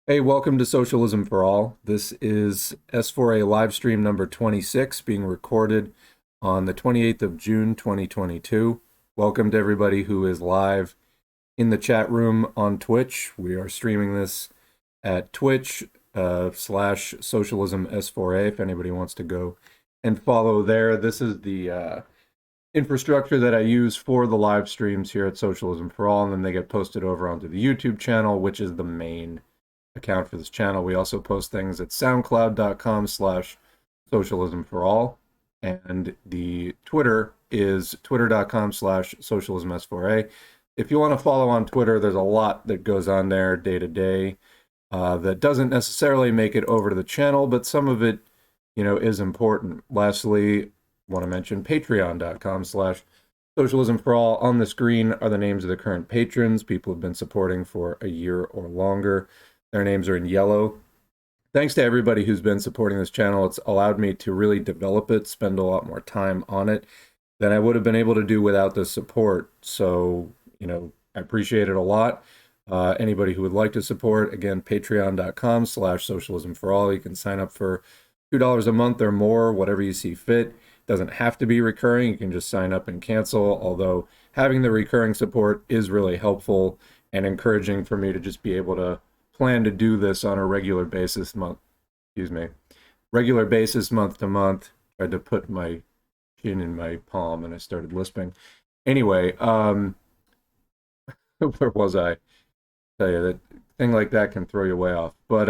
Hey, welcome to Socialism for All. This is S4A live stream number 26 being recorded on the 28th of June, 2022. Welcome to everybody who is live in the chat room on Twitch. We are streaming this at Twitch slash Socialism S4A if anybody wants to go and follow there. This is the infrastructure that I use for the live streams here at Socialism for All, and then they get posted over onto the YouTube channel, which is the main account for this channel. We also post things at soundcloud.com/socialism for all, and the Twitter is twitter.com/socialism S4A. If you want to follow on Twitter, there's a lot that goes on there day to day that doesn't necessarily make it over to the channel, but some of it, is important. Lastly, I want to mention patreon.com/socialism for all. On the screen are the names of the current patrons, people who've been supporting for a year or longer. Their names are in yellow. Thanks to everybody who's been supporting this channel. It's allowed me to really develop it, spend a lot more time on it than I would have been able to do without this support. So, I appreciate it a lot. Anybody who would like to support, again, patreon.com/socialism for all. You can sign up for $2 a month or more, whatever you see fit. It doesn't have to be recurring. You can just sign up and cancel, although having the recurring support is really helpful and encouraging for me to just be able to plan to do this on a regular basis month to month. Tried to put my chin in my palm and I started lisping. Anyway, where was I? Tell you that thing like that can throw you way off. But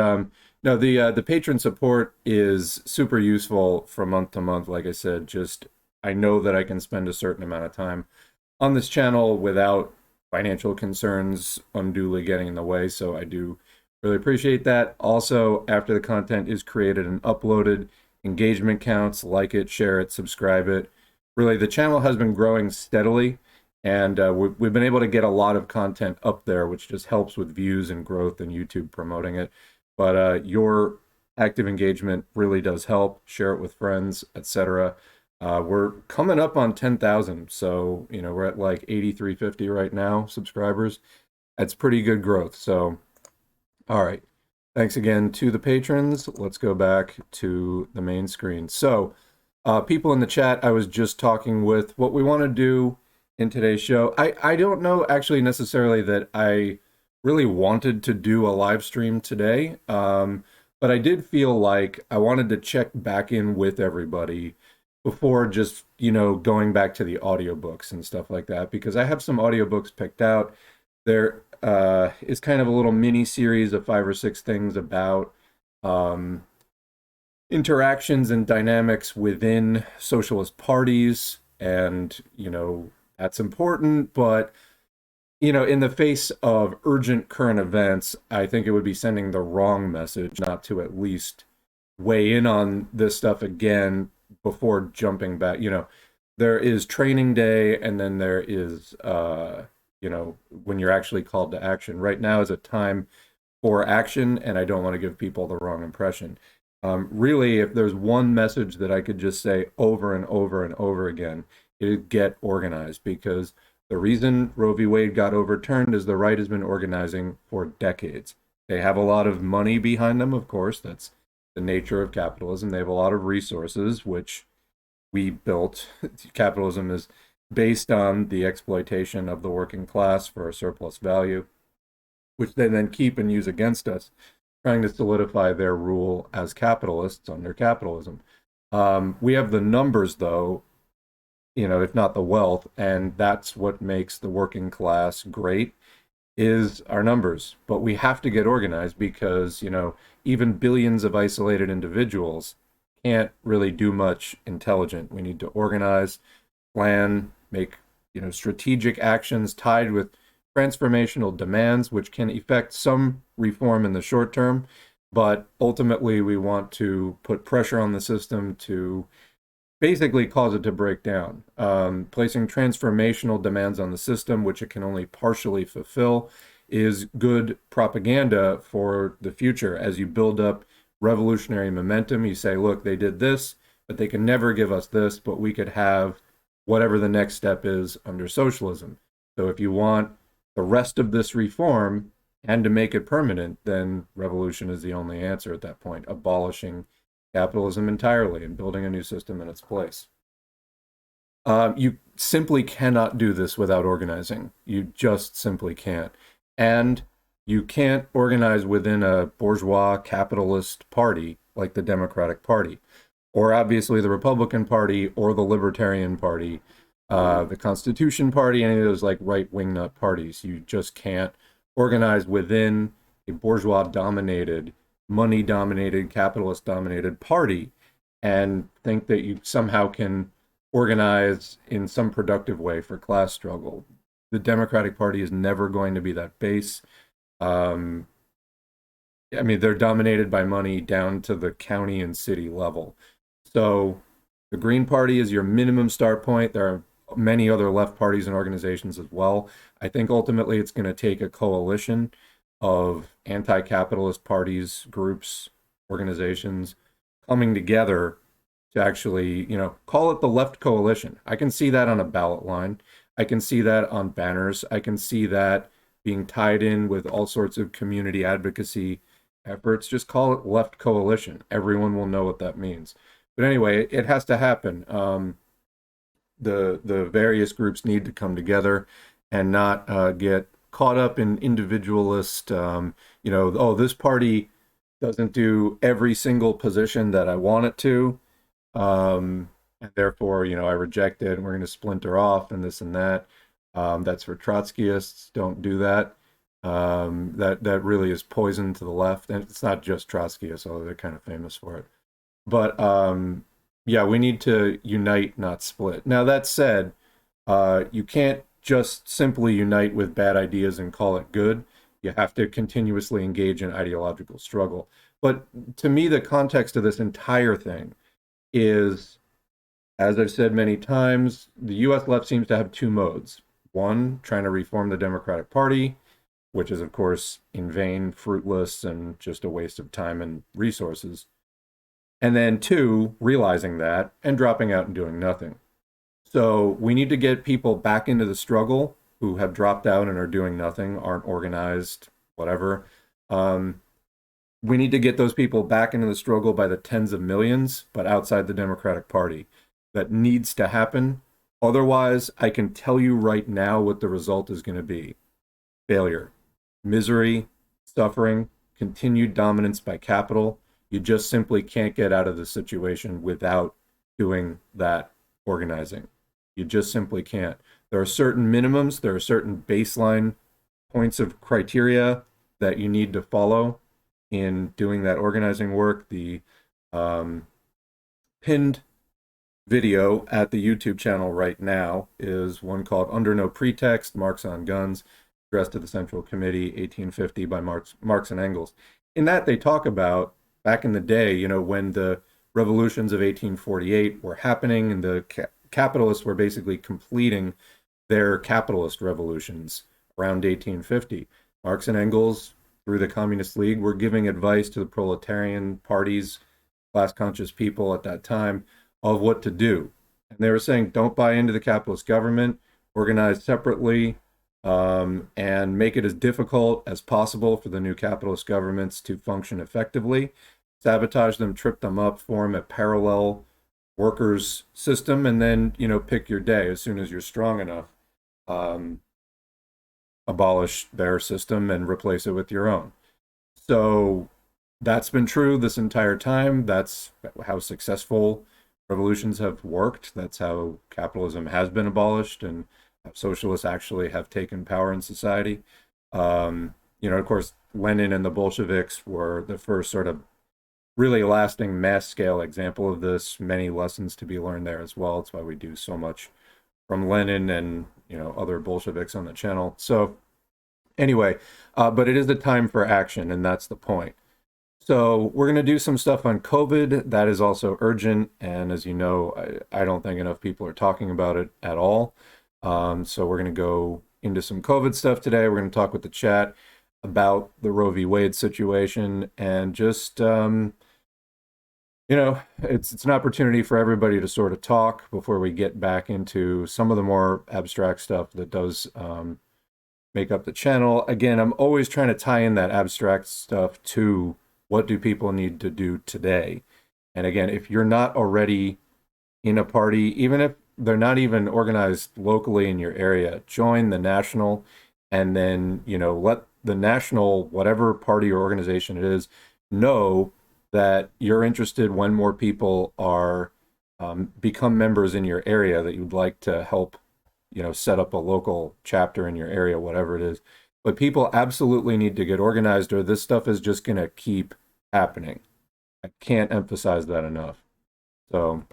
no, the patron support is super useful from month to month. Like I said, just I know that I can spend a certain amount of time on this channel without financial concerns unduly getting in the way. So I do really appreciate that. Also, after the content is created and uploaded, engagement counts, like it, share it, subscribe it. Really, the channel has been growing steadily, and we've been able to get a lot of content up there, which just helps with views and growth and YouTube promoting it. But your active engagement really does help. Share it with friends, etc. We're coming up on 10,000, so we're at like 8,350 right now subscribers. That's pretty good growth. So all right. Thanks again to the patrons. Let's go back to the main screen. So, people in the chat, I was just talking with what we want to do in today's show. I don't know actually necessarily that I really wanted to do a live stream today, but I did feel like I wanted to check back in with everybody before just, going back to the audiobooks and stuff like that, because I have some audiobooks picked out. There is kind of a little mini series of 5 or 6 things about interactions and dynamics within socialist parties. And, that's important. But, in the face of urgent current events, I think it would be sending the wrong message not to at least weigh in on this stuff again before jumping back. There is training day, and then there is when you're actually called to action. Right now is a time for action, and I don't want to give people the wrong impression. Really, if there's one message that I could just say over and over and over again, it is get organized, because the reason Roe v. Wade got overturned is the right has been organizing for decades. They have a lot of money behind them, of course. That's the nature of capitalism. They have a lot of resources, which we built. Capitalism is based on the exploitation of the working class for a surplus value, which they then keep and use against us, trying to solidify their rule as capitalists under capitalism. We have the numbers, though, if not the wealth, and that's what makes the working class great, is our numbers. But we have to get organized because, even billions of isolated individuals can't really do much intelligent. We need to organize, plan, make strategic actions tied with transformational demands, which can effect some reform in the short term, but ultimately we want to put pressure on the system to basically cause it to break down. Placing transformational demands on the system, which it can only partially fulfill, is good propaganda for the future. As you build up revolutionary momentum, you say, look, they did this, but they can never give us this, but we could have whatever the next step is under socialism. So if you want the rest of this reform, and to make it permanent, then revolution is the only answer at that point, abolishing capitalism entirely and building a new system in its place. You simply cannot do this without organizing. You just simply can't. And you can't organize within a bourgeois capitalist party like the Democratic Party, or obviously the Republican Party or the Libertarian Party, the Constitution Party, any of those like right-wing nut parties. You just can't organize within a bourgeois-dominated, money-dominated, capitalist-dominated party and think that you somehow can organize in some productive way for class struggle. The Democratic Party is never going to be that base. Um, I mean, they're dominated by money down to the county and city level. So the Green Party is your minimum start point. There are many other left parties and organizations as well. I think ultimately it's going to take a coalition of anti-capitalist parties, groups, organizations coming together to actually, call it the left coalition. I can see that on a ballot line. I can see that on banners. I can see that being tied in with all sorts of community advocacy efforts. Just call it left coalition. Everyone will know what that means. But anyway, it has to happen. The various groups need to come together and not get caught up in individualist, oh, this party doesn't do every single position that I want it to. And therefore, I reject it and we're going to splinter off and this and that. That's for Trotskyists. Don't do that. That really is poison to the left. And it's not just Trotskyists, although they're kind of famous for it. But yeah, we need to unite, not split. Now, that said, you can't just simply unite with bad ideas and call it good. You have to continuously engage in ideological struggle. But to me, the context of this entire thing is, as I've said many times, the US left seems to have two modes. One, trying to reform the Democratic Party, which is, of course, in vain, fruitless, and just a waste of time and resources. And then two, realizing that and dropping out and doing nothing. So we need to get people back into the struggle who have dropped out and are doing nothing, aren't organized, whatever. We need to get those people back into the struggle by the tens of millions, but outside the Democratic Party. That needs to happen. Otherwise, I can tell you right now what the result is going to be. Failure, misery, suffering, continued dominance by capital. You just simply can't get out of the situation without doing that organizing. You just simply can't. There are certain minimums, there are certain baseline points of criteria that you need to follow in doing that organizing work. The pinned video at the YouTube channel right now is one called Under No Pretext, Marx on Guns, addressed to the Central Committee, 1850 by Marx and Engels. In that, they talk about back in the day, when the revolutions of 1848 were happening and the capitalists were basically completing their capitalist revolutions around 1850. Marx and Engels, through the Communist League, were giving advice to the proletarian parties, class-conscious people at that time, of what to do. And they were saying, don't buy into the capitalist government, organize separately, and make it as difficult as possible for the new capitalist governments to function effectively. Sabotage them, trip them up, form a parallel workers system, and then, pick your day as soon as you're strong enough. Abolish their system and replace it with your own. So that's been true this entire time. That's how successful revolutions have worked. That's how capitalism has been abolished and how socialists actually have taken power in society. Of course, Lenin and the Bolsheviks were the first sort of really lasting mass scale example of this. Many lessons to be learned there as well. It's why we do so much from Lenin and other Bolsheviks on the channel. So anyway, but it is the time for action, and that's the point. So we're going to do some stuff on COVID. That is also urgent. And as you know, I don't think enough people are talking about it at all. So we're going to go into some COVID stuff today. We're going to talk with the chat about the Roe v. Wade situation and just, it's an opportunity for everybody to sort of talk before we get back into some of the more abstract stuff that does make up the channel. Again, I'm always trying to tie in that abstract stuff to what do people need to do today. And again, if you're not already in a party, even if they're not even organized locally in your area, join the national, and then, let the national, whatever party or organization it is, know that you're interested when more people are become members in your area, that you'd like to help, set up a local chapter in your area, whatever it is. But people absolutely need to get organized, or this stuff is just going to keep happening. I can't emphasize that enough. So,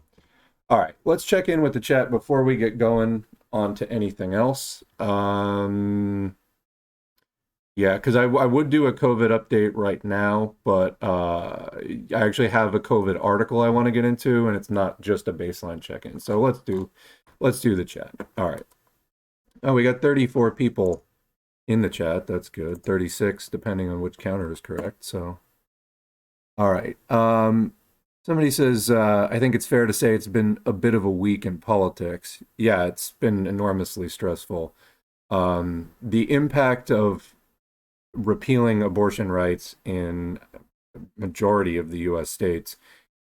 all right, let's check in with the chat before we get going on to anything else. Yeah, because I would do a COVID update right now, but I actually have a COVID article I want to get into, and it's not just a baseline check-in. So let's do the chat. All right. Oh, we got 34 people in the chat. That's good. 36, depending on which counter is correct. So, all right. Somebody says, I think it's fair to say it's been a bit of a week in politics. Yeah, it's been enormously stressful. The impact of repealing abortion rights in majority of the US states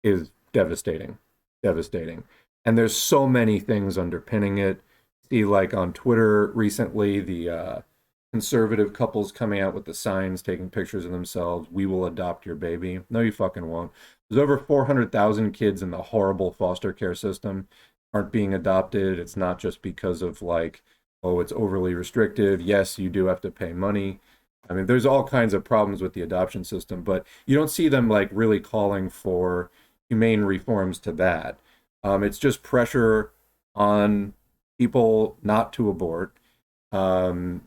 is devastating. And there's so many things underpinning it. See, like on Twitter recently, the conservative couples coming out with the signs, taking pictures of themselves, "We will adopt your baby." No, you fucking won't. There's over 400,000 kids in the horrible foster care system aren't being adopted. It's not just because of oh, it's overly restrictive. Yes, you do have to pay money. I mean, there's all kinds of problems with the adoption system, but you don't see them really calling for humane reforms to that. It's just pressure on people not to abort. I've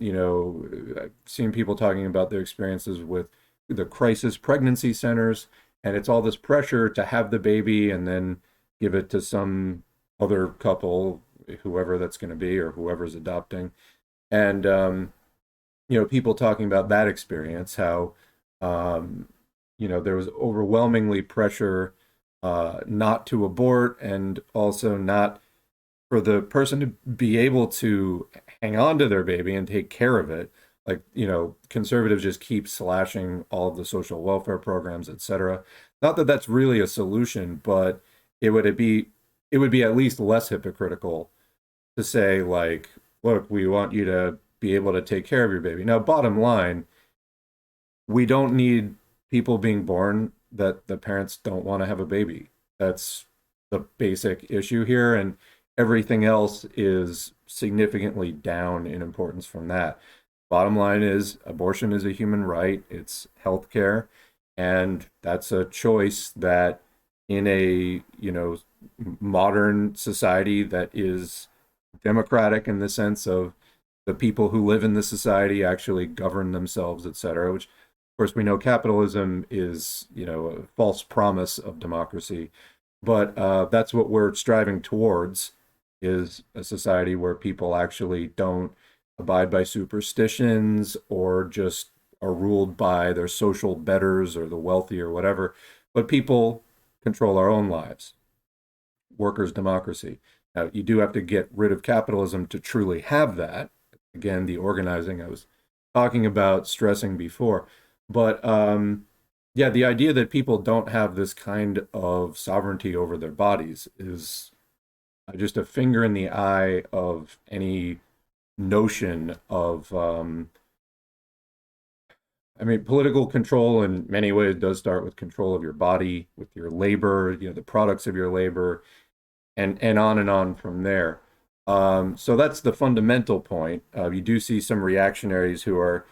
seen people talking about their experiences with the crisis pregnancy centers, and it's all this pressure to have the baby and then give it to some other couple, whoever that's going to be, or whoever's adopting. And people talking about that experience, how there was overwhelmingly pressure not to abort, and also not for the person to be able to hang on to their baby and take care of it. Conservatives just keep slashing all of the social welfare programs, etc. Not that that's really a solution, but it would be at least less hypocritical to say, look, we want you to be able to take care of your baby. Now, bottom line, we don't need people being born that the parents don't want to have a baby. That's the basic issue here, and everything else is significantly down in importance from that. Bottom line is, abortion is a human right. It's healthcare, and that's a choice that in a modern society that is democratic in the sense of the people who live in the society actually govern themselves, etc. Which, of course, we know capitalism is, a false promise of democracy. But that's what we're striving towards, is a society where people actually don't abide by superstitions or just are ruled by their social betters or the wealthy or whatever, but people control our own lives. Workers' democracy. Now, you do have to get rid of capitalism to truly have that. Again, the organizing I was talking about, stressing before. But yeah, the idea that people don't have this kind of sovereignty over their bodies is just a finger in the eye of any notion of, political control in many ways does start with control of your body, with your labor, the products of your labor, and on from there. So that's the fundamental point. You do see some reactionaries who are,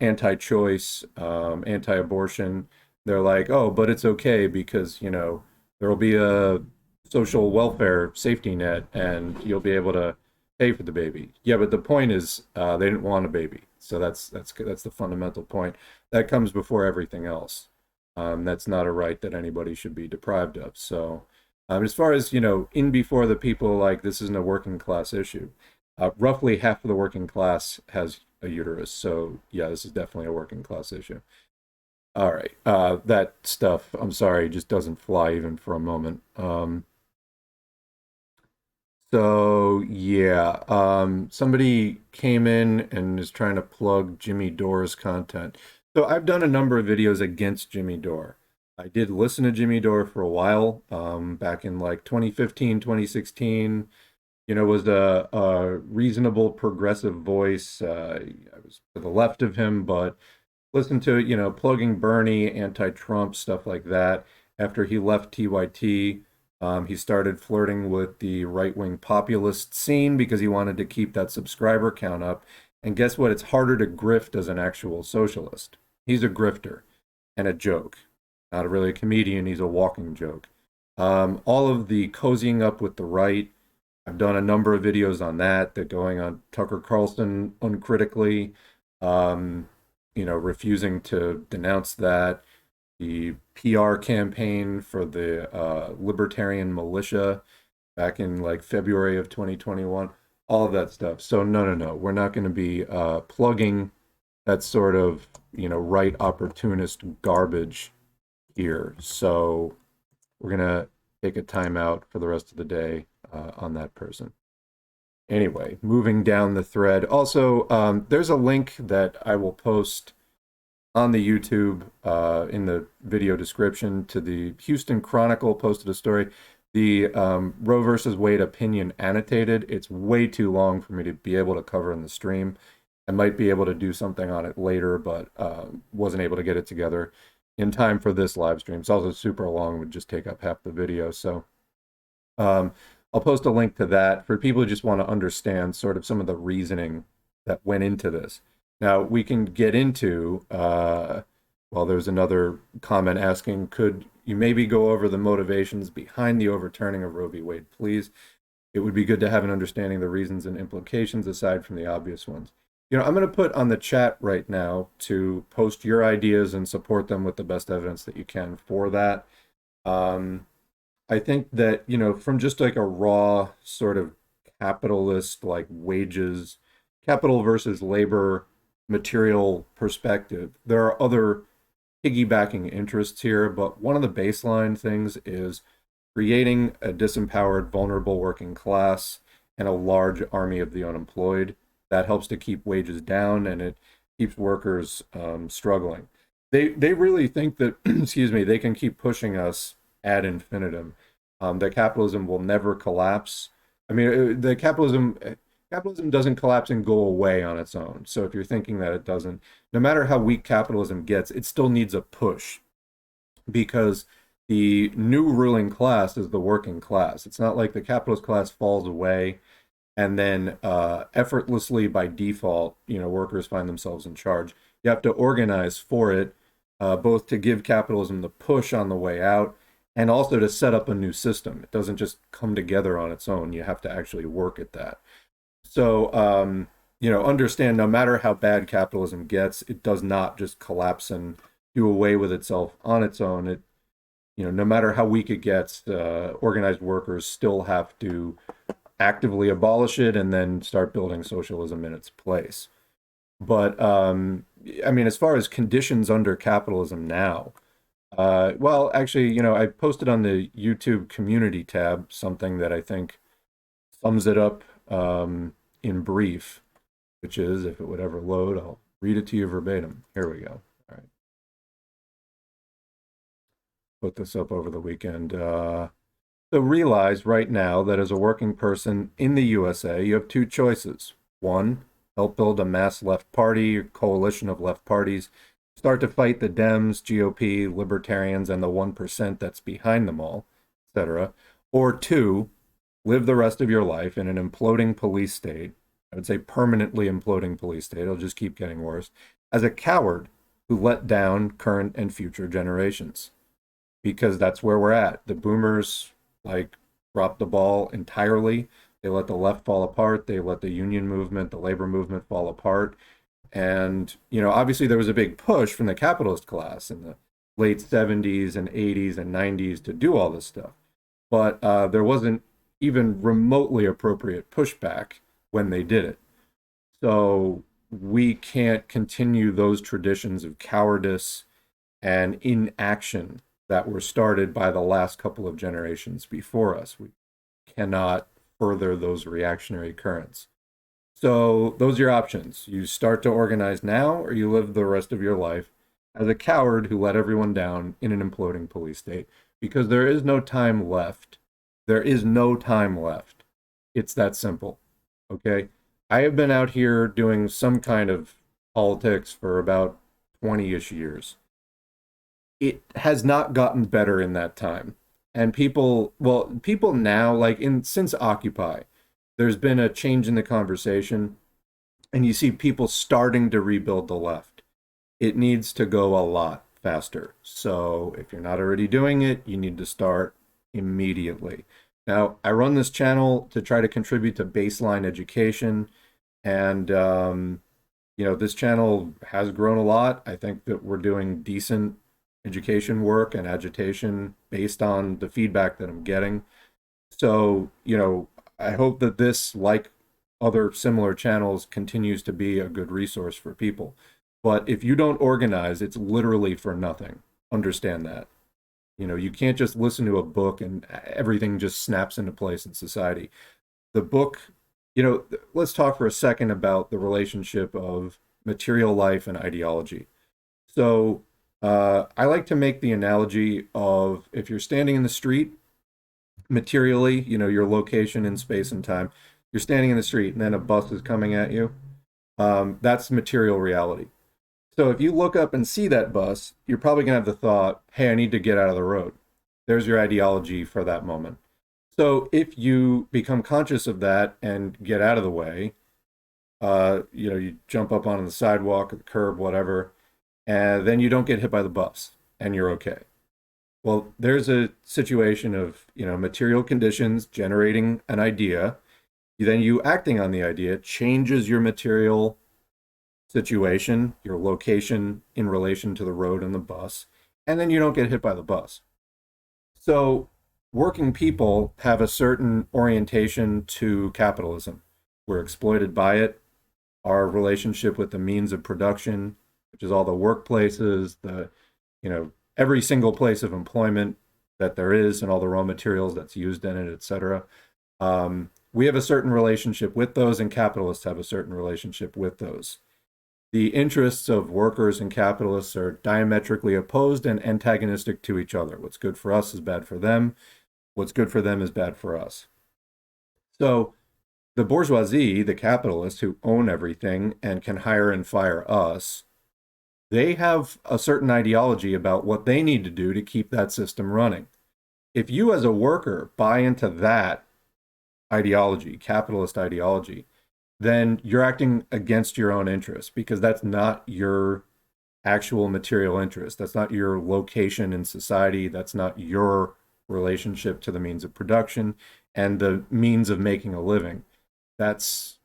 anti-choice, anti-abortion. They're like, oh, but it's okay because, there will be a social welfare safety net and you'll be able to pay for the baby. Yeah, but the point is they didn't want a baby. So that's the fundamental point. That comes before everything else. That's not a right that anybody should be deprived of. So as far as, in before the people, this isn't a working class issue. Roughly half of the working class has a uterus. So yeah, this is definitely a working class issue. All right. That stuff, I'm sorry, just doesn't fly even for a moment. So yeah, somebody came in and is trying to plug Jimmy Dore's content. So I've done a number of videos against Jimmy Dore. I did listen to Jimmy Dore for a while, back in like 2015, 2016. Was a reasonable progressive voice. I was to the left of him, but listened to, plugging Bernie, anti-Trump, stuff like that. After he left TYT, he started flirting with the right-wing populist scene because he wanted to keep that subscriber count up. And guess what? It's harder to grift as an actual socialist. He's a grifter and a joke. Not really a comedian, he's a walking joke. All of the cozying up with the right, I've done a number of videos on that, going on Tucker Carlson uncritically, refusing to denounce that, the PR campaign for the libertarian militia back in like February of 2021, all of that stuff. So no, no, no, we're not going to be plugging that sort of, right opportunist garbage here. So we're going to take a timeout for the rest of the day on that person. Anyway, moving down the thread. Also, there's a link that I will post on the YouTube in the video description to the Houston Chronicle posted a story. The Roe versus Wade opinion annotated. It's way too long for me to be able to cover in the stream. I might be able to do something on it later, but wasn't able to get it together in time for this live stream. It's also super long, would just take up half the video. So I'll post a link to that for people who just want to understand sort of some of the reasoning that went into this. Now, we can get into, well, there's another comment asking, could you maybe go over the motivations behind the overturning of Roe v. Wade, please? It would be good to have an understanding of the reasons and implications aside from the obvious ones. I'm going to put on the chat right now to post your ideas and support them with the best evidence that you can for that. I think that, from just like a raw sort of capitalist, like wages, capital versus labor, material perspective, there are other piggybacking interests here, but one of the baseline things is creating a disempowered, vulnerable working class and a large army of the unemployed. That helps to keep wages down, and it keeps workers struggling. They really think that, excuse me, they can keep pushing us ad infinitum. That capitalism will never collapse. I mean, the capitalism doesn't collapse and go away on its own. So if you're thinking that it doesn't, no matter how weak capitalism gets, it still needs a push, because the new ruling class is the working class. It's not like the capitalist class falls away and then effortlessly by default, workers find themselves in charge. You have to organize for it, both to give capitalism the push on the way out and also to set up a new system. It doesn't just come together on its own. You have to actually work at that. So, understand, no matter how bad capitalism gets, it does not just collapse and do away with itself on its own. It, no matter how weak it gets, organized workers still have to actively abolish it and then start building socialism in its place. But as far as conditions under capitalism now, well, actually, I posted on the YouTube community tab something that I think sums it up in brief, which is, if it would ever load, I'll read it to you verbatim. Here we go. All right. Put this up over the weekend. So realize right now that as a working person in the USA, you have two choices. One, help build a mass left party or coalition of left parties, start to fight the Dems, GOP, libertarians, and the 1% that's behind them all, etc. Or two, live the rest of your life in an imploding police state. I would say permanently imploding police state. It'll just keep getting worse. As a coward who let down current and future generations. Because that's where we're at. The boomers dropped the ball entirely. They let the left fall apart. They let the union movement, the labor movement fall apart. And, obviously there was a big push from the capitalist class in the late 70s and 80s and 90s to do all this stuff. But there wasn't even remotely appropriate pushback when they did it. So we can't continue those traditions of cowardice and inaction that were started by the last couple of generations before us. We cannot further those reactionary currents. So those are your options. You start to organize now, or you live the rest of your life as a coward who let everyone down in an imploding police state, because there is no time left. There is no time left. It's that simple. Okay? I have been out here doing some kind of politics for about 20-ish years. It has not gotten better in that time. And people now, like since Occupy, there's been a change in the conversation, and you see people starting to rebuild the left. It needs to go a lot faster. So if you're not already doing it, you need to start immediately. Now, I run this channel to try to contribute to baseline education, and this channel has grown a lot. I think that we're doing decent education work and agitation based on the feedback that I'm getting. So, I hope that this, like other similar channels, continues to be a good resource for people. But if you don't organize, it's literally for nothing. Understand that. You can't just listen to a book and everything just snaps into place in society. The book, let's talk for a second about the relationship of material life and ideology. So I like to make the analogy of, if you're standing in the street, materially, your location in space and time, you're standing in the street and then a bus is coming at you. That's material reality. So if you look up and see that bus, you're probably going to have the thought, hey, I need to get out of the road. There's your ideology for that moment. So if you become conscious of that and get out of the way, you jump up on the sidewalk, the curb, whatever, and then you don't get hit by the bus and you're okay. Well, there's a situation of, material conditions generating an idea. Then you acting on the idea changes your material situation, your location in relation to the road and the bus, and then you don't get hit by the bus. So working people have a certain orientation to capitalism. We're exploited by it. Our relationship with the means of production, which is all the workplaces, every single place of employment that there is and all the raw materials that's used in it, etc. We have a certain relationship with those, and capitalists have a certain relationship with those. The interests of workers and capitalists are diametrically opposed and antagonistic to each other. What's good for us is bad for them. What's good for them is bad for us. So the bourgeoisie, the capitalists who own everything and can hire and fire us, they have a certain ideology about what they need to do to keep that system running. If you as a worker buy into that ideology, capitalist ideology, then you're acting against your own interests, because that's not your actual material interest. That's not your location in society. That's not your relationship to the means of production and the means of making a living. That's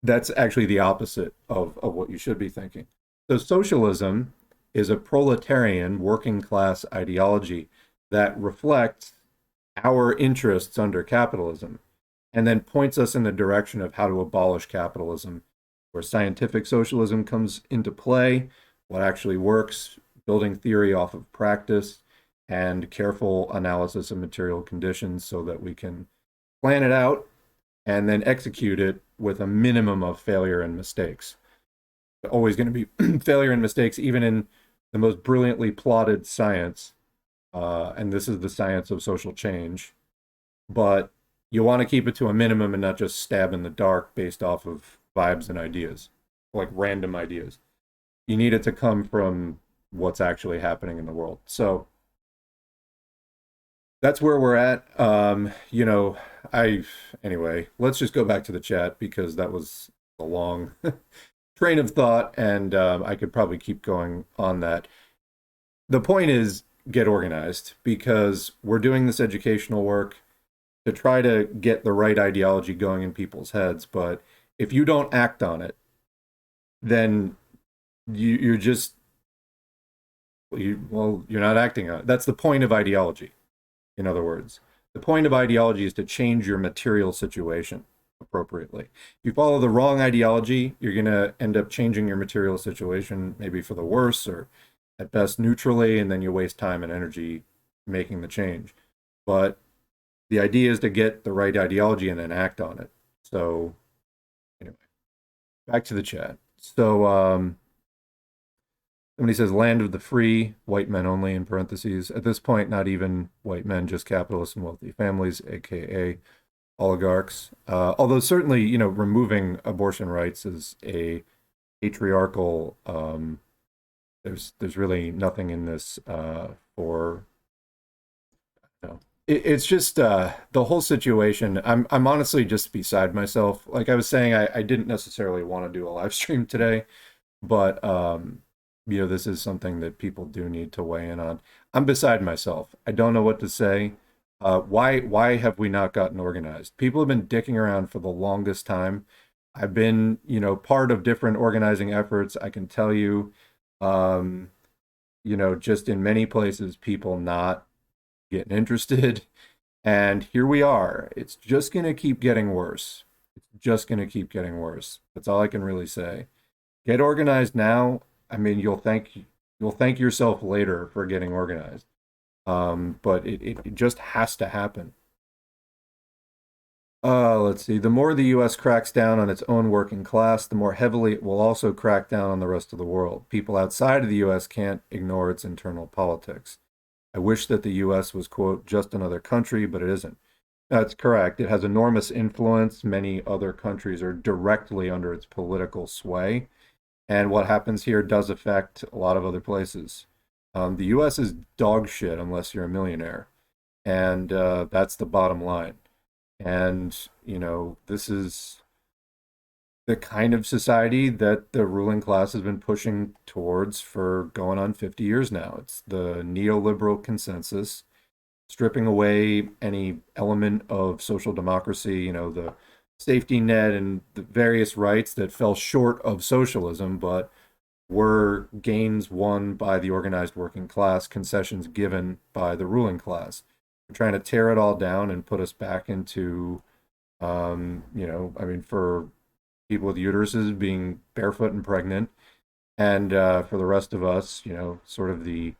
actually the opposite of what you should be thinking. So socialism is a proletarian working class ideology that reflects our interests under capitalism, and then points us in the direction of how to abolish capitalism, where scientific socialism comes into play, what actually works, building theory off of practice, and careful analysis of material conditions so that we can plan it out and then execute it with a minimum of failure and mistakes. Always going to be failure and mistakes, even in the most brilliantly plotted science. And this is the science of social change. But you want to keep it to a minimum and not just stab in the dark based off of vibes and ideas, like random ideas. You need it to come from what's actually happening in the world. So that's where we're at. Anyway, let's just go back to the chat, because that was a long train of thought, and I could probably keep going on that. The point is, get organized, because we're doing this educational work to try to get the right ideology going in people's heads. But if you don't act on it, then you're not acting on it. That's the point of ideology. In other words, the point of ideology is to change your material situation appropriately. If you follow the wrong ideology, you're going to end up changing your material situation, maybe for the worse, or at best neutrally, and then you waste time and energy making the change. But The idea is to get the right ideology and then act on it. So anyway, back to the chat. So somebody says land of the free, white men only in parentheses. At this point, not even white men, just capitalists and wealthy families, aka oligarchs. Although certainly, removing abortion rights is a patriarchal. There's really nothing in this for. No, it's just the whole situation. I'm honestly just beside myself. Like I was saying, I didn't necessarily want to do a live stream today, but this is something that people do need to weigh in on. I'm beside myself. I don't know what to say. Why have we not gotten organized? People have been dicking around for the longest time. I've been, part of different organizing efforts. I can tell you, just in many places, people not getting interested. And here we are. It's just going to keep getting worse. It's just going to keep getting worse. That's all I can really say. Get organized now. I mean, you'll thank yourself later for getting organized. But it just has to happen. Let's see. The more the US cracks down on its own working class, the more heavily it will also crack down on the rest of the world. People outside of the US can't ignore its internal politics. I wish that the US was, quote, just another country, but it isn't. That's correct. It has enormous influence. Many other countries are directly under its political sway. And what happens here does affect a lot of other places. The US is dog shit unless you're a millionaire. And that's the bottom line. And, this is the kind of society that the ruling class has been pushing towards for going on 50 years now. It's the neoliberal consensus, stripping away any element of social democracy, the safety net and the various rights that fell short of socialism, but were gains won by the organized working class, concessions given by the ruling class. We're trying to tear it all down and put us back into, for people with uteruses being barefoot and pregnant, and for the rest of us, sort of the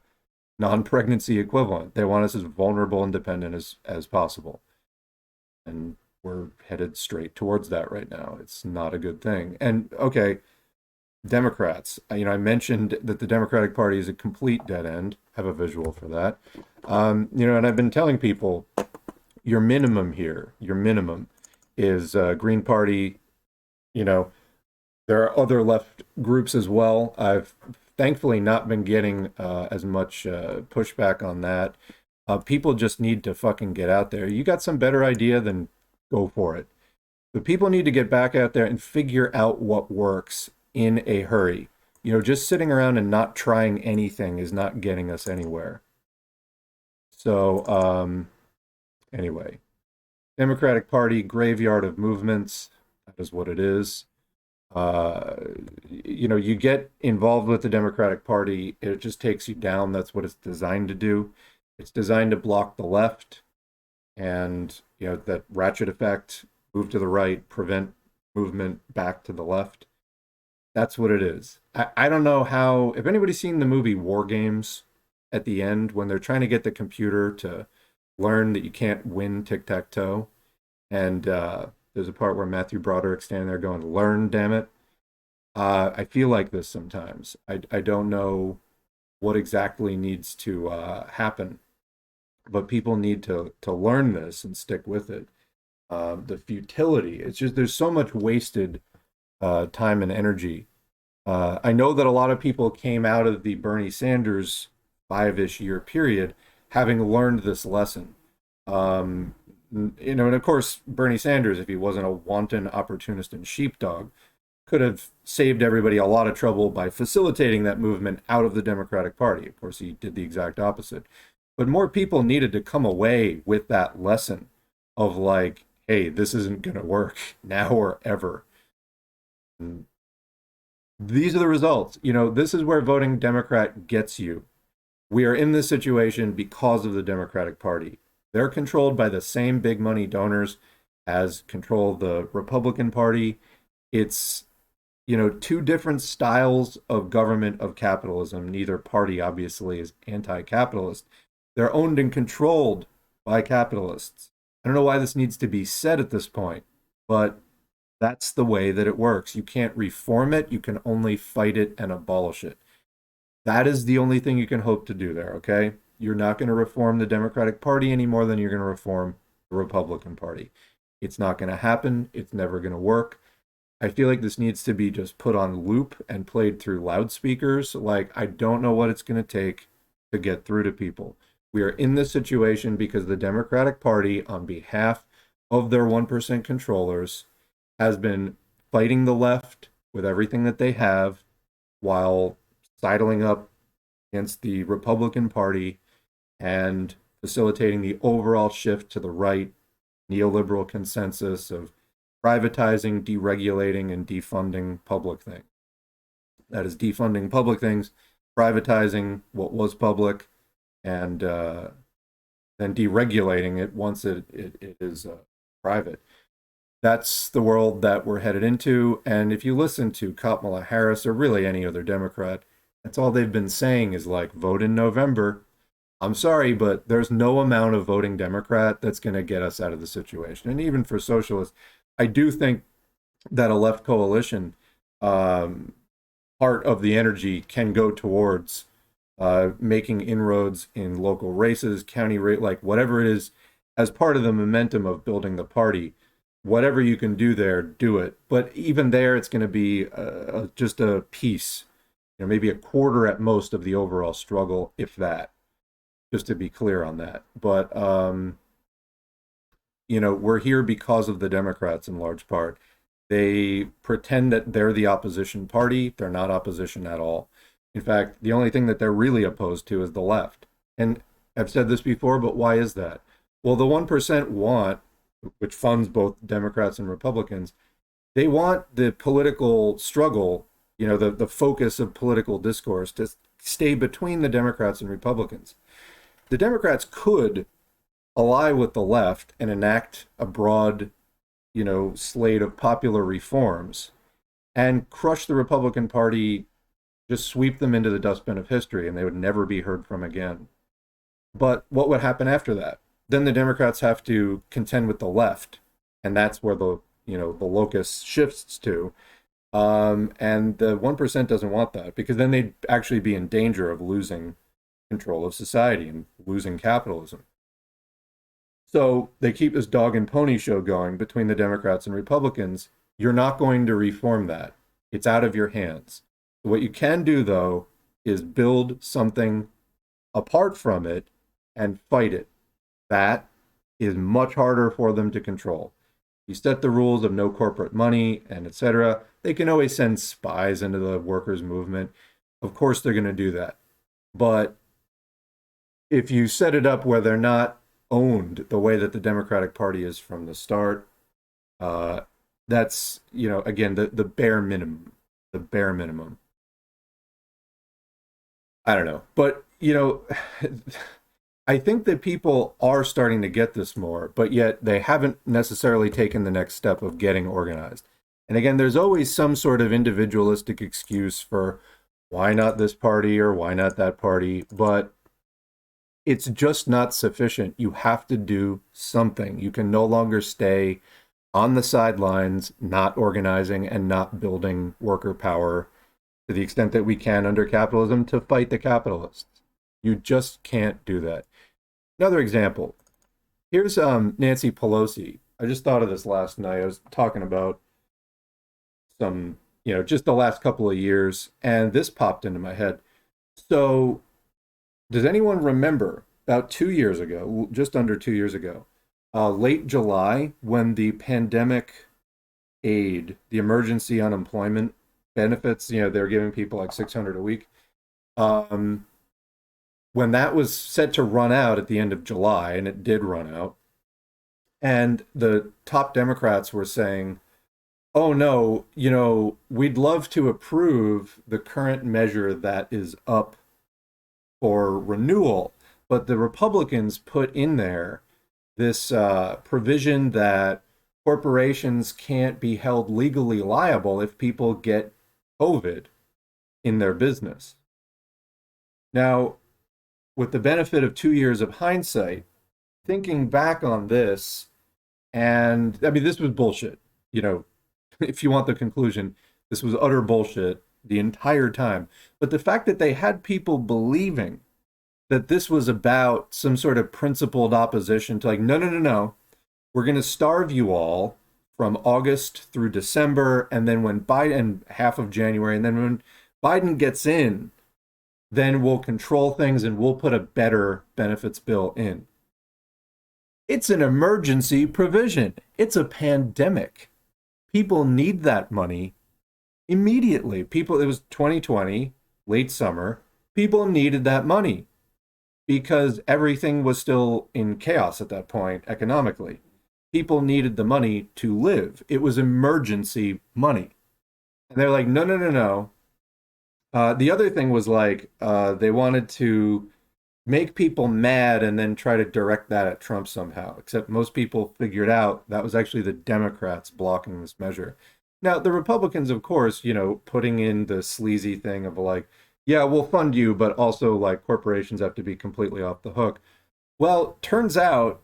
non-pregnancy equivalent. They want us as vulnerable and dependent as possible. And we're headed straight towards that right now. It's not a good thing. And okay, Democrats. I mentioned that the Democratic Party is a complete dead end. I have a visual for that. And I've been telling people your minimum here, your minimum is Green Party. There are other left groups as well. I've thankfully not been getting as much pushback on that. People just need to fucking get out there. You got some better idea, then go for it. But people need to get back out there and figure out what works in a hurry. Just sitting around and not trying anything is not getting us anywhere. So, anyway, Democratic Party, graveyard of movements. That is what it is. You get involved with the Democratic Party, it just takes you down. That's what it's designed to do. It's designed to block the left and, that ratchet effect, move to the right, prevent movement back to the left. That's what it is. I don't know how, if anybody's seen the movie War Games at the end, when they're trying to get the computer to learn that you can't win tic-tac-toe. And there's a part where Matthew Broderick's standing there going, learn, damn it. I feel like this sometimes. I don't know what exactly needs to happen, but people need to learn this and stick with it. The futility, it's just, there's so much wasted time and energy. I know that a lot of people came out of the Bernie Sanders 5-ish year period having learned this lesson. And of course, Bernie Sanders, if he wasn't a wanton opportunist and sheepdog, could have saved everybody a lot of trouble by facilitating that movement out of the Democratic Party. Of course, he did the exact opposite. But more people needed to come away with that lesson of like, hey, this isn't going to work now or ever. And these are the results. This is where voting Democrat gets you. We are in this situation because of the Democratic Party. They're controlled by the same big money donors as control the Republican Party. It's, two different styles of government of capitalism. Neither party, obviously, is anti-capitalist. They're owned and controlled by capitalists. I don't know why this needs to be said at this point, but that's the way that it works. You can't reform it. You can only fight it and abolish it. That is the only thing you can hope to do there, okay? You're not going to reform the Democratic Party any more than you're going to reform the Republican Party. It's not going to happen. It's never going to work. I feel like this needs to be just put on loop and played through loudspeakers. Like, I don't know what it's going to take to get through to people. We are in this situation because the Democratic Party, on behalf of their 1% controllers, has been fighting the left with everything that they have while sidling up against the Republican Party and facilitating the overall shift to the right neoliberal consensus of privatizing, deregulating, and defunding public things. That is defunding public things, privatizing what was public, and then deregulating it once it is private. That's the world that we're headed into. And if you listen to Kamala Harris or really any other Democrat, that's all they've been saying is like, vote in November. I'm sorry, but there's no amount of voting Democrat that's going to get us out of the situation. And even for socialists, I do think that a left coalition, part of the energy can go towards making inroads in local races, county rate, like whatever it is, as part of the momentum of building the party. Whatever you can do there, do it. But even there, it's going to be just a piece, maybe a quarter at most of the overall struggle, if that. Just to be clear on that. But we're here because of the Democrats in large part. They pretend that they're the opposition party. They're not opposition at all. In fact, the only thing that they're really opposed to is the left. And I've said this before, but why is that? Well, the 1% want, which funds both Democrats and Republicans, they want the political struggle, the focus of political discourse to stay between the Democrats and Republicans. The Democrats could ally with the left and enact a broad, slate of popular reforms and crush the Republican Party, just sweep them into the dustbin of history, and they would never be heard from again. But what would happen after that? Then the Democrats have to contend with the left, and that's where the locus shifts to. And the 1% doesn't want that, because then they'd actually be in danger of losing control of society and losing capitalism. So they keep this dog and pony show going between the Democrats and Republicans. You're not going to reform that. It's out of your hands. What you can do, though, is build something apart from it and fight it. That is much harder for them to control. You set the rules of no corporate money and etc. They can always send spies into the workers' movement. Of course, they're going to do that. But if you set it up where they're not owned the way that the Democratic Party is from the start, that's, again, the bare minimum. The bare minimum. I don't know. But, I think that people are starting to get this more, but yet they haven't necessarily taken the next step of getting organized. And again, there's always some sort of individualistic excuse for why not this party or why not that party, but it's just not sufficient. You have to do something. You can no longer stay on the sidelines, not organizing and not building worker power to the extent that we can under capitalism to fight the capitalists. You just can't do that. Another example. Here's Nancy Pelosi. I just thought of this last night. I was talking about some, just the last couple of years, and this popped into my head. So does anyone remember about 2 years ago, just under 2 years ago, late July, when the pandemic aid, the emergency unemployment benefits, they're giving people like $600 a week. When that was set to run out at the end of July, and it did run out, and the top Democrats were saying, oh no, we'd love to approve the current measure that is up for renewal, but the Republicans put in there this provision that corporations can't be held legally liable if people get COVID in their business. Now, with the benefit of 2 years of hindsight, thinking back on this, And I mean, this was bullshit. You know, if you want the conclusion, this was utter bullshit the entire time. But the fact that they had people believing that this was about some sort of principled opposition to, like, no, no, no, no, we're going to starve you all from August through December, and then when Biden, half of January, and then when Biden gets in, then we'll control things and we'll put a better benefits bill in. It's an emergency provision. It's a pandemic. People need that money immediately. People, it was 2020, late summer. People needed that money because everything was still in chaos at that point economically. People needed the money to live. It was emergency money. And they're like, no, no, no, no. The other thing was like they wanted to make people mad and then try to direct that at Trump somehow. Except most people figured out that was actually the Democrats blocking this measure. Now, the Republicans, of course, you know, putting in the sleazy thing of like, yeah, we'll fund you, but also like corporations have to be completely off the hook. Well, turns out,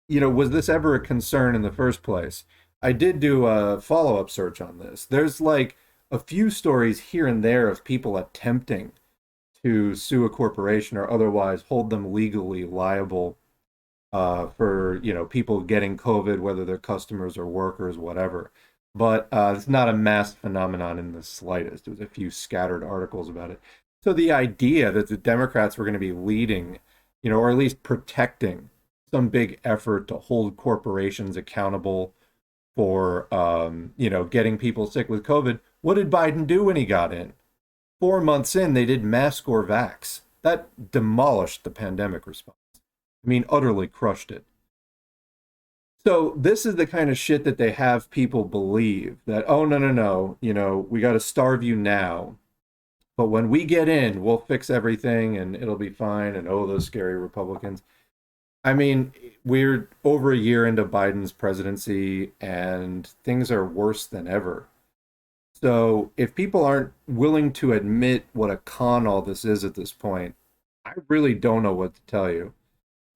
you know, was this ever a concern in the first place? I did do a follow-up search on this. There's like a few stories here and there of people attempting to sue a corporation or otherwise hold them legally liable for, you know, people getting COVID, whether they're customers or workers, whatever. But it's not a mass phenomenon in the slightest. There's a few scattered articles about it. So the idea that the Democrats were going to be leading, you know, or at least protecting some big effort to hold corporations accountable for, you know, getting people sick with COVID. What did Biden do when he got in? 4 months in, they did mask or vax. That demolished the pandemic response. I mean, utterly crushed it. So this is the kind of shit that they have people believe that, oh, no, no, no, you know, we got to starve you now. But when we get in, we'll fix everything and it'll be fine. And oh, those scary Republicans. I mean, we're over a year into Biden's presidency and things are worse than ever. So if people aren't willing to admit what a con all this is at this point, I really don't know what to tell you.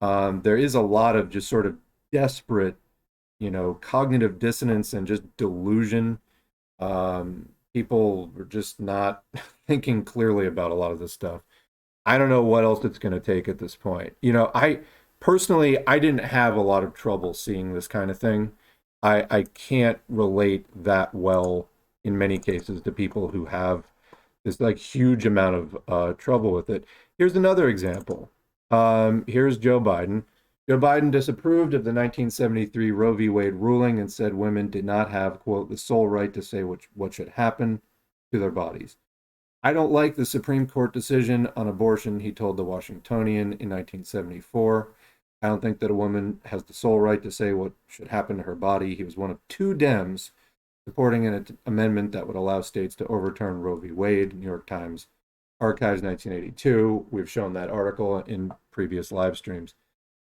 There is a lot of just sort of desperate, you know, cognitive dissonance and just delusion. People are just not thinking clearly about a lot of this stuff. I don't know what else it's going to take at this point. You know, I personally, I didn't have a lot of trouble seeing this kind of thing. I can't relate that well in many cases to people who have this like huge amount of trouble with it. Here's another example. Here's Joe Biden. Joe Biden disapproved of the 1973 Roe v. Wade ruling and said women did not have, quote, the sole right to say what should happen to their bodies. I don't like the Supreme Court decision on abortion, he told the Washingtonian in 1974. I don't think that a woman has the sole right to say what should happen to her body. He was one of two Dems supporting an amendment that would allow states to overturn Roe v. Wade. New York Times Archives 1982. We've shown that article in previous live streams.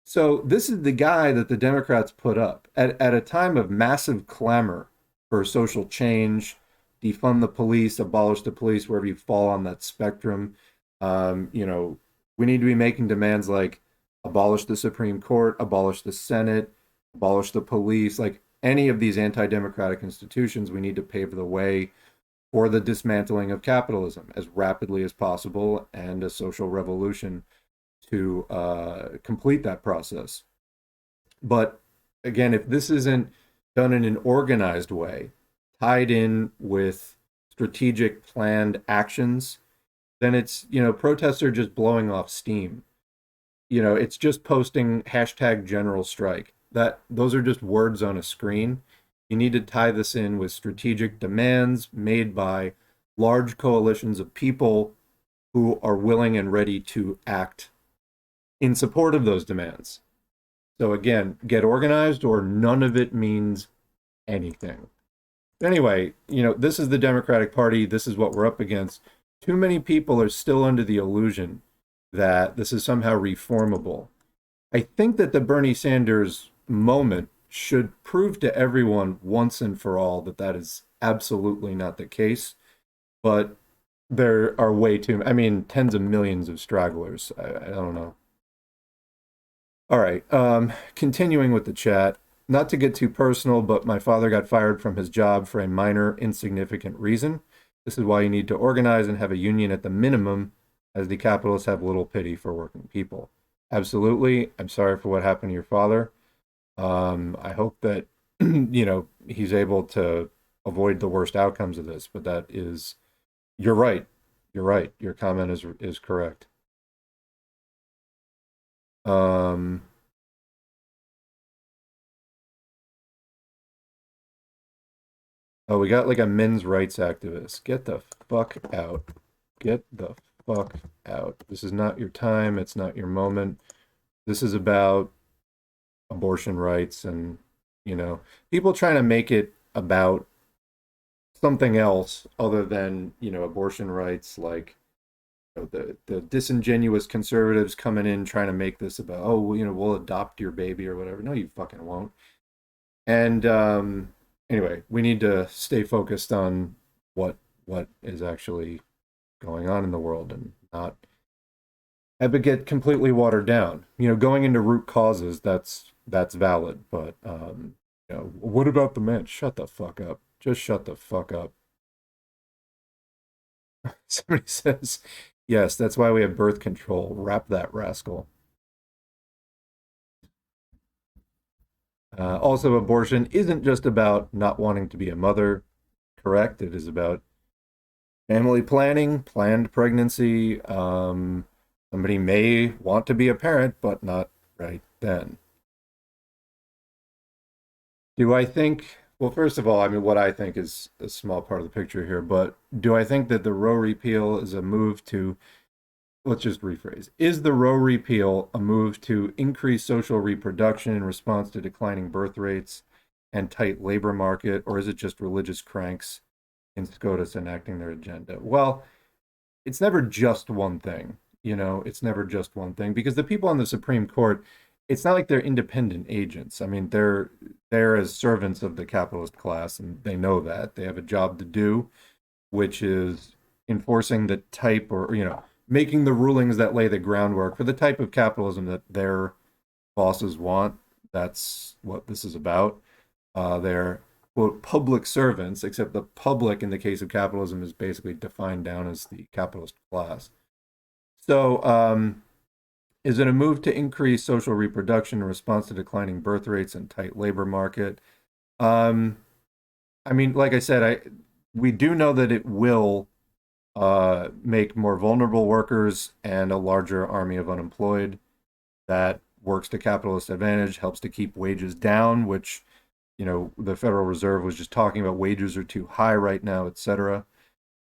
So this is the guy that the Democrats put up at a time of massive clamor for social change, defund the police, abolish the police, wherever you fall on that spectrum. You know, we need to be making demands like abolish the Supreme Court, abolish the Senate, abolish the police, like any of these anti-democratic institutions. We need to pave the way for the dismantling of capitalism as rapidly as possible and a social revolution to complete that process. But again, if this isn't done in an organized way, tied in with strategic planned actions, then it's, you know, protests are just blowing off steam. You know, it's just posting hashtag general strike. That those are just words on a screen. You need to tie this in with strategic demands made by large coalitions of people who are willing and ready to act in support of those demands. So again, get organized or none of it means anything. Anyway, you know, this is the Democratic Party. This is what we're up against. Too many people are still under the illusion that this is somehow reformable. I think that the Bernie Sanders moment should prove to everyone once and for all that that is absolutely not the case. But there are way too, I mean, tens of millions of stragglers. I don't know. All right, continuing with the chat. Not to get too personal, but my father got fired from his job for a minor, insignificant reason. This is why you need to organize and have a union at the minimum, as the capitalists have little pity for working people. Absolutely. I'm sorry for what happened to your father. I hope that, he's able to avoid the worst outcomes of this, but that is, you're right. You're right. Your comment is correct. Um, oh, we got like a men's rights activist. Get the fuck out. Get the fuck out. This is not your time. It's not your moment. This is about abortion rights and, people trying to make it about something else other than, abortion rights, like the disingenuous conservatives coming in trying to make this about, oh, well, we'll adopt your baby or whatever. No, you fucking won't. And anyway, we need to stay focused on what is actually going on in the world and not have it get completely watered down. Going into root causes, that's valid, but what about the men? Shut the fuck up. Just shut the fuck up. Somebody says, yes, that's why we have birth control. Wrap that rascal. Also, abortion isn't just about not wanting to be a mother, correct? It is about family planning, planned pregnancy. Somebody may want to be a parent, but not right then. Do I think, well, first of all, I mean, what I think is a small part of the picture here, but do I think that the Roe repeal is a move to, let's just rephrase, is the Roe repeal a move to increase social reproduction in response to declining birth rates and tight labor market, or is it just religious cranks in SCOTUS enacting their agenda? Well, it's never just one thing. It's never just one thing because the people on the Supreme Court, it's not like they're independent agents. I mean, they're as servants of the capitalist class, and they know that they have a job to do, which is enforcing the type or making the rulings that lay the groundwork for the type of capitalism that their bosses want. That's what this is about. They're quote public servants, except the public in the case of capitalism is basically defined down as the capitalist class. So, is it a move to increase social reproduction in response to declining birth rates and tight labor market? Um, I mean, like I said, we do know that it will make more vulnerable workers and a larger army of unemployed. That works to capitalist advantage, helps to keep wages down, which, the Federal Reserve was just talking about wages are too high right now, etc.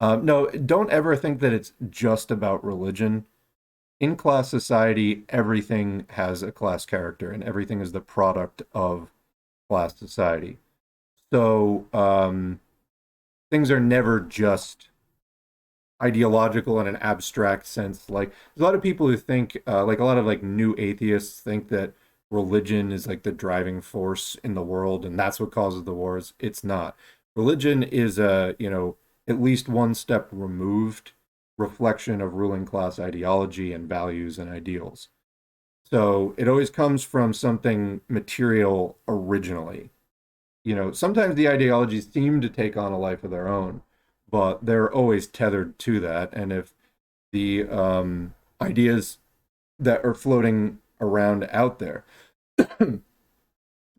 No, don't ever think that it's just about religion. In class society, everything has a class character and everything is the product of class society. So things are never just ideological in an abstract sense. Like there's a lot of people who think, like a lot of like new atheists think that religion is like the driving force in the world and that's what causes the wars. It's not. Religion is a, at least one step removed reflection of ruling class ideology and values and ideals. So it always comes from something material originally. Sometimes the ideologies seem to take on a life of their own, but they're always tethered to that. And if the ideas that are floating around out there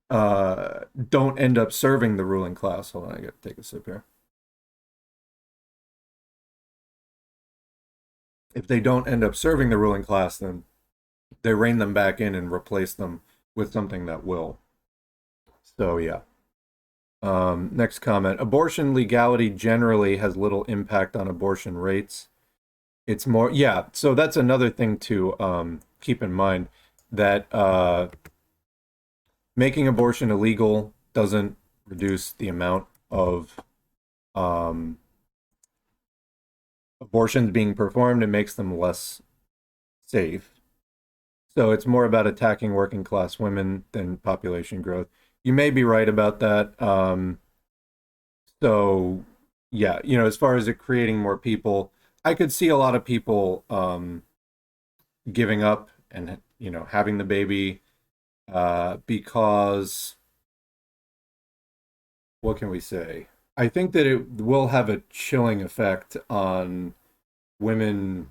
don't end up serving the ruling class, hold on, I got to take a sip here. If they don't end up serving the ruling class, then they rein them back in and replace them with something that will. So yeah. Next comment. Abortion legality generally has little impact on abortion rates. It's more, yeah. So that's another thing to keep in mind, that making abortion illegal doesn't reduce the amount of abortions being performed. It makes them less safe. So it's more about attacking working class women than population growth. You may be right about that. So yeah, as far as it creating more people, I could see a lot of people giving up and having the baby because what can we say? I think that it will have a chilling effect on women,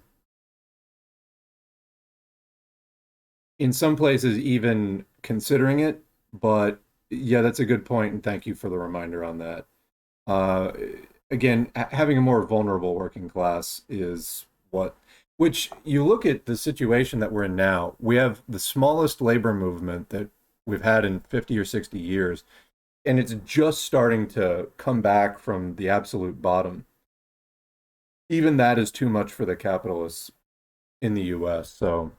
in some places even considering it. But yeah, that's a good point, and thank you for the reminder on that. Uh, Again, having a more vulnerable working class is what, which you look at the situation that we're in now, we have the smallest labor movement that we've had in 50 or 60 years, and it's just starting to come back from the absolute bottom. Even that is too much for the capitalists in the US. So,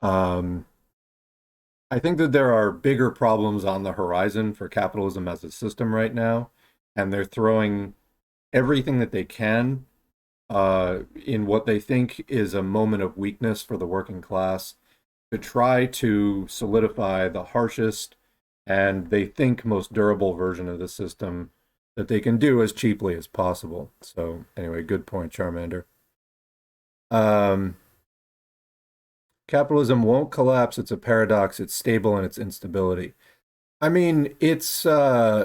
um, I think that there are bigger problems on the horizon for capitalism as a system right now, and they're throwing everything that they can in what they think is a moment of weakness for the working class to try to solidify the harshest and they think most durable version of the system that they can do as cheaply as possible. So anyway, good point, Charmander. Um, Capitalism won't collapse. It's a paradox. It's stable in its instability. I mean, it's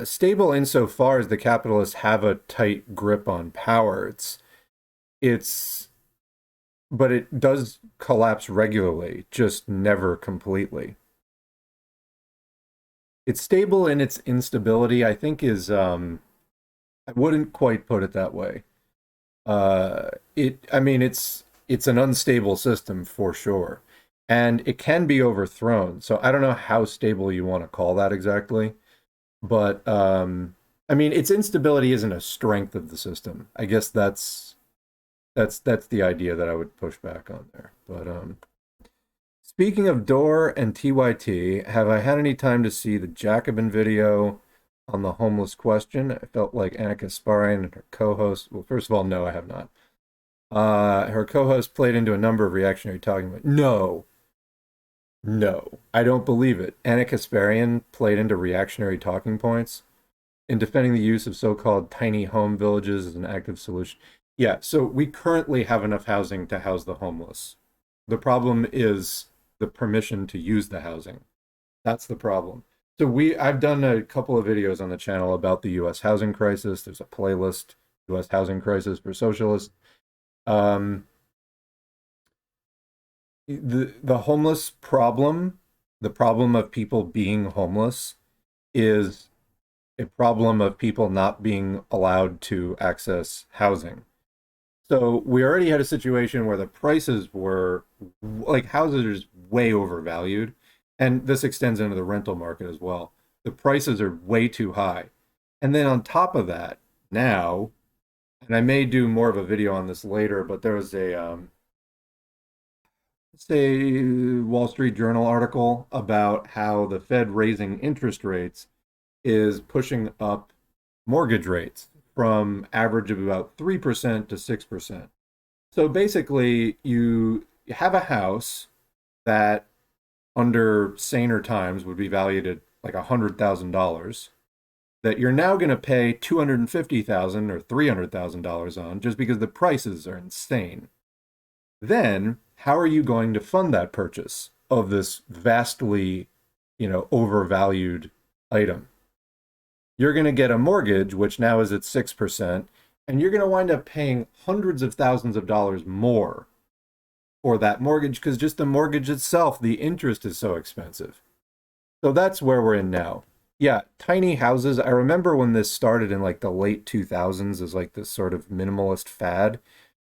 stable insofar as the capitalists have a tight grip on power. It's, but it does collapse regularly, just never completely. It's stable in its instability, I think is, I wouldn't quite put it that way. I mean, it's an unstable system for sure, and it can be overthrown. So I don't know how stable you want to call that exactly, but I mean, its instability isn't a strength of the system. I guess that's the idea that I would push back on there. But speaking of Door and TYT, have I had any time to see the Jacobin video on the homeless question? I felt like Anna Kasparian and her co-host. Well, first of all, no, I have not. Her co-host played into a number of reactionary talking points. No, no, I don't believe it. Anna Kasparian played into reactionary talking points in defending the use of so-called tiny home villages as an active solution. Yeah, so we currently have enough housing to house the homeless. The problem is the permission to use the housing. That's the problem. So I've done a couple of videos on the channel about the US housing crisis. There's a playlist, US housing crisis for socialists. Um, the homeless problem, the problem of people being homeless is a problem of people not being allowed to access housing. So we already had a situation where the prices were like houses are way overvalued. And this extends into the rental market as well. The prices are way too high. And then on top of that, now, and I may do more of a video on this later, but there was a say Wall Street Journal article about how the Fed raising interest rates is pushing up mortgage rates from average of about 3% to 6%. So basically, you have a house that under saner times would be valued at like $100,000 that you're now going to pay $250,000 or $300,000 on just because the prices are insane. Then how are you going to fund that purchase of this vastly, overvalued item? You're going to get a mortgage, which now is at 6%, and you're going to wind up paying hundreds of thousands of dollars more for that mortgage because just the mortgage itself, the interest is so expensive. So that's where we're in now. Yeah, tiny houses. I remember when this started in like the late 2000s as like this sort of minimalist fad.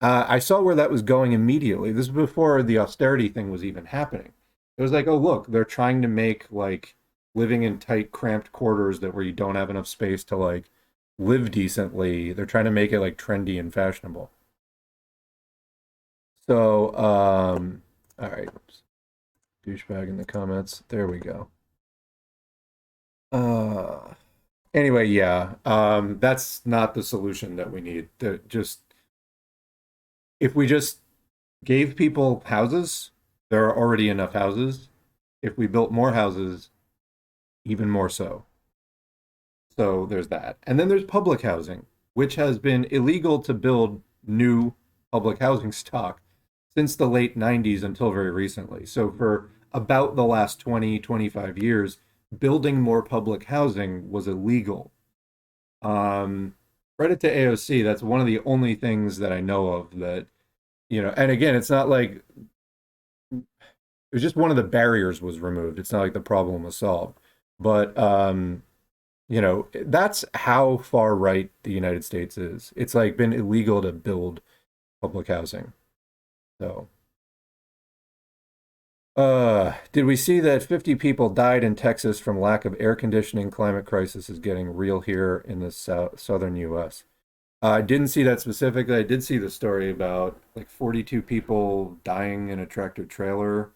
I saw where that was going immediately. This was before the austerity thing was even happening. It was like, oh, look, they're trying to make like living in tight, cramped quarters that where you don't have enough space to like live decently. They're trying to make it like trendy and fashionable. So, all right. Oops. Douchebag in the comments. There we go. Anyway, yeah. That's not the solution that we need. If we just gave people houses, there are already enough houses. If we built more houses, even more so. So there's that. And then there's public housing, which has been illegal to build new public housing stock since the late 90s until very recently. So for about the last 20, 25 years, building more public housing was illegal. Um, Credit to AOC, that's one of the only things that I know of that, and again, it's not like it was just one of the barriers was removed. It's not like the problem was solved. But that's how far right the United States is. It's like been illegal to build public housing. So, did we see that 50 people died in Texas from lack of air conditioning? Climate crisis is getting real here in the southern US. I didn't see that specifically. I did see the story about like 42 people dying in a tractor trailer,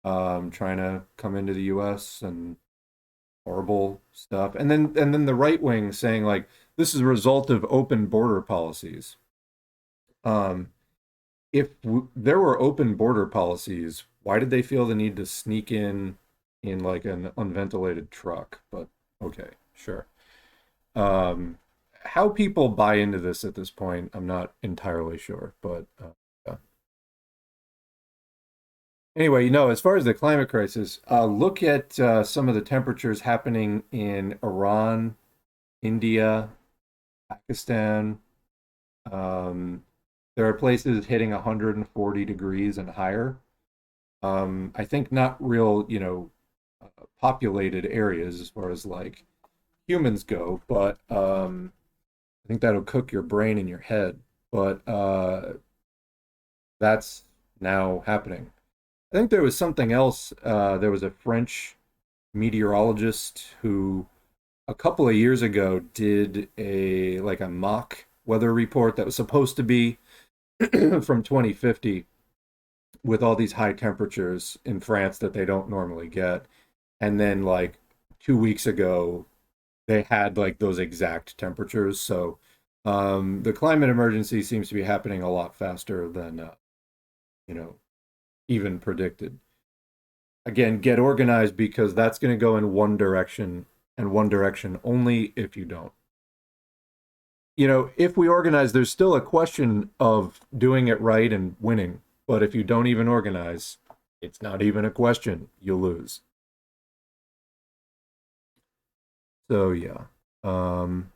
trying to come into the US and horrible stuff. And then the right wing saying like this is a result of open border policies. Um, if there were open border policies, why did they feel the need to sneak in like an unventilated truck? But okay, sure. Um, how people buy into this at this point, I'm not entirely sure, but yeah. Anyway, as far as the climate crisis, look at some of the temperatures happening in Iran, India, Pakistan. Um, there are places hitting 140 degrees and higher. I think not real, populated areas as far as like humans go, but I think that'll cook your brain in your head. But that's now happening. I think there was something else. There was a French meteorologist who a couple of years ago did a mock weather report that was supposed to be from 2050 with all these high temperatures in France that they don't normally get. And then like 2 weeks ago, they had like those exact temperatures. So the climate emergency seems to be happening a lot faster than you know even predicted. Again, get organized because that's going to go in one direction and one direction only if you don't. If we organize, there's still a question of doing it right and winning. But if you don't even organize, it's not even a question. You lose. So yeah. Um,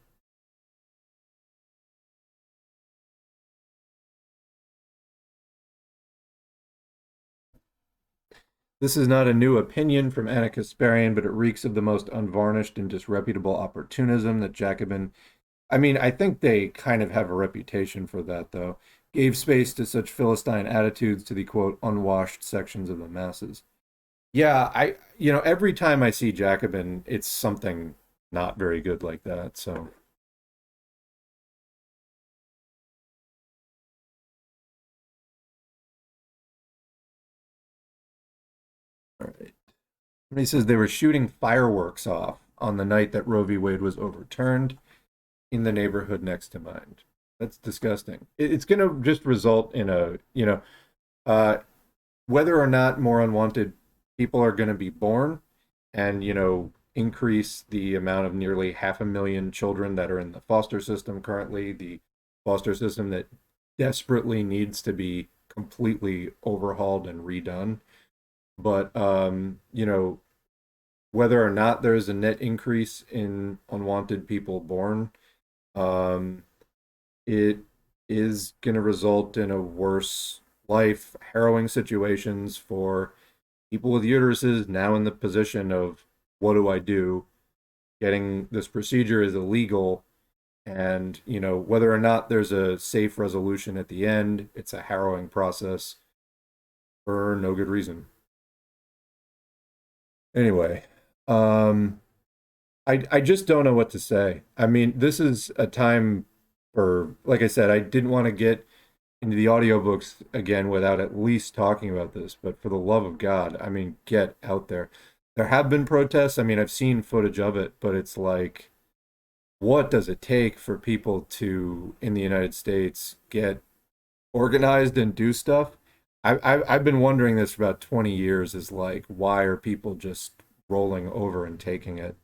this is not a new opinion from Anna Kasparian, but it reeks of the most unvarnished and disreputable opportunism that Jacobin. I mean, I think they kind of have a reputation for that, though. Gave space to such Philistine attitudes to the quote unwashed sections of the masses. Yeah, every time I see Jacobin, it's something not very good like that. So, all right. He says they were shooting fireworks off on the night that Roe v. Wade was overturned in the neighborhood next to mine. That's disgusting. It's going to just result in uh, whether or not more unwanted people are going to be born and, increase the amount of nearly 500,000 children that are in the foster system currently, the foster system that desperately needs to be completely overhauled and redone. But, whether or not there is a net increase in unwanted people born, um, it is going to result in a worse life, harrowing situations for people with uteruses now in the position of what do I do? Getting this procedure is illegal. And, whether or not there's a safe resolution at the end, it's a harrowing process for no good reason. Anyway, um, I just don't know what to say. I mean, this is a time for, like I said, I didn't want to get into the audiobooks again without at least talking about this, but for the love of God, I mean, get out there. There have been protests. I mean, I've seen footage of it, but it's like, what does it take for people to, in the United States, get organized and do stuff? I've been wondering this for about 20 years is like, why are people just rolling over and taking it?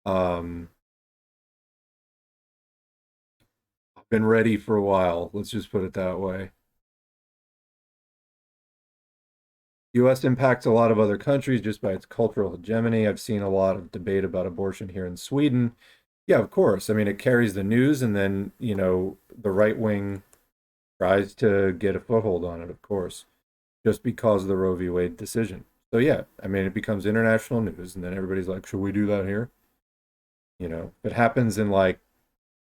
Um, I've been ready for a while. Let's just put it that way. US impacts a lot of other countries just by its cultural hegemony. I've seen a lot of debate about abortion here in Sweden. Yeah, of course. I mean, it carries the news, and then, the right wing tries to get a foothold on it, of course, just because of the Roe v. Wade decision. So, yeah, I mean, it becomes international news, and then everybody's like, should we do that here? If it happens in like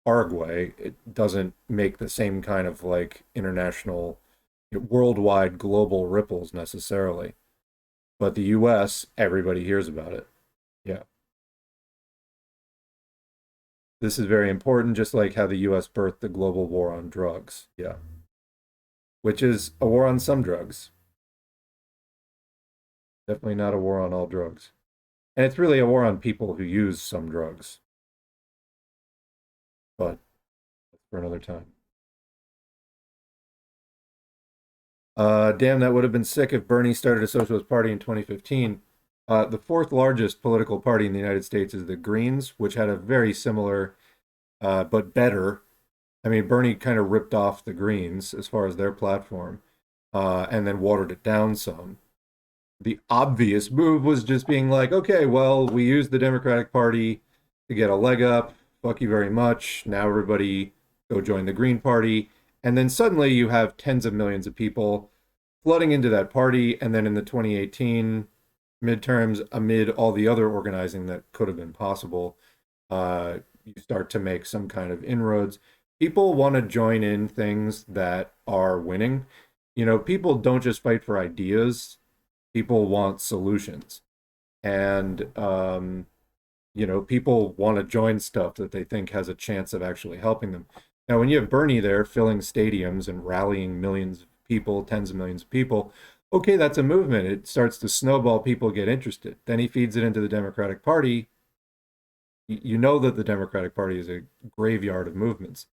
Paraguay, it doesn't make the same kind of like international, worldwide, global ripples necessarily. But the US, everybody hears about it. Yeah. This is very important, just like how the US birthed the global war on drugs. Yeah. Which is a war on some drugs. Definitely not a war on all drugs. And it's really a war on people who use some drugs. But that's for another time. Damn, that would have been sick if Bernie started a socialist party in 2015. The fourth largest political party in the United States is the Greens, which had a very similar, but better. I mean, Bernie kind of ripped off the Greens as far as their platform, and then watered it down some. The obvious move was just being like, okay, well, we used the Democratic Party to get a leg up. Fuck you very much. Now everybody go join the Green Party. And then suddenly you have tens of millions of people flooding into that party. And then in the 2018 midterms, amid all the other organizing that could have been possible, you start to make some kind of inroads. People want to join in things that are winning. People don't just fight for ideas, people want solutions. And, people want to join stuff that they think has a chance of actually helping them. Now, when you have Bernie there filling stadiums and rallying millions of people, tens of millions of people, okay, that's a movement. It starts to snowball, people get interested. Then he feeds it into the Democratic Party. You know that the Democratic Party is a graveyard of movements.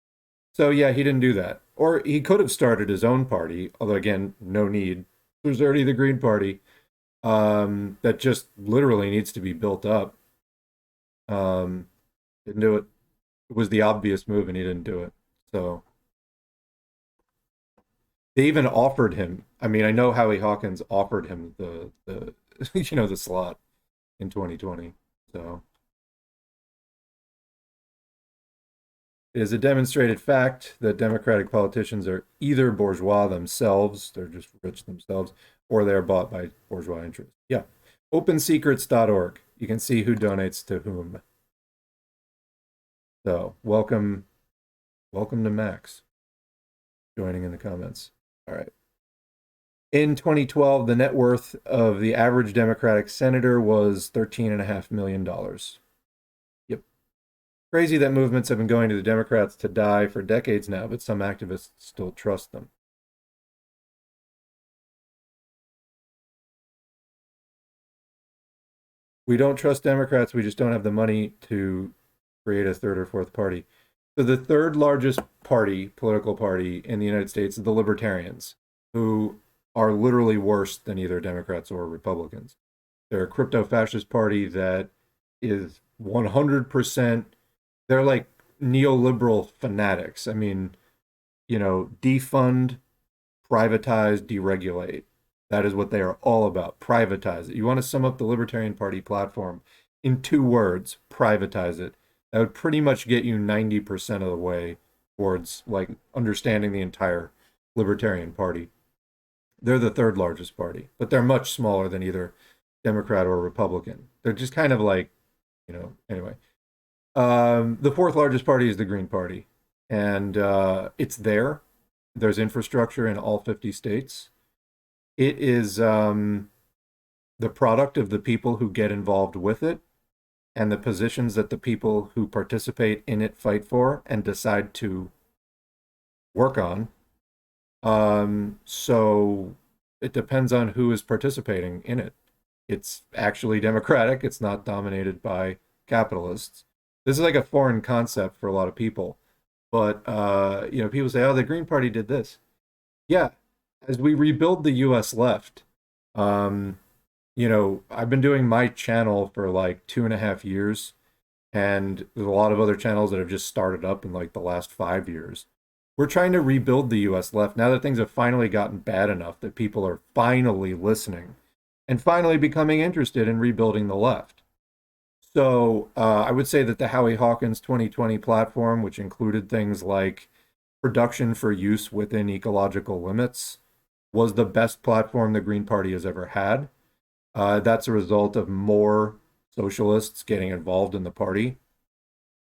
So, yeah, he didn't do that. Or he could have started his own party, although, again, no need. There's already the Green Party that just literally needs to be built up. Didn't do it. It was the obvious move, and he didn't do it. So they even offered him. I mean, I know Howie Hawkins offered him the the slot in 2020. So it is a demonstrated fact that Democratic politicians are either bourgeois themselves, they're just rich themselves, or they're bought by bourgeois interests. Yeah. OpenSecrets.org. You can see who donates to whom. So welcome to Max joining in the comments. All right. In 2012, the net worth of the average Democratic senator was $13.5 million. Yep. Crazy that movements have been going to the Democrats to die for decades now, but some activists still trust them. We don't trust Democrats. We just don't have the money to create a third or fourth party. So the third largest political party in the United States is the Libertarians, who are literally worse than either Democrats or Republicans. They're a crypto fascist party that is 100%, they're like neoliberal fanatics. I mean, defund, privatize, deregulate. That is what they are all about. Privatize it. You want to sum up the Libertarian Party platform in 2 words, privatize it. That would pretty much get you 90% of the way towards like understanding the entire Libertarian Party. They're the third largest party, but they're much smaller than either Democrat or Republican. They're just kind of like, anyway. The fourth largest party is the Green Party, and it's there. There's infrastructure in all 50 states. It is the product of the people who get involved with it and the positions that the people who participate in it fight for and decide to work on. So it depends on who is participating in it. It's actually democratic. It's not dominated by capitalists. This is like a foreign concept for a lot of people. But, people say, oh, the Green Party did this. Yeah, as we rebuild the US left, I've been doing my channel for like 2.5 years, and there's a lot of other channels that have just started up in like the last 5 years. We're trying to rebuild the US left now that things have finally gotten bad enough that people are finally listening and finally becoming interested in rebuilding the left. So I would say that the Howie Hawkins 2020 platform, which included things like production for use within ecological limits, was the best platform the Green Party has ever had. That's a result of more socialists getting involved in the party.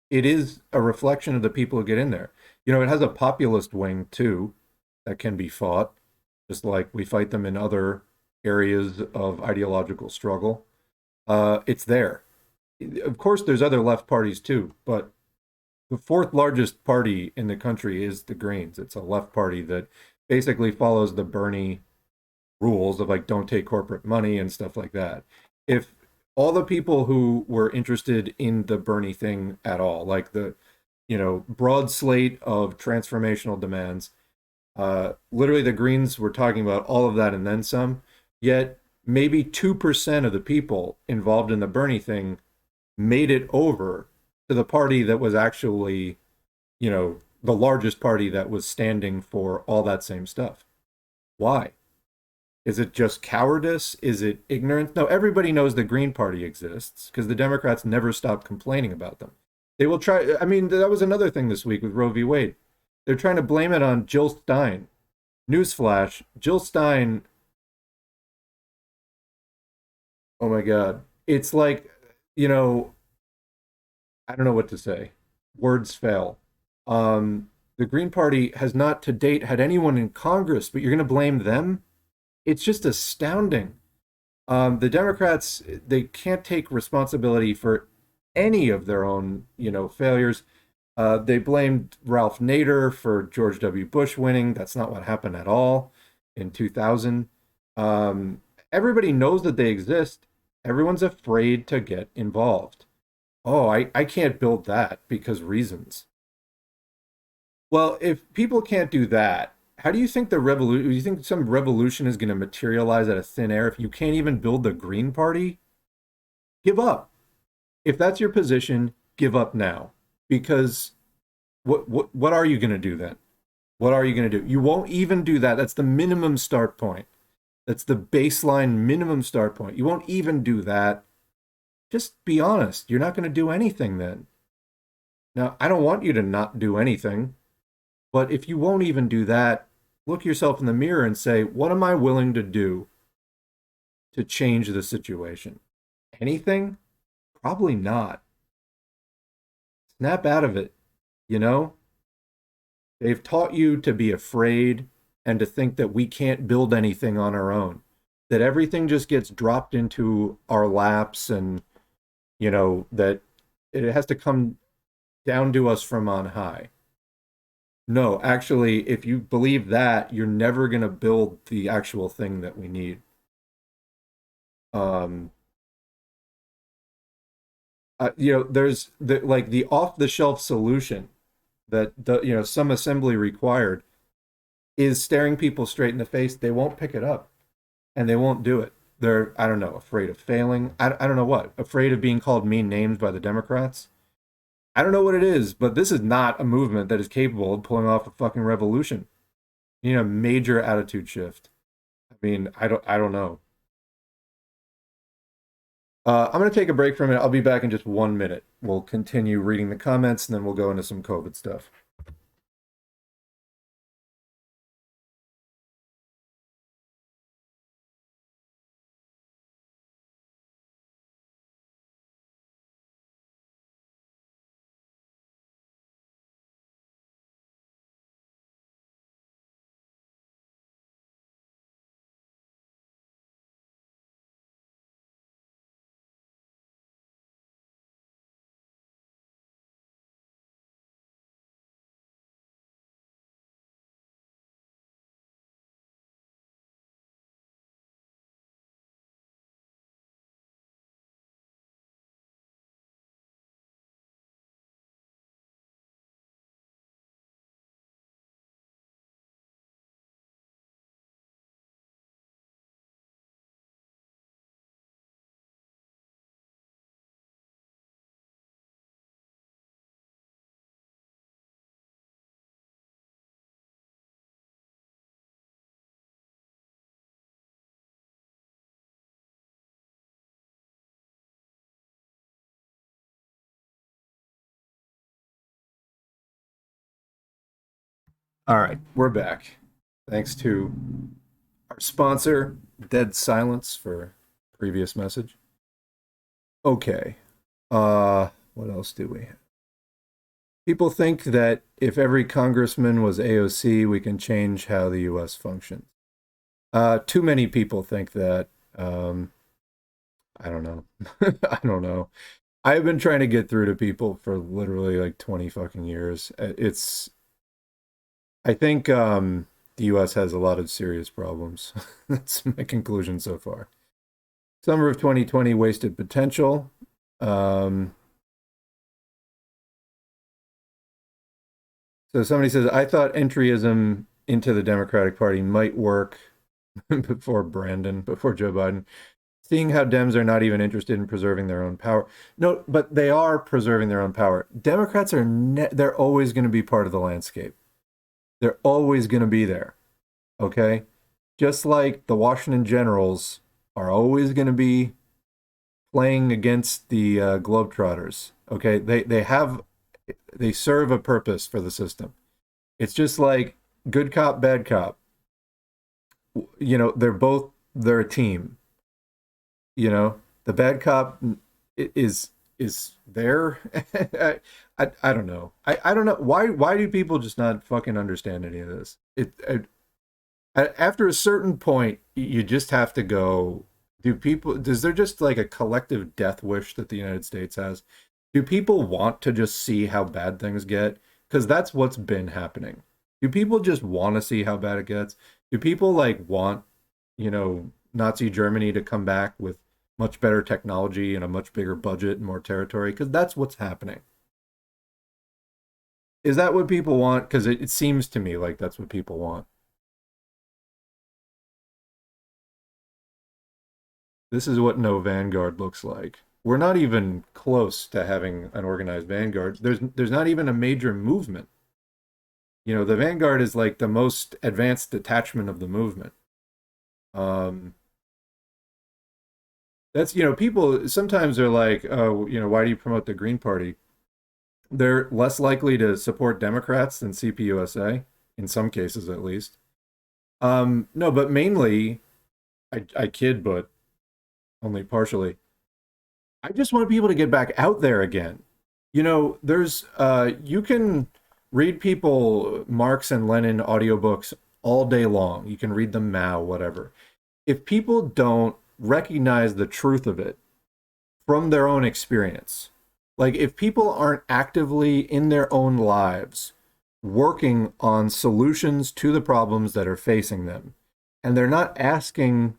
It is a reflection of the people who get in there. You know, it has a populist wing too that can be fought, just like we fight them in other areas of ideological struggle. It's there. Of course, there's other left parties too, but the fourth largest party in the country is the Greens. It's a left party that basically follows the Bernie rules of like don't take corporate money and stuff like that. If all the people who were interested in the Bernie thing at all, like the, you know, broad slate of transformational demands, literally the Greens were talking about all of that and then some, yet maybe 2% of the people involved in the Bernie thing made it over to the party that was actually, you know, the largest party that was standing for all that same stuff. Why? Is it just cowardice? Is it ignorance? No, everybody knows the Green Party exists because the Democrats never stop complaining about them. They will try. I mean, that was another thing this week with Roe v. Wade. They're trying to blame it on Jill Stein. Newsflash, Jill Stein, oh my God. It's like, you know, I don't know what to say. Words fail. The Green Party has not to date had anyone in Congress, but you're going to blame them? It's just astounding. The Democrats, they can't take responsibility for any of their own, you know, failures. They blamed Ralph Nader for George W. Bush winning. That's not what happened at all in 2000. Everybody knows that they exist. Everyone's afraid to get involved. Oh, I can't build that because reasons. Well, if people can't do that, how do you think the revolution, you think some revolution is going to materialize out of thin air if you can't even build the Green Party? Give up. If that's your position, give up now. Because what are you going to do then? What are you going to do? You won't even do that. That's the minimum start point. That's the baseline minimum start point. You won't even do that. Just be honest. You're not going to do anything then. Now, I don't want you to not do anything, but if you won't even do that, look yourself in the mirror and say, what am I willing to do to change the situation? Anything? Probably not. Snap out of it, you know? They've taught you to be afraid and to think that we can't build anything on our own, that everything just gets dropped into our laps and, you know, that it has to come down to us from on high. No, actually, if you believe that, you're never going to build the actual thing that we need. Um, you know, there's the like the off-the-shelf solution that the, you know, some assembly required is staring people straight in the face. They won't pick it up and they won't do it. They're, I don't know, afraid of failing. I don't know what, afraid of being called mean names by the Democrats. I don't know what it is, but this is not a movement that is capable of pulling off a fucking revolution. You need a major attitude shift. I mean, I don't know. I'm going to take a break from it. I'll be back in just 1 minute. We'll continue reading the comments and then we'll go into some COVID stuff. All right, we're back. Thanks to our sponsor, Dead Silence, for previous message. Okay. What else do we have? People think that if every congressman was AOC, we can change how the US functions. Too many people think that. I don't know. I don't know. I've been trying to get through to people for literally like 20 fucking years. I think the US has a lot of serious problems. That's my conclusion so far. Summer of 2020 wasted potential. So somebody says, I thought entryism into the Democratic Party might work before Joe Biden. Seeing how Dems are not even interested in preserving their own power. No, but they are preserving their own power. Democrats are they're always going to be part of the landscape. They're always going to be there. Okay? Just like the Washington Generals are always going to be playing against the Globetrotters. Okay? They serve a purpose for the system. It's just like good cop, bad cop. You know, they're a team. You know, the bad cop is there. I don't know. I don't know why do people just not fucking understand any of this? After a certain point, you just have to go. Is there just like a collective death wish that the United States has? Do people want to just see how bad things get? Because that's what's been happening. Do people just want to see how bad it gets? Do people like want, Nazi Germany to come back with much better technology and a much bigger budget and more territory? Because that's what's happening. Is that what people want? Because it seems to me like that's what people want. This is what no vanguard looks like. We're not even close to having an organized vanguard. There's not even a major movement. The vanguard is like the most advanced detachment of the movement. That's, people sometimes are like, oh, why do you promote the Green Party? They're less likely to support Democrats than CPUSA, in some cases at least. No, but mainly, I kid, but only partially. I just want people to get back out there again. There's you can read people Marx and Lenin audiobooks all day long. You can read them Mao, whatever. If people don't recognize the truth of it from their own experience, like if people aren't actively in their own lives working on solutions to the problems that are facing them, and they're not asking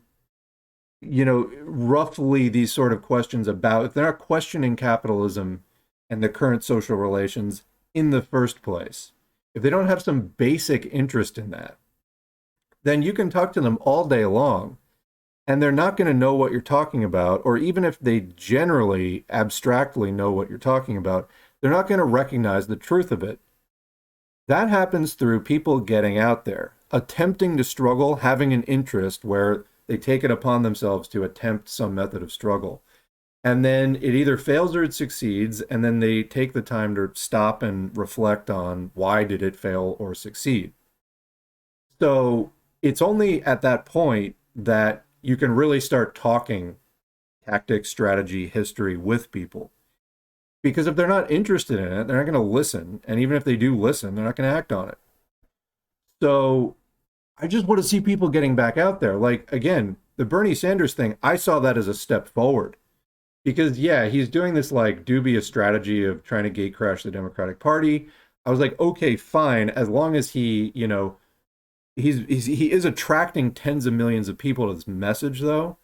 roughly these sort of questions about, if they're not questioning capitalism and the current social relations in the first place, if they don't have some basic interest in that, then you can talk to them all day long and they're not going to know what you're talking about. Or even if they generally abstractly know what you're talking about, they're not going to recognize the truth of it. That happens through people getting out there, attempting to struggle, having an interest where they take it upon themselves to attempt some method of struggle. And then it either fails or it succeeds, and then they take the time to stop and reflect on why did it fail or succeed. So it's only at that point that you can really start talking tactics, strategy, history with people. Because if they're not interested in it, they're not going to listen. And even if they do listen, they're not going to act on it. So I just want to see people getting back out there. Like, again, the Bernie Sanders thing, I saw that as a step forward. Because, yeah, he's doing this, like, dubious strategy of trying to gate crash the Democratic Party. I was like, okay, fine, as long as he, he is attracting tens of millions of people to this message, though.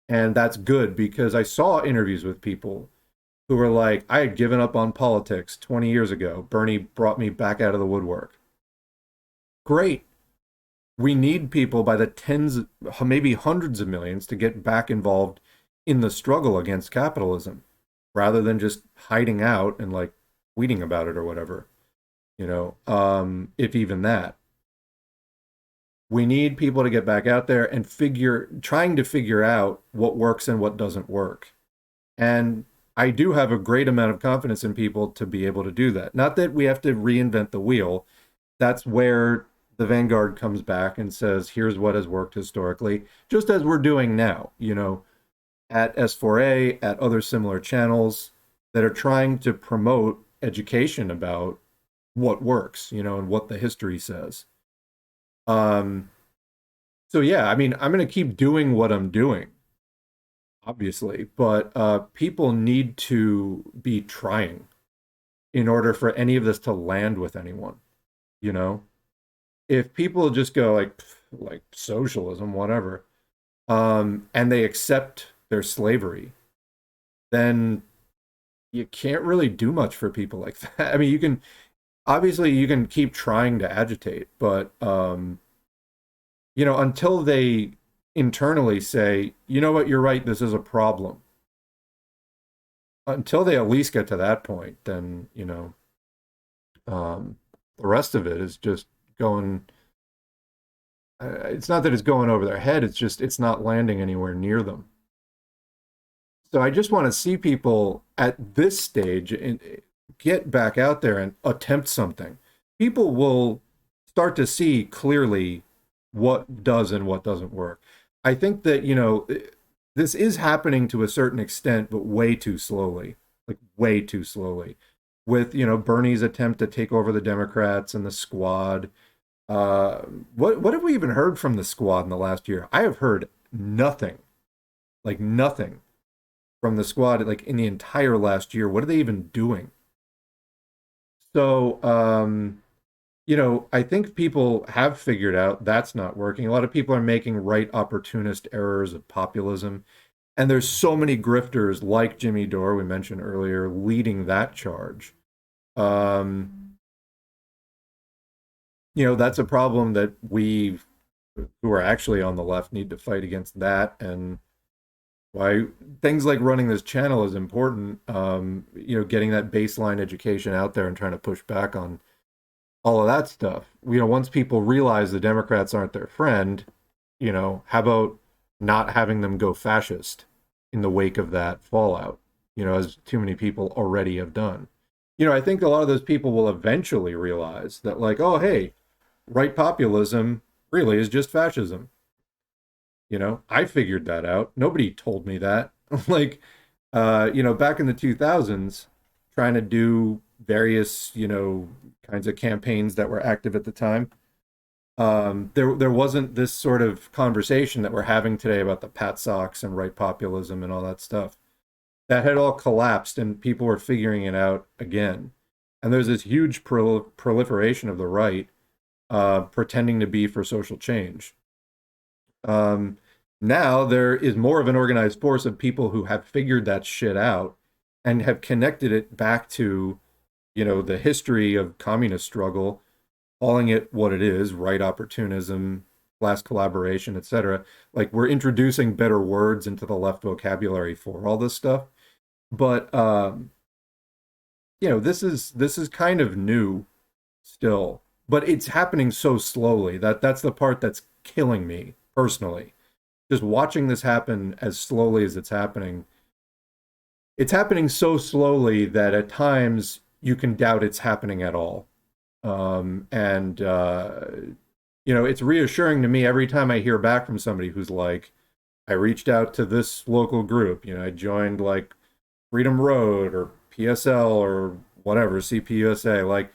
And that's good, because I saw interviews with people who were like, I had given up on politics 20 years ago. Bernie brought me back out of the woodwork. Great. We need people by the tens, maybe hundreds of millions to get back involved in the struggle against capitalism rather than just hiding out and like tweeting about it or whatever, if even that. We need people to get back out there and trying to figure out what works and what doesn't work. And I do have a great amount of confidence in people to be able to do that. Not that we have to reinvent the wheel. That's where the vanguard comes back and says, here's what has worked historically, just as we're doing now, at S4A, at other similar channels that are trying to promote education about what works, and what the history says. Um, so yeah, I mean, I'm going to keep doing what I'm doing, obviously, but people need to be trying in order for any of this to land with anyone, you know? If people just go like socialism, whatever, and they accept their slavery, then you can't really do much for people like that. I mean, you can keep trying to agitate, but until they internally say, you know what, you're right, this is a problem. Until they at least get to that point, then, the rest of it is just going. It's not that it's going over their head, it's just it's not landing anywhere near them. So I just want to see people at this stage and get back out there and attempt something. People will start to see clearly what does and what doesn't work. I think that, this is happening to a certain extent, but way too slowly, like way too slowly. With, Bernie's attempt to take over the Democrats and the squad. What have we even heard from the squad in the last year? I have heard nothing, like nothing from the squad, like in the entire last year. What are they even doing? So, I think people have figured out that's not working. A lot of people are making right opportunist errors of populism. And there's so many grifters like Jimmy Dore, we mentioned earlier, leading that charge. That's a problem that we who are actually on the left need to fight against that. And why things like running this channel is important. Getting that baseline education out there and trying to push back on all of that stuff. Once people realize the Democrats aren't their friend, how about not having them go fascist in the wake of that fallout, as too many people already have done. I think a lot of those people will eventually realize that, like, oh, hey, right populism really is just fascism. I figured that out. Nobody told me that. Like, back in the 2000s, trying to do various, kinds of campaigns that were active at the time. There wasn't this sort of conversation that we're having today about the Pat Socks and right populism and all that stuff. That had all collapsed and people were figuring it out again. And there's this huge proliferation of the right pretending to be for social change. Now there is more of an organized force of people who have figured that shit out and have connected it back to, the history of communist struggle, calling it what it is, right opportunism, class collaboration, etc. Like, we're introducing better words into the left vocabulary for all this stuff. But this is kind of new still, but it's happening so slowly that's the part that's killing me personally. Just watching this happen as slowly as it's happening so slowly that at times you can doubt it's happening at all. And it's reassuring to me every time I hear back from somebody who's like, I reached out to this local group, I joined like Freedom Road or PSL or whatever, CPUSA. Like,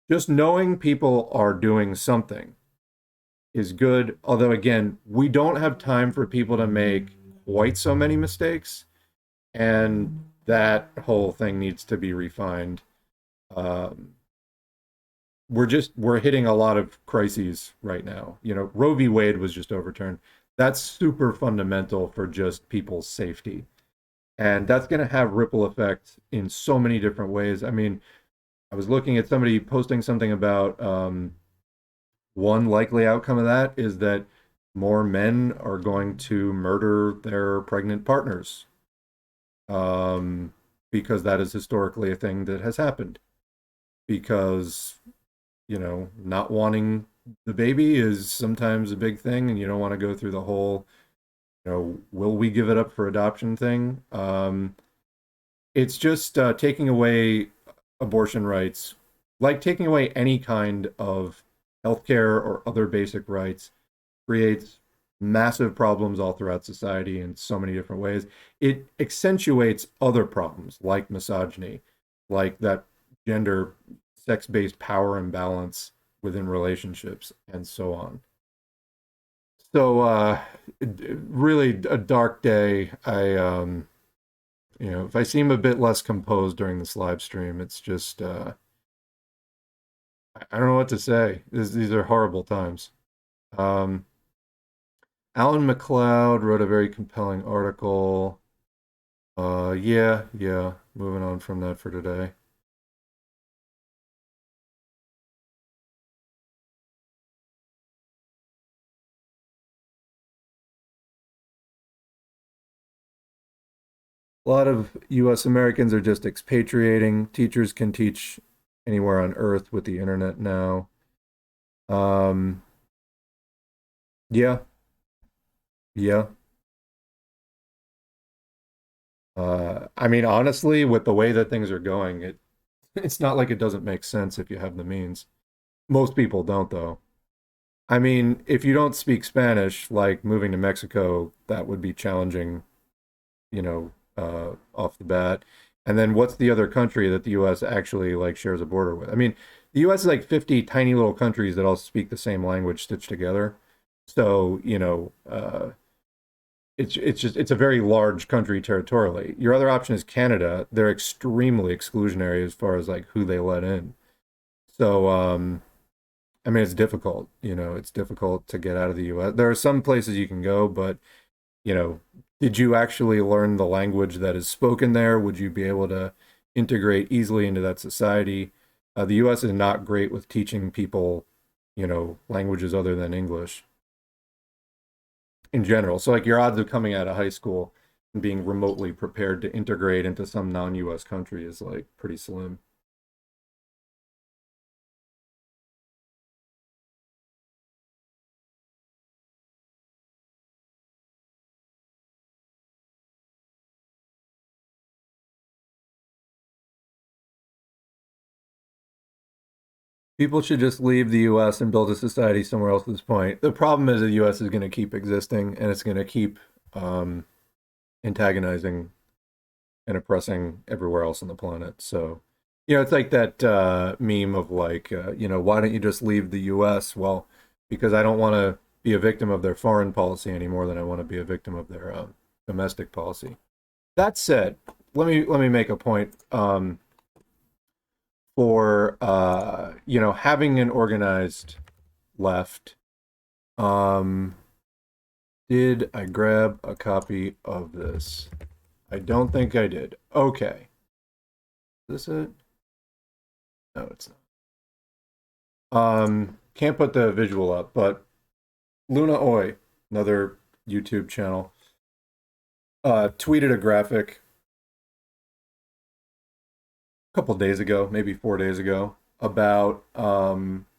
just knowing people are doing something is good. Although, again, we don't have time for people to make quite so many mistakes. And that whole thing needs to be refined. We're hitting a lot of crises right now. Roe v. Wade was just overturned. That's super fundamental for just people's safety. And that's going to have ripple effects in so many different ways. I mean, I was looking at somebody posting something about one likely outcome of that is that more men are going to murder their pregnant partners, because that is historically a thing that has happened. Because, not wanting the baby is sometimes a big thing, and you don't want to go through the whole will we give it up for adoption thing. It's just taking away abortion rights, like taking away any kind of healthcare, or other basic rights, creates massive problems all throughout society in so many different ways. It accentuates other problems like misogyny, like that gender, sex-based power imbalance within relationships, and so on. So, really a dark day. If I seem a bit less composed during this live stream, it's just, I don't know what to say. These are horrible times. Um, Alan McLeod wrote a very compelling article. Yeah, moving on from that for today. A lot of US Americans are just expatriating. Teachers can teach anywhere on earth with the internet now. Um, yeah, yeah. I mean, honestly, with the way that things are going, it's not like it doesn't make sense if you have the means. Most people don't, though. I mean, if you don't speak Spanish, like moving to Mexico, that would be challenging, off the bat. And then what's the other country that the US actually like shares a border with? I mean, the US is like 50 tiny little countries that all speak the same language stitched together. So, it's a very large country territorially. Your other option is Canada. They're extremely exclusionary as far as like who they let in. So, I mean, it's difficult. It's difficult to get out of the U.S. There are some places you can go, but you know, did you actually learn the language that is spoken there? Would you be able to integrate easily into that society? The U.S. is not great with teaching people, languages other than English in general. So like your odds of coming out of high school and being remotely prepared to integrate into some non-US country is like pretty slim. People should just leave the US and build a society somewhere else at this point. The problem is the US is going to keep existing and it's going to keep um, antagonizing and oppressing everywhere else on the planet. So, it's like that meme of like, why don't you just leave the US? Well, because I don't want to be a victim of their foreign policy any more than I want to be a victim of their domestic policy. That said, let me make a point for having an organized left. Um, did I grab a copy of this? I don't think I did. Okay. Is this it? No, it's not. Can't put the visual up, but Luna Oi, another YouTube channel, tweeted a graphic a couple days ago, maybe 4 days ago, about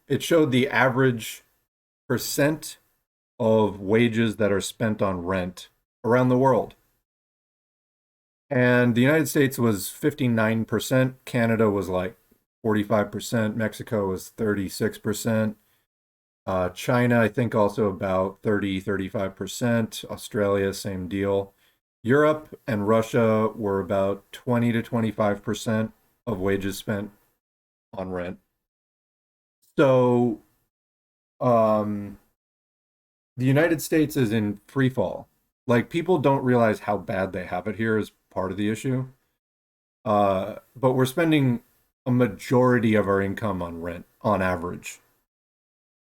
it showed the average percent of wages that are spent on rent around the world. And the United States was 59%, Canada was like 45%, Mexico was 36%, China, I think, also about 35%, Australia, same deal. Europe and Russia were about 20 to 25% of wages spent on rent. So, um, the United States is in free fall. Like people don't realize how bad they have it here is part of the issue. But we're spending a majority of our income on rent on average.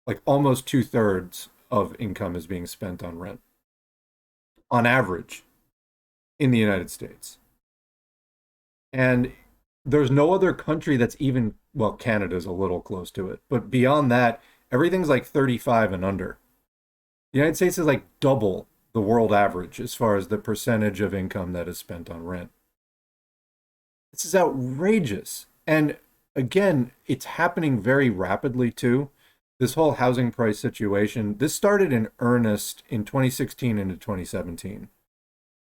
Like almost two-thirds of income is being spent on rent on average in the United States. And there's no other country that's even, well, Canada's a little close to it, but beyond that, everything's like 35 and under. The United States is like double the world average as far as the percentage of income that is spent on rent. This is outrageous. And again, it's happening very rapidly too. This whole housing price situation, this started in earnest in 2016 into 2017.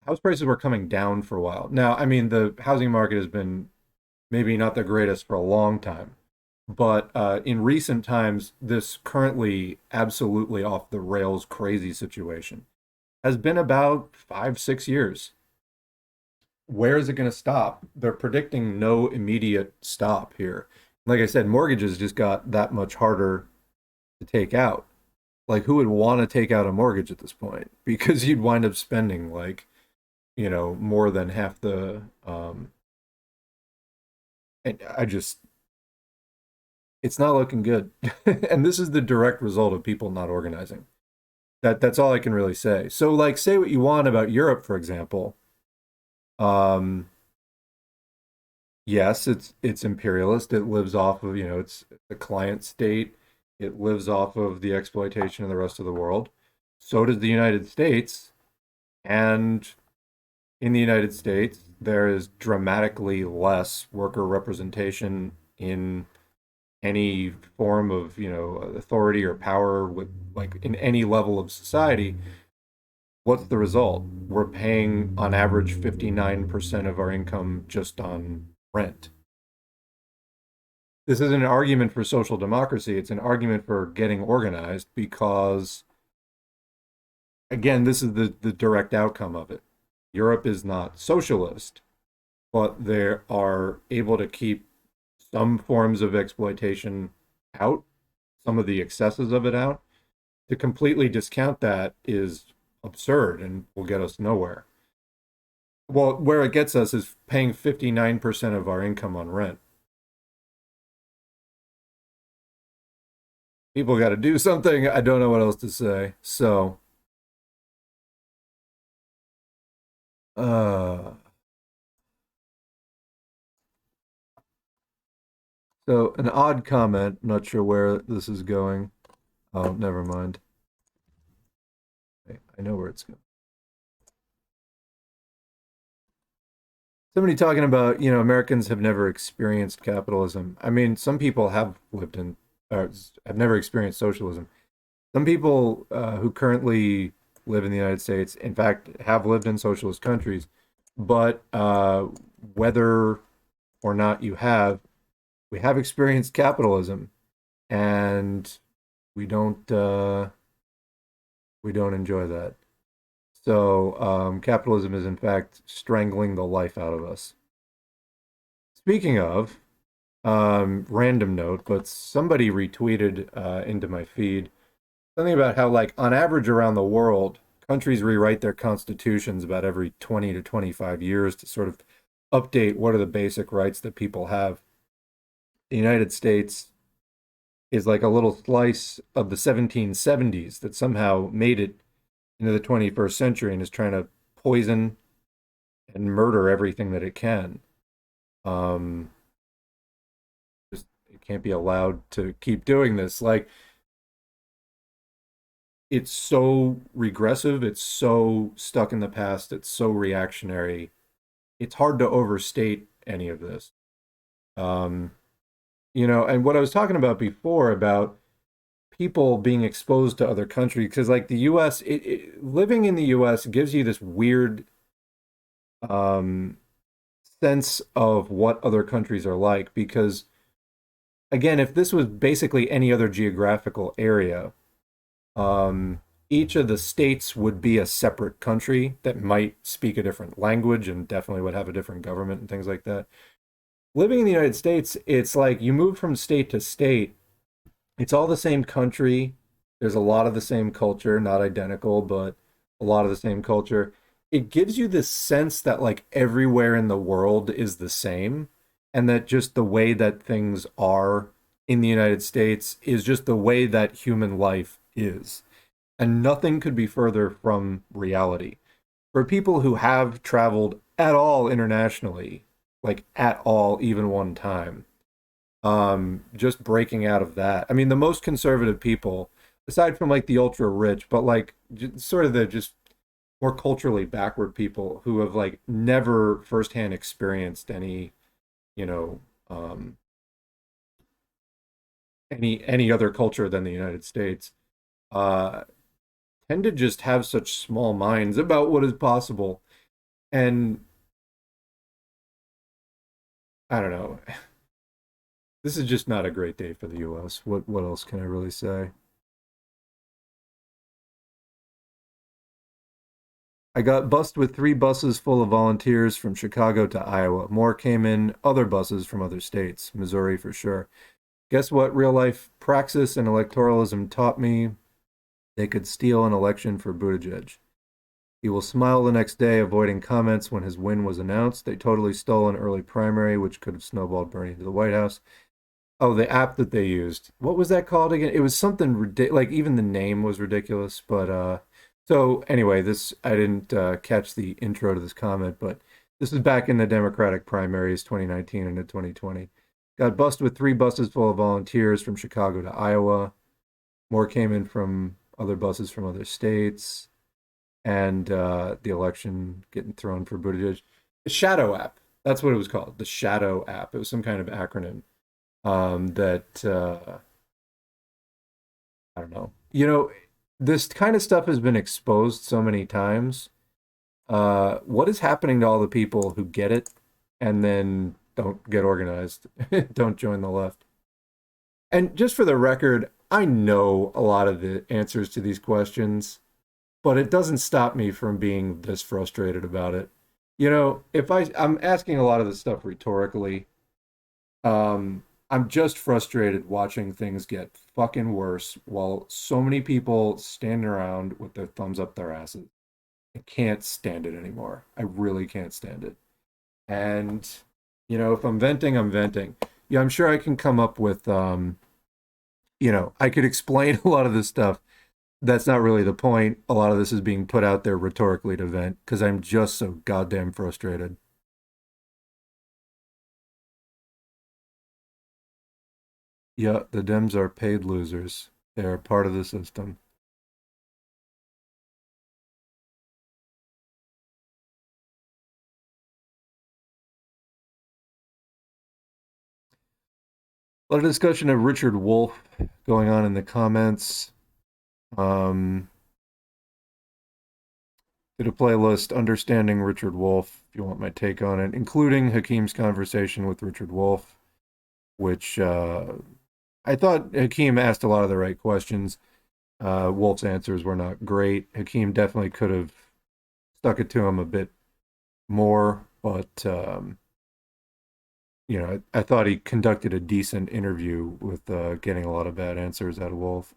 House prices were coming down for a while. Now, I mean, the housing market has been maybe not the greatest for a long time, But in recent times, this currently absolutely off the rails crazy situation has been about 5, 6 years. Where is it going to stop? They're predicting no immediate stop here. Like I said, mortgages just got that much harder to take out. Like, who would want to take out a mortgage at this point? Because you'd wind up spending like, more than half the. And I just, it's not looking good. And this is the direct result of people not organizing. That's all I can really say. So, like, say what you want about Europe, for example. Um, yes, it's imperialist. It lives off of, it's a client state. It lives off of the exploitation of the rest of the world. So does the United States. And in the United States, there is dramatically less worker representation in any form of, authority or power with like in any level of society. What's the result? We're paying on average 59% of our income just on rent. This isn't an argument for social democracy. It's an argument for getting organized because, again, this is the direct outcome of it. Europe is not socialist, but they are able to keep some forms of exploitation out, some of the excesses of it out. To completely discount that is absurd and will get us nowhere. Well, where it gets us is paying 59% of our income on rent. People got to do something. I don't know what else to say. Uh, so an odd comment. Not sure where this is going. Oh, never mind. I know where it's going. Somebody talking about, Americans have never experienced capitalism. I mean, some people have lived in, or have never experienced socialism. Some people who currently live in the United States, in fact, have lived in socialist countries, but whether or not you have, we have experienced capitalism, and we don't uh, we don't enjoy that. So capitalism is in fact strangling the life out of us. Speaking of, random note, but somebody retweeted into my feed something about how, like, on average around the world, countries rewrite their constitutions about every 20 to 25 years to sort of update what are the basic rights that people have. The United States is like a little slice of the 1770s that somehow made it into the 21st century and is trying to poison and murder everything that it can. Um, just it can't be allowed to keep doing this. Like, it's so regressive, it's so stuck in the past, it's so reactionary. It's hard to overstate any of this. Um, and what I was talking about before about people being exposed to other countries, because like the US, living in the US gives you this weird um, sense of what other countries are like. Because again, if this was basically any other geographical area, um, each of the states would be a separate country that might speak a different language and definitely would have a different government and things like that. Living in the United States, it's like you move from state to state. It's all the same country. There's a lot of the same culture, not identical, but a lot of the same culture. It gives you this sense that like everywhere in the world is the same, and that just the way that things are in the United States is just the way that human life is. And nothing could be further from reality. For people who have traveled at all internationally, like at all, even one time, just breaking out of that. I mean, the most conservative people, aside from like the ultra rich, but like sort of the just more culturally backward people who have like never firsthand experienced any, you know, um, any other culture than the United States, uh, tend to just have such small minds about what is possible. And I don't know. This is just not a great day for the U.S. What else can I really say? I got bussed with 3 buses full of volunteers from Chicago to Iowa. More came in other buses from other states, Missouri for sure. Guess what real life praxis and electoralism taught me? They could steal an election for Buttigieg. He will smile the next day, avoiding comments when his win was announced. They totally stole an early primary, which could have snowballed Bernie to the White House. Oh, the app that they used. What was that called again? It was something ridiculous. Like even the name was ridiculous. But so anyway, this I didn't catch the intro to this comment, but this is back in the Democratic primaries, 2019 into 2020. Got busted with 3 buses full of volunteers from Chicago to Iowa. More came in from other buses from other states, and the election getting thrown for Buttigieg. The Shadow app. That's what it was called. The Shadow app. It was some kind of acronym that I don't know. This kind of stuff has been exposed so many times. What is happening to all the people who get it and then don't get organized, don't join the left? And just for the record, I know a lot of the answers to these questions, but it doesn't stop me from being this frustrated about it. If I'm asking a lot of this stuff rhetorically, I'm just frustrated watching things get fucking worse while so many people stand around with their thumbs up their asses. I can't stand it anymore. I really can't stand it. And, if I'm venting, I'm venting. Yeah, I'm sure I can come up with, I could explain a lot of this stuff. That's not really the point. A lot of this is being put out there rhetorically to vent because I'm just so goddamn frustrated. Yeah, the Dems are paid losers. They are part of the system. A lot of discussion of Richard Wolff going on in the comments. Um, did a playlist, Understanding Richard Wolff, if you want my take on it, including Hakeem's conversation with Richard Wolff, which I thought Hakeem asked a lot of the right questions. Wolff's answers were not great. Hakeem definitely could have stuck it to him a bit more, but I thought he conducted a decent interview with getting a lot of bad answers out of Wolff.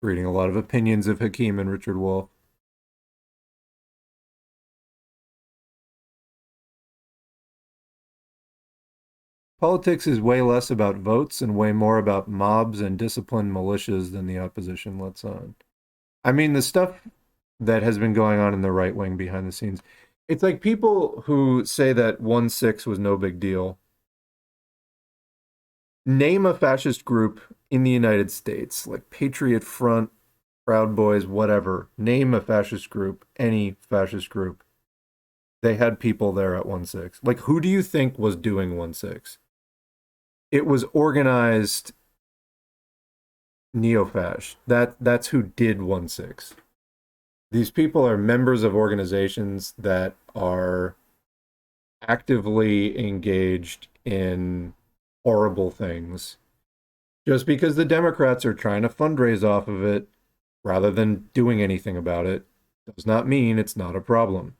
Reading a lot of opinions of Hakeem and Richard Wolff. Politics is way less about votes and way more about mobs and disciplined militias than the opposition lets on. I mean, the stuff that has been going on in the right wing behind the scenes, it's like people who say that 1-6 was no big deal. Name a fascist group in the United States, like Patriot Front, Proud Boys, whatever. Name a fascist group, any fascist group. They had people there at 1-6. Like, who do you think was doing 1-6? It was organized neo-fash. That's who did 1-6. These people are members of organizations that are actively engaged in horrible things. Just because the Democrats are trying to fundraise off of it rather than doing anything about it does not mean it's not a problem.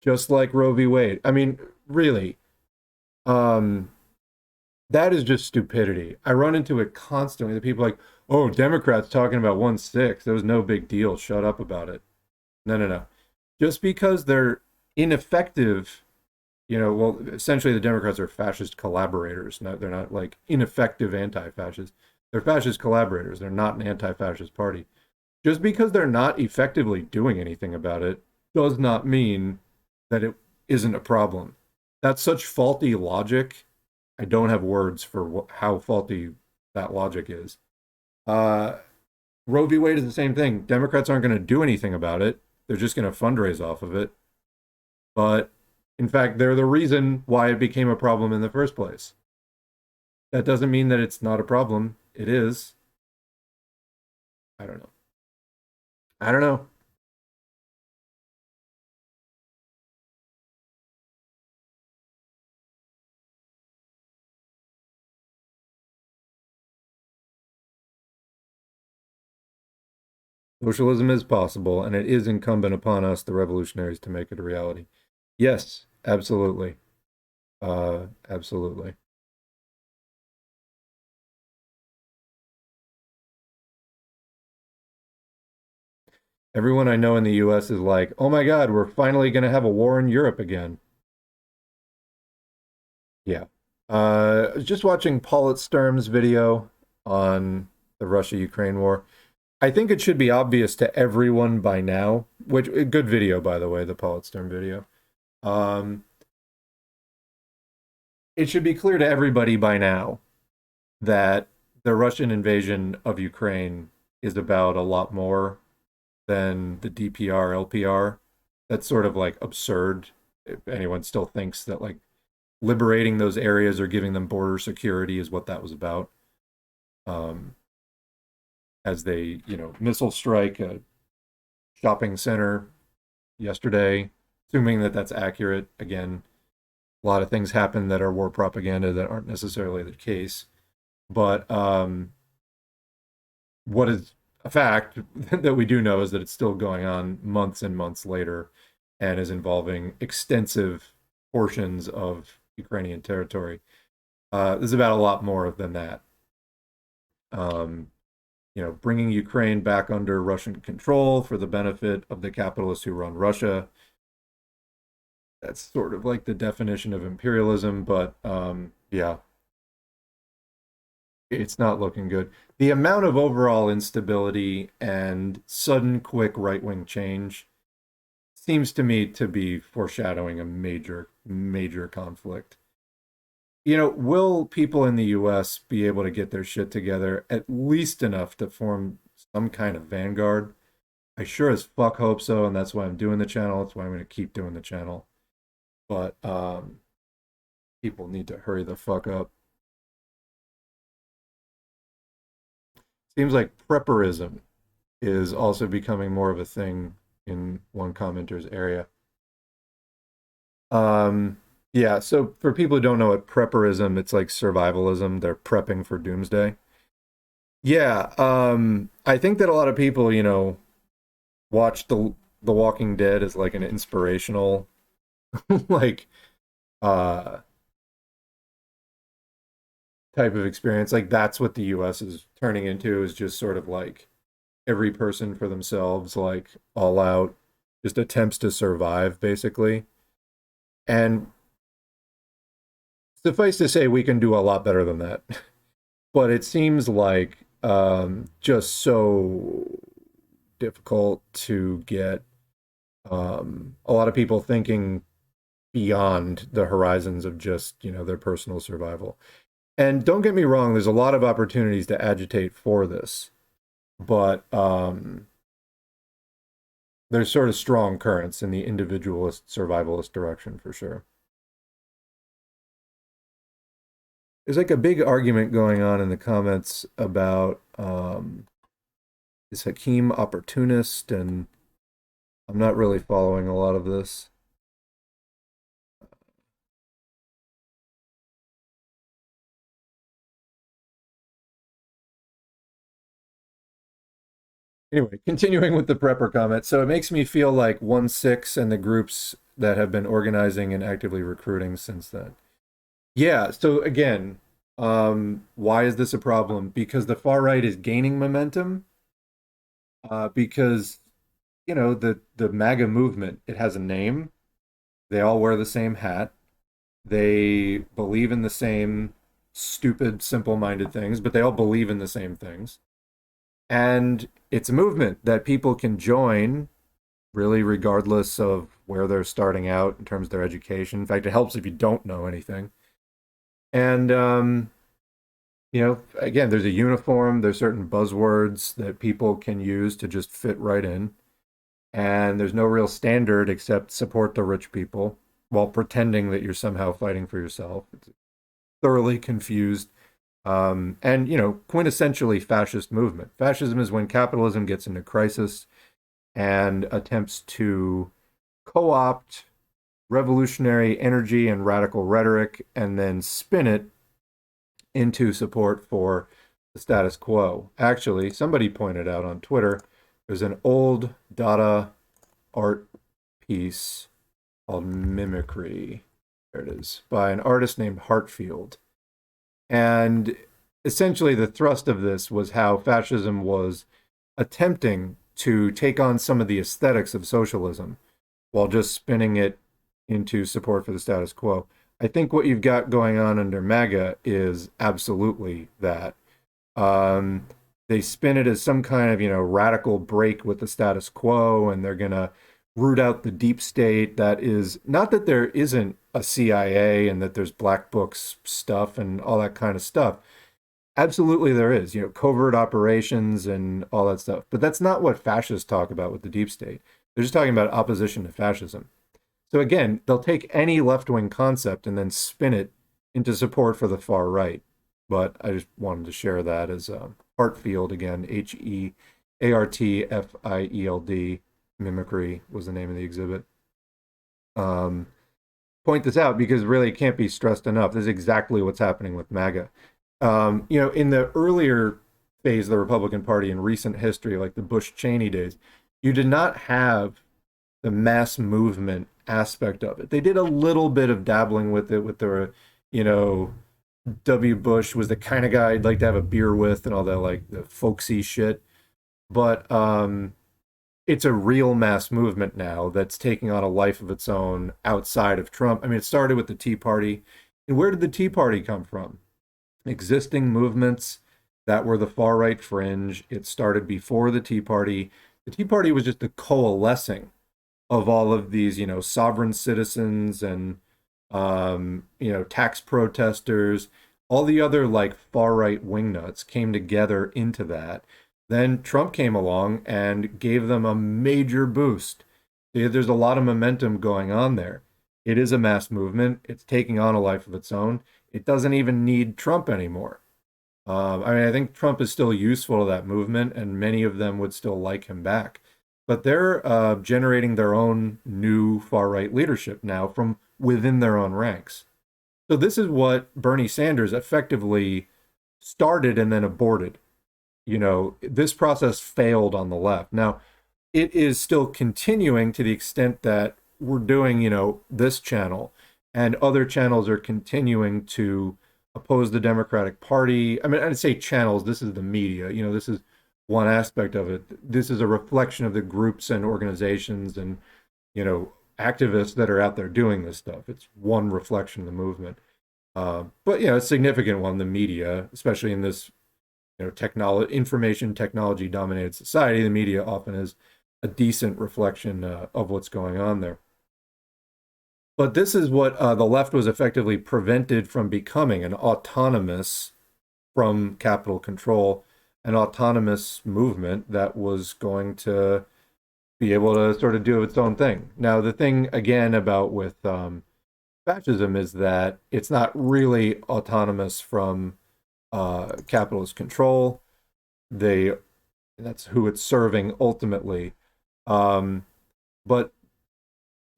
Just like Roe v. Wade. I mean, really, that is just stupidity. I run into it constantly. The people are like, oh, Democrats talking about 1-6. There was no big deal. Shut up about it. No, no, no. Just because they're ineffective, well, essentially the Democrats are fascist collaborators. They're not like ineffective anti-fascists. They're fascist collaborators. They're not an anti-fascist party. Just because they're not effectively doing anything about it does not mean that it isn't a problem. That's such faulty logic. I don't have words for how faulty that logic is. Roe v. Wade is the same thing. Democrats aren't going to do anything about it. They're just going to fundraise off of it. But in fact, they're the reason why it became a problem in the first place. That doesn't mean that it's not a problem. It is. I don't know. I don't know. Socialism is possible, and it is incumbent upon us, the revolutionaries, to make it a reality. Yes, absolutely. Absolutely. Everyone I know in the US is like, oh my God, we're finally going to have a war in Europe again. Yeah. I was just watching Paul Sturm's video on the Russia-Ukraine war. I think it should be obvious to everyone by now, which a good video, by the way, the Paul Sturm video. Um, it should be clear to everybody by now that the Russian invasion of Ukraine is about a lot more than the DPR, LPR. That's sort of like absurd if anyone still thinks that like liberating those areas or giving them border security is what that was about. Um, as they, missile strike a shopping center yesterday, assuming that that's accurate. Again, a lot of things happen that are war propaganda that aren't necessarily the case. But what is a fact that we do know is that it's still going on months and months later and is involving extensive portions of Ukrainian territory. This is about a lot more than that. Um, bringing Ukraine back under Russian control for the benefit of the capitalists who run Russia. That's sort of like the definition of imperialism, but yeah, it's not looking good. The amount of overall instability and sudden, quick right-wing change seems to me to be foreshadowing a major, major conflict. Will people in the US be able to get their shit together at least enough to form some kind of vanguard? I sure as fuck hope so, and that's why I'm doing the channel. That's why I'm going to keep doing the channel. But people need to hurry the fuck up. Seems like prepperism is also becoming more of a thing in one commenter's area. Yeah, so for people who don't know what prepperism, it's like survivalism. They're prepping for doomsday. Yeah, I think that a lot of people, watch the Walking Dead as like an inspirational like uh type of experience. Like that's what the US is turning into, is just sort of like every person for themselves, like all out, just attempts to survive basically. And suffice to say, we can do a lot better than that. But it seems like just so difficult to get a lot of people thinking beyond the horizons of just, their personal survival. And don't get me wrong, there's a lot of opportunities to agitate for this, but there's sort of strong currents in the individualist, survivalist direction for sure. There's like a big argument going on in the comments about is Hakeem opportunist, and I'm not really following a lot of this. Anyway, continuing with the prepper comment. So it makes me feel like 1-6 and the groups that have been organizing and actively recruiting since then. Yeah, so again, why is this a problem? Because the far right is gaining momentum, because the MAGA movement, it has a name. They all wear the same hat. They believe in the same stupid, simple-minded things, but they all believe in the same things. And it's a movement that people can join really regardless of where they're starting out in terms of their education. In fact, it helps if you don't know anything. And again, there's a uniform, there's certain buzzwords that people can use to just fit right in. and there's no real standard except support the rich people while pretending that you're somehow fighting for yourself. It's thoroughly confused. And, quintessentially fascist movement. Fascism is when capitalism gets into crisis and attempts to co-opt revolutionary energy and radical rhetoric and then spin it into support for the status quo. Actually, somebody pointed out on Twitter, there's an old Dada art piece called Mimicry. There it is, by an artist named Hartfield. And essentially, the thrust of this was how fascism was attempting to take on some of the aesthetics of socialism while just spinning it into support for the status quo. I think what you've got going on under MAGA is absolutely that. They spin it as some kind of, radical break with the status quo, and they're going to root out the deep state. That is not that there isn't a CIA and that there's black books stuff and all that kind of stuff. Absolutely there is, covert operations and all that stuff. But that's not what fascists talk about with the deep state. They're just talking about opposition to fascism. So again, they'll take any left-wing concept and then spin it into support for the far right. But I just wanted to share that as Hartfield, again, Heartfield, Mimicry was the name of the exhibit. Point this out because really it can't be stressed enough. This is exactly what's happening with MAGA. In the earlier phase of the Republican Party in recent history, like the Bush-Cheney days, you did not have the mass movement aspect of it. They did a little bit of dabbling with it with the, W. Bush was the kind of guy I'd like to have a beer with and all that, like the folksy shit. But it's a real mass movement now that's taking on a life of its own outside of Trump. I mean, it started with the Tea Party. And where did the Tea Party come from? Existing movements that were the far right fringe. It started before the Tea Party. The Tea Party was just the coalescing of all of these, sovereign citizens and, tax protesters, all the other like far right wingnuts came together into that. Then Trump came along and gave them a major boost. There's a lot of momentum going on there. It is a mass movement. It's taking on a life of its own. It doesn't even need Trump anymore. I think Trump is still useful to that movement, and many of them would still like him back. But they're generating their own new far-right leadership now from within their own ranks. So this is what Bernie Sanders effectively started and then aborted. This process failed on the left. Now, it is still continuing to the extent that we're doing, this channel, and other channels are continuing to oppose the Democratic Party. I mean, I'd say channels, this is the media, this is one aspect of it. This is a reflection of the groups and organizations and, activists that are out there doing this stuff. It's one reflection of the movement. But, a significant one, the media, especially in this, information technology dominated society, the media often is a decent reflection of what's going on there. But this is what the left was effectively prevented from becoming, an autonomous from capital control, an autonomous movement that was going to be able to sort of do its own thing. Now, the thing, again, about with fascism is that it's not really autonomous from capitalist control. That's who it's serving ultimately. But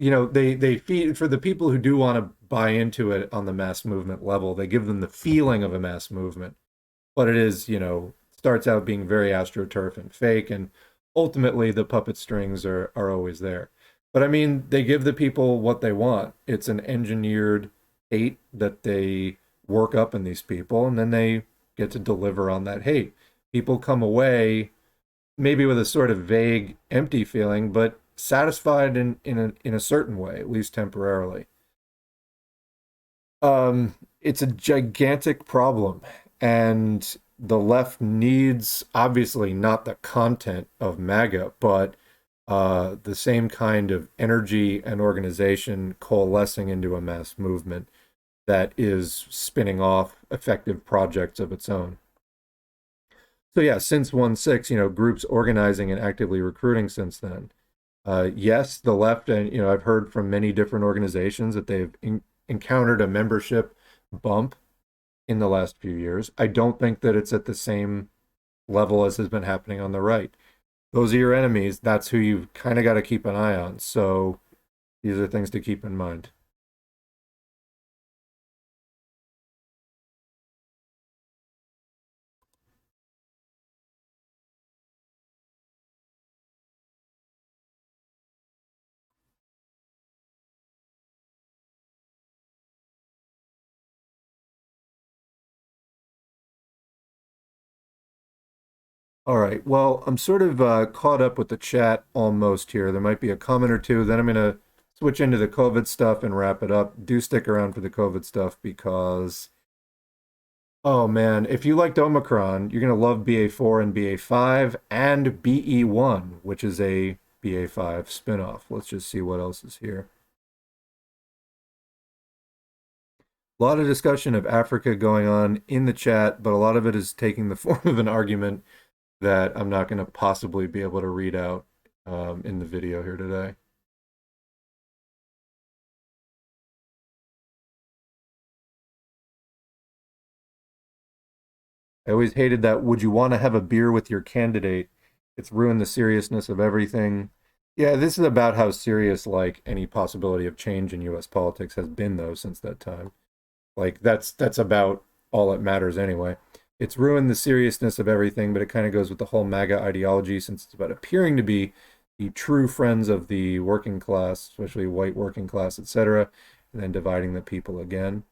they feed for the people who do want to buy into it on the mass movement level. They give them the feeling of a mass movement, but it is, starts out being very astroturf and fake, and ultimately the puppet strings are always there. But I mean, they give the people what they want. It's an engineered hate that they work up in these people, and then they get to deliver on that hate. People come away maybe with a sort of vague, empty feeling, but satisfied in a certain way, at least temporarily. It's a gigantic problem, and the left needs, obviously not the content of MAGA, but the same kind of energy and organization coalescing into a mass movement that is spinning off effective projects of its own. So yeah, since 1/6, groups organizing and actively recruiting since then. Yes, the left, and I've heard from many different organizations that they've encountered a membership bump in the last few years. I don't think that it's at the same level as has been happening on the right. Those are your enemies. That's who you've kind of got to keep an eye on. So these are things to keep in mind. All right. Well, I'm sort of caught up with the chat almost here. There might be a comment or two. Then I'm going to switch into the COVID stuff and wrap it up. Do stick around for the COVID stuff because, oh man, if you liked Omicron, you're going to love BA.4 and BA.5 and BE.1, which is a BA.5 spinoff. Let's just see what else is here. A lot of discussion of Africa going on in the chat, but a lot of it is taking the form of an argument that I'm not going to possibly be able to read out in the video here today. I always hated that. Would you want to have a beer with your candidate? It's ruined the seriousness of everything. Yeah, this is about how serious like any possibility of change in U.S. politics has been, though, since that time. Like that's about all that matters anyway. It's ruined the seriousness of everything, but it kind of goes with the whole MAGA ideology since it's about appearing to be the true friends of the working class, especially white working class, etc., and then dividing the people again.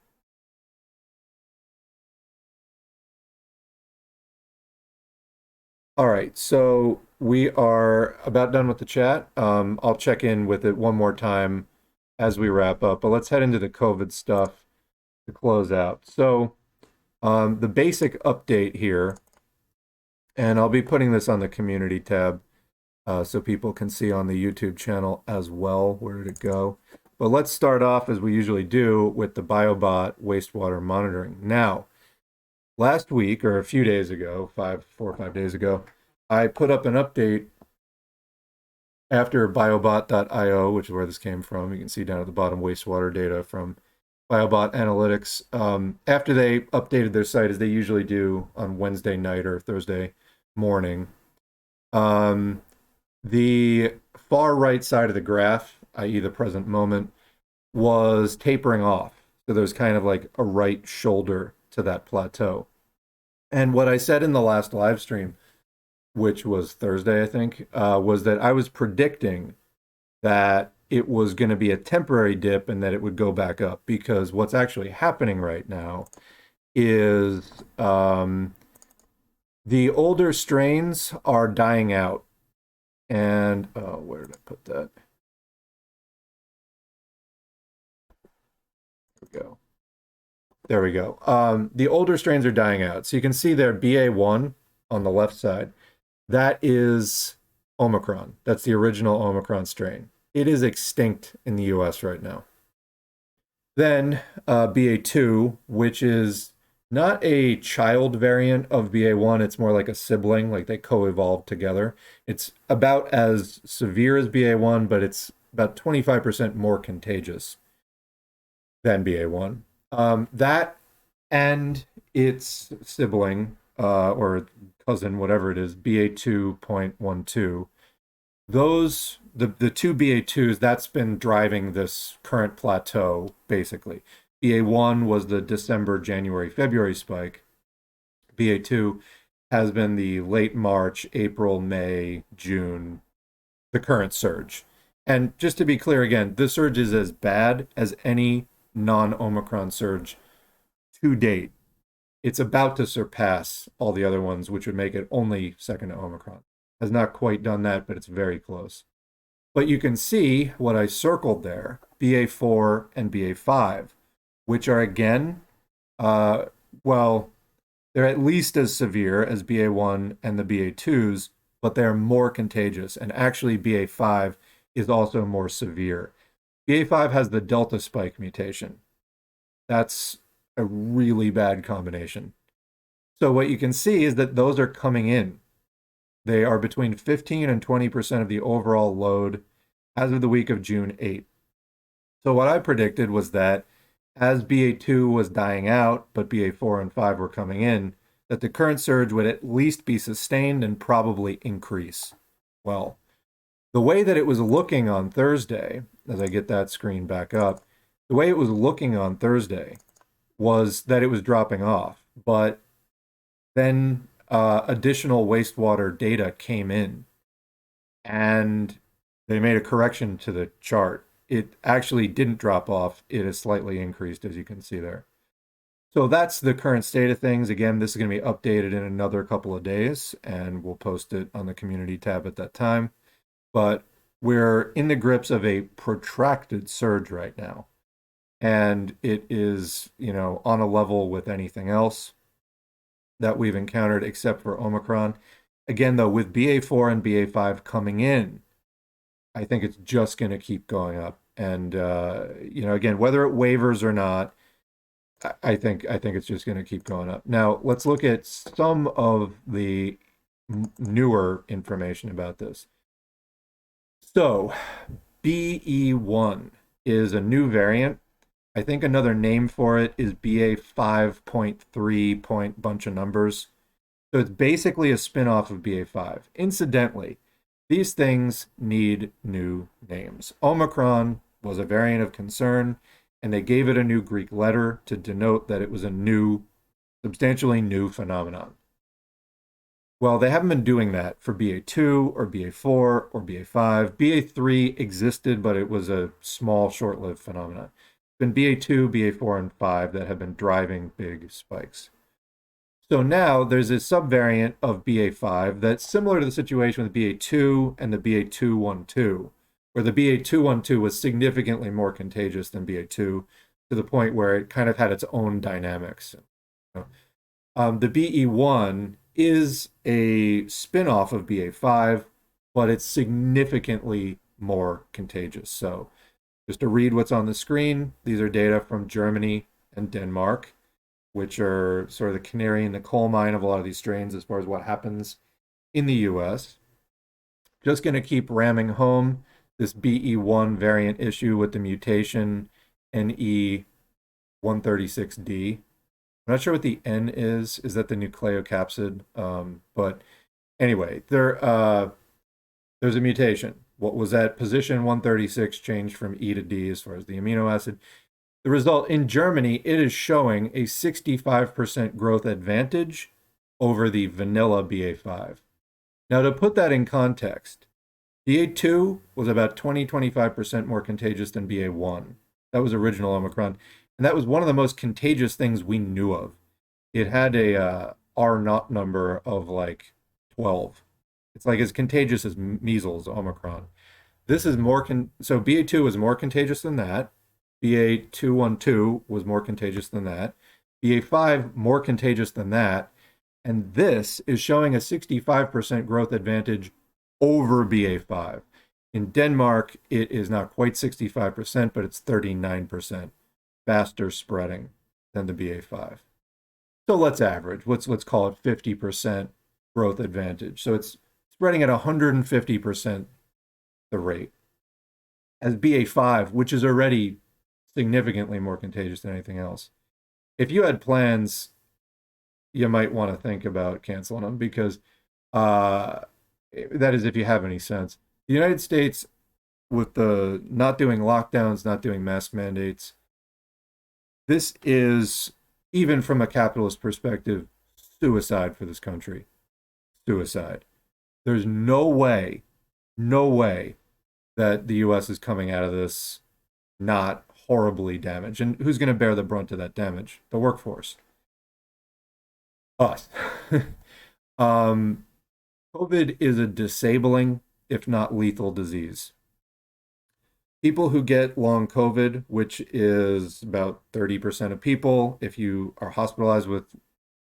All right, so we are about done with the chat. I'll check in with it one more time as we wrap up, but let's head into the COVID stuff to close out. So, the basic update here, and I'll be putting this on the community tab so people can see on the YouTube channel as well. Where did it go? But let's start off as we usually do with the BioBot wastewater monitoring. Now, last week or a few days ago, 4 or 5 days ago, I put up an update after biobot.io, which is where this came from. You can see down at the bottom wastewater data from BioBot Analytics. After they updated their site, as they usually do on Wednesday night or Thursday morning, the far right side of the graph, i.e. the present moment, was tapering off. So there's kind of like a right shoulder to that plateau. And what I said in the last live stream, which was Thursday, I think, was that I was predicting that it was going to be a temporary dip and that it would go back up, because what's actually happening right now is the older strains are dying out. And where did I put that? There we go. There we go. The older strains are dying out. So you can see there BA.1 on the left side. That is Omicron. That's the original Omicron strain. It is extinct in the US right now. Then BA.2, which is not a child variant of BA.1, it's more like a sibling, like they co-evolved together. It's about as severe as BA.1, but it's about 25% more contagious than BA.1. That and its sibling, or cousin, whatever it is, BA.2.12, those the two BA.2s, that's been driving this current plateau basically. BA.1 was the December, January, February spike. BA.2 has been the late March, April, May, June, the current surge. And just to be clear again, this surge is as bad as any non-Omicron surge to date. It's about to surpass all the other ones, which would make it only second to Omicron. Has not quite done that, but it's very close. But you can see what I circled there, BA.4 and BA.5, which are again, well, they're at least as severe as BA.1 and the BA.2s, but they're more contagious. And actually, BA.5 is also more severe. BA.5 has the Delta spike mutation. That's a really bad combination. So what you can see is that those are coming in. They are between 15 and 20% of the overall load. as of the week of June 8th. So what I predicted was that as BA.2 was dying out, but BA.4 and 5 were coming in, that the current surge would at least be sustained and probably increase. Well, the way that it was looking on Thursday, as I get that screen back up, the way it was looking on Thursday was that it was dropping off. But then additional wastewater data came in and they made a correction to the chart. It actually didn't drop off. It has slightly increased, as you can see there. So that's the current state of things. Again, this is going to be updated in another couple of days, and we'll post it on the community tab at that time. But we're in the grips of a protracted surge right now. And it is, on a level with anything else that we've encountered except for Omicron. Again, though, with BA.4 and BA.5 coming in, I think it's just going to keep going up. And, again, whether it wavers or not, I think it's just going to keep going up. Now, let's look at some of the newer information about this. So, BE.1 is a new variant. I think another name for it is BA.5.3 point bunch of numbers. So it's basically a spin-off of BA.5. Incidentally, these things need new names. Omicron was a variant of concern, and they gave it a new Greek letter to denote that it was a new, substantially new phenomenon. Well, they haven't been doing that for BA.2 or BA.4 or BA.5. BA.3 existed, but it was a small, short-lived phenomenon. It's been BA.2, BA.4, and 5 that have been driving big spikes. So now there's a subvariant of BA.5 that's similar to the situation with BA.2 and the BA.2.1.2, where the BA.2.1.2 was significantly more contagious than BA.2 to the point where it kind of had its own dynamics. The BE.1 is a spin-off of BA.5, but it's significantly more contagious. So just to read what's on the screen, these are data from Germany and Denmark, which are sort of the canary in the coal mine of a lot of these strains as far as what happens in the US. Just going to keep ramming home this BE.1 variant issue with the mutation NE136D. I'm not sure what the N is. Is that the nucleocapsid? But anyway, there's a mutation. What was at position 136 changed from E to D as far as the amino acid. The result in Germany, it is showing a 65% growth advantage over the vanilla BA.5. Now, to put that in context, BA.2 was about 20-25% more contagious than BA.1. That was original Omicron. And that was one of the most contagious things we knew of. It had a R0 number of like 12. It's like as contagious as measles, Omicron. This is more, so BA.2 was more contagious than that. BA.2.1.2 was more contagious than that. BA.5 more contagious than that. And this is showing a 65% growth advantage over BA.5. In Denmark, it is not quite 65%, but it's 39% faster spreading than the BA.5. So let's average. Let's call it 50% growth advantage. So it's spreading at 150% the rate. As BA.5, which is already significantly more contagious than anything else. If you had plans, you might want to think about canceling them because that is if you have any sense. The United States, with the not doing lockdowns, not doing mask mandates, this is, even from a capitalist perspective, suicide for this country. Suicide. There's no way that the U.S. is coming out of this not horribly damaged. And who's going to bear the brunt of that damage? The workforce. Us. COVID is a disabling, if not lethal, disease. People who get long COVID, which is about 30% of people, if you are hospitalized with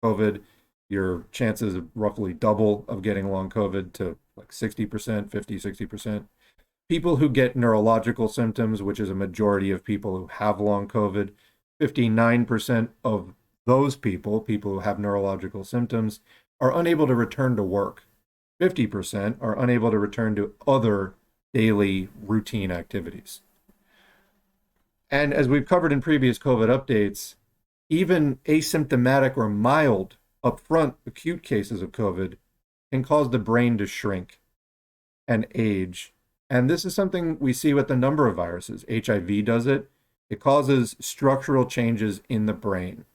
COVID, your chances of roughly double of getting long COVID to like 60%, 50, 60%. People who get neurological symptoms, which is a majority of people who have long COVID, 59% of those people who have neurological symptoms, are unable to return to work. 50% are unable to return to other daily routine activities. And as we've covered in previous COVID updates, even asymptomatic or mild upfront acute cases of COVID can cause the brain to shrink and age. And this is something we see with a number of viruses. HIV does it. It causes structural changes in the brain.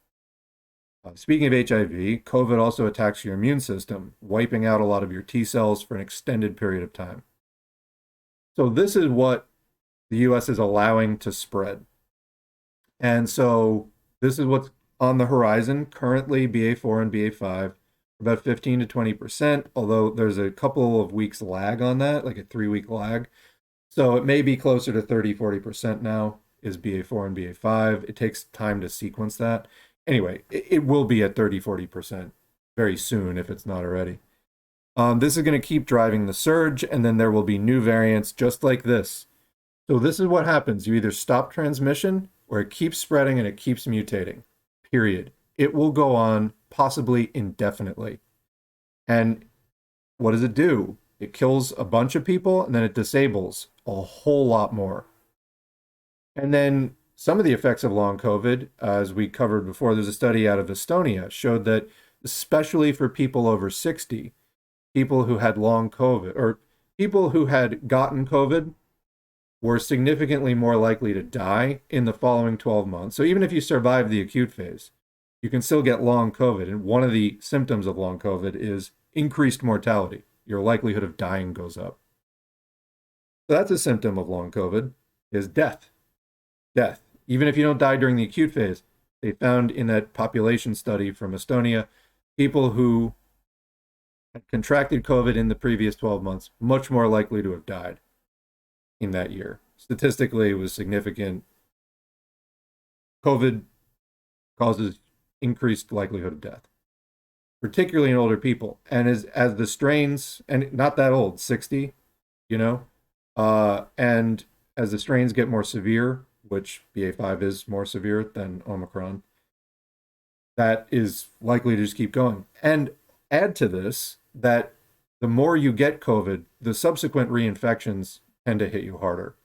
Speaking of HIV, COVID also attacks your immune system, wiping out a lot of your T cells for an extended period of time. So this is what the US is allowing to spread. And so this is what's on the horizon. Currently, BA.4 and BA.5, about 15 to 20%, although there's a couple of weeks lag on that, like a 3-week lag. So it may be closer to 30, 40% now is BA.4 and BA.5. It takes time to sequence that. Anyway, it will be at 30, 40% very soon if it's not already. This is going to keep driving the surge, and then there will be new variants just like this. So this is what happens. You either stop transmission or it keeps spreading and it keeps mutating, period. It will go on possibly indefinitely. And what does it do? It kills a bunch of people and then it disables a whole lot more. And then some of the effects of long COVID, as we covered before, there's a study out of Estonia, showed that especially for people over 60, people who had long COVID or people who had gotten COVID were significantly more likely to die in the following 12 months. So even if you survive the acute phase, you can still get long COVID. And one of the symptoms of long COVID is increased mortality. Your likelihood of dying goes up. So that's a symptom of long COVID, is death. Death. Even if you don't die during the acute phase, they found in that population study from Estonia, people who had contracted COVID in the previous 12 months, much more likely to have died in that year. Statistically, it was significant. COVID causes increased likelihood of death, particularly in older people. And as the strains, and not that old, 60, and as the strains get more severe, which BA.5 is more severe than Omicron, that is likely to just keep going. And add to this that the more you get COVID, the subsequent reinfections tend to hit you harder.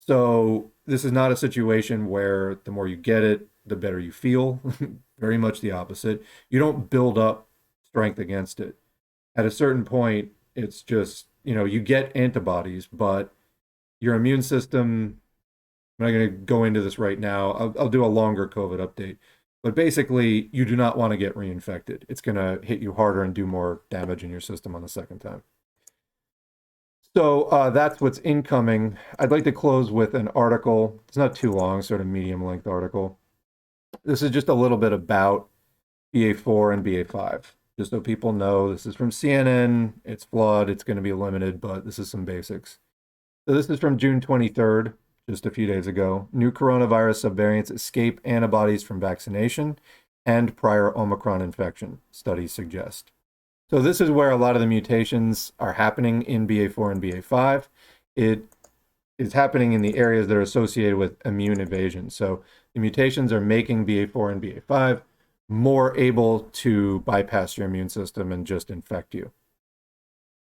So this is not a situation where the more you get it, the better you feel. Very much the opposite. You don't build up strength against it. At a certain point, it's just, you get antibodies, but your immune system, I'm not going to go into this right now. I'll do a longer COVID update. But basically, you do not want to get reinfected. It's going to hit you harder and do more damage in your system on the second time. So that's what's incoming. I'd like to close with an article. It's not too long, sort of medium-length article. This is just a little bit about BA.4 and BA.5. Just so people know, this is from CNN. It's flawed. It's going to be limited, but this is some basics. So this is from June 23rd, just a few days ago. New coronavirus subvariants escape antibodies from vaccination and prior Omicron infection, studies suggest. So this is where a lot of the mutations are happening in BA.4 and BA.5. It is happening in the areas that are associated with immune evasion. So the mutations are making BA.4 and BA.5 more able to bypass your immune system and just infect you.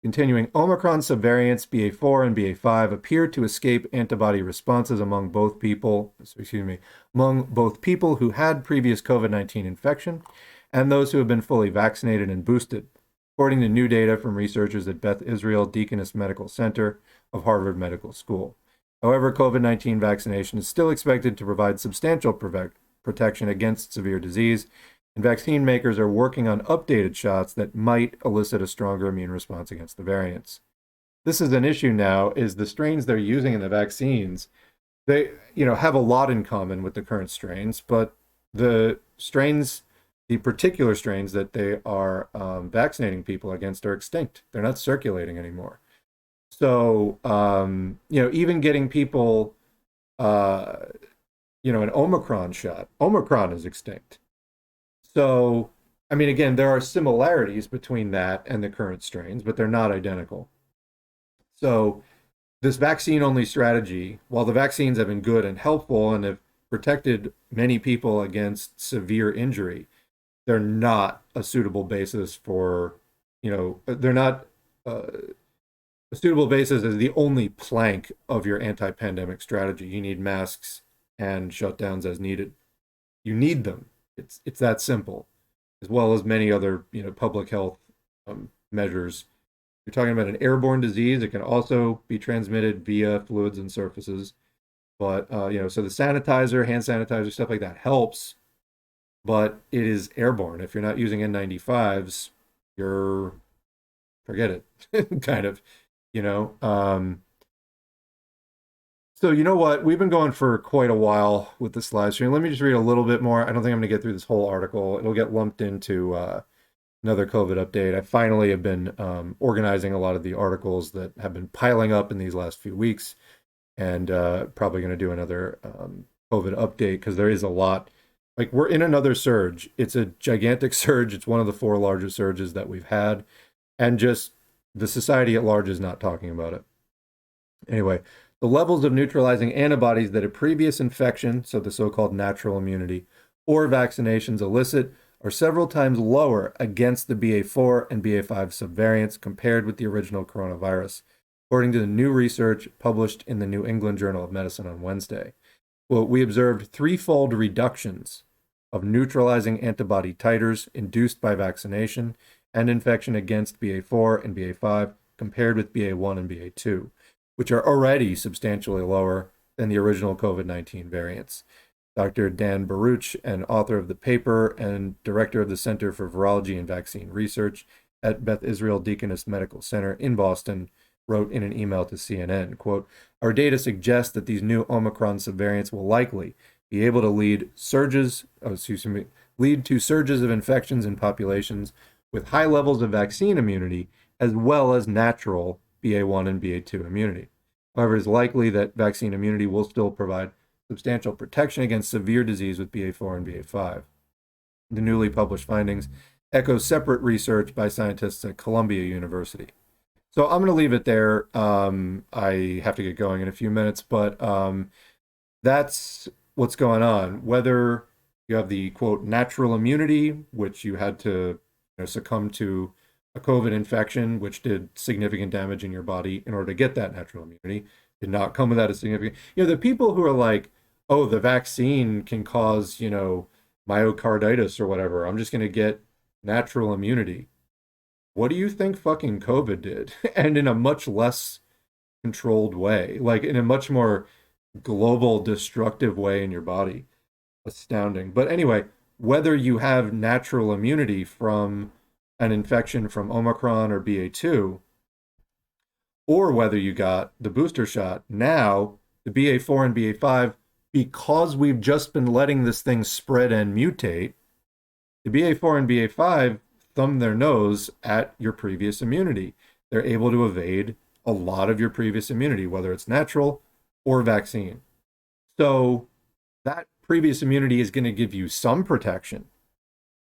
Continuing, Omicron subvariants BA.4 and BA.5 appear to escape antibody responses among both people who had previous COVID-19 infection and those who have been fully vaccinated and boosted, according to new data from researchers at Beth Israel Deaconess Medical Center of Harvard Medical School. However, COVID-19 vaccination is still expected to provide substantial protection against severe disease, and vaccine makers are working on updated shots that might elicit a stronger immune response against the variants. This is an issue now, is the strains they're using in the vaccines, they have a lot in common with the current strains, but the particular strains that they are vaccinating people against are extinct. They're not circulating anymore. So, even getting people, an Omicron shot, Omicron is extinct. So, again, there are similarities between that and the current strains, but they're not identical. So this vaccine-only strategy, while the vaccines have been good and helpful and have protected many people against severe injury, they're not a suitable basis for, they're not A suitable basis is the only plank of your anti-pandemic strategy. You need masks and shutdowns as needed. You need them. It's that simple, as well as many other public health measures. You're talking about an airborne disease. It can also be transmitted via fluids and surfaces. But so the sanitizer, hand sanitizer, stuff like that helps, but it is airborne. If you're not using N95s, you're forget it, kind of, you know. So you know what? We've been going for quite a while with this live stream. Let me just read a little bit more. I don't think I'm going to get through this whole article. It'll get lumped into another COVID update. I finally have been organizing a lot of the articles that have been piling up in these last few weeks, and probably going to do another COVID update because there is a lot. Like, we're in another surge. It's a gigantic surge. It's one of the 4 largest surges that we've had, and just the society at large is not talking about it. Anyway, the levels of neutralizing antibodies that a previous infection, so the so-called natural immunity, or vaccinations elicit are several times lower against the BA.4 and BA.5 subvariants compared with the original coronavirus, according to the new research published in the New England Journal of Medicine on Wednesday. Well, we observed threefold reductions of neutralizing antibody titers induced by vaccination and infection against BA.4 and BA.5 compared with BA.1 and BA.2, which are already substantially lower than the original COVID-19 variants. Dr. Dan Baruch, an author of the paper and director of the Center for Virology and Vaccine Research at Beth Israel Deaconess Medical Center in Boston, wrote in an email to CNN, quote, "Our data suggests that these new Omicron subvariants will likely be able to lead to surges of infections in populations with high levels of vaccine immunity, as well as natural BA.1 and BA.2 immunity. However, it is likely that vaccine immunity will still provide substantial protection against severe disease with BA.4 and BA.5. The newly published findings echo separate research by scientists at Columbia University." So I'm going to leave it there. I have to get going in a few minutes, but that's what's going on. Whether you have the, quote, natural immunity, which you had to succumb to a COVID infection, which did significant damage in your body in order to get that natural immunity, did not come without a significant... the people who are like, oh, the vaccine can cause, myocarditis or whatever, I'm just going to get natural immunity. What do you think fucking COVID did? And in a much less controlled way, like in a much more global destructive way in your body. Astounding. But anyway, whether you have natural immunity from an infection from Omicron or BA.2, or whether you got the booster shot, now the BA.4 and BA.5, because we've just been letting this thing spread and mutate, the BA.4 and BA.5 thumb their nose at your previous immunity. They're able to evade a lot of your previous immunity, whether it's natural or vaccine. So that previous immunity is going to give you some protection,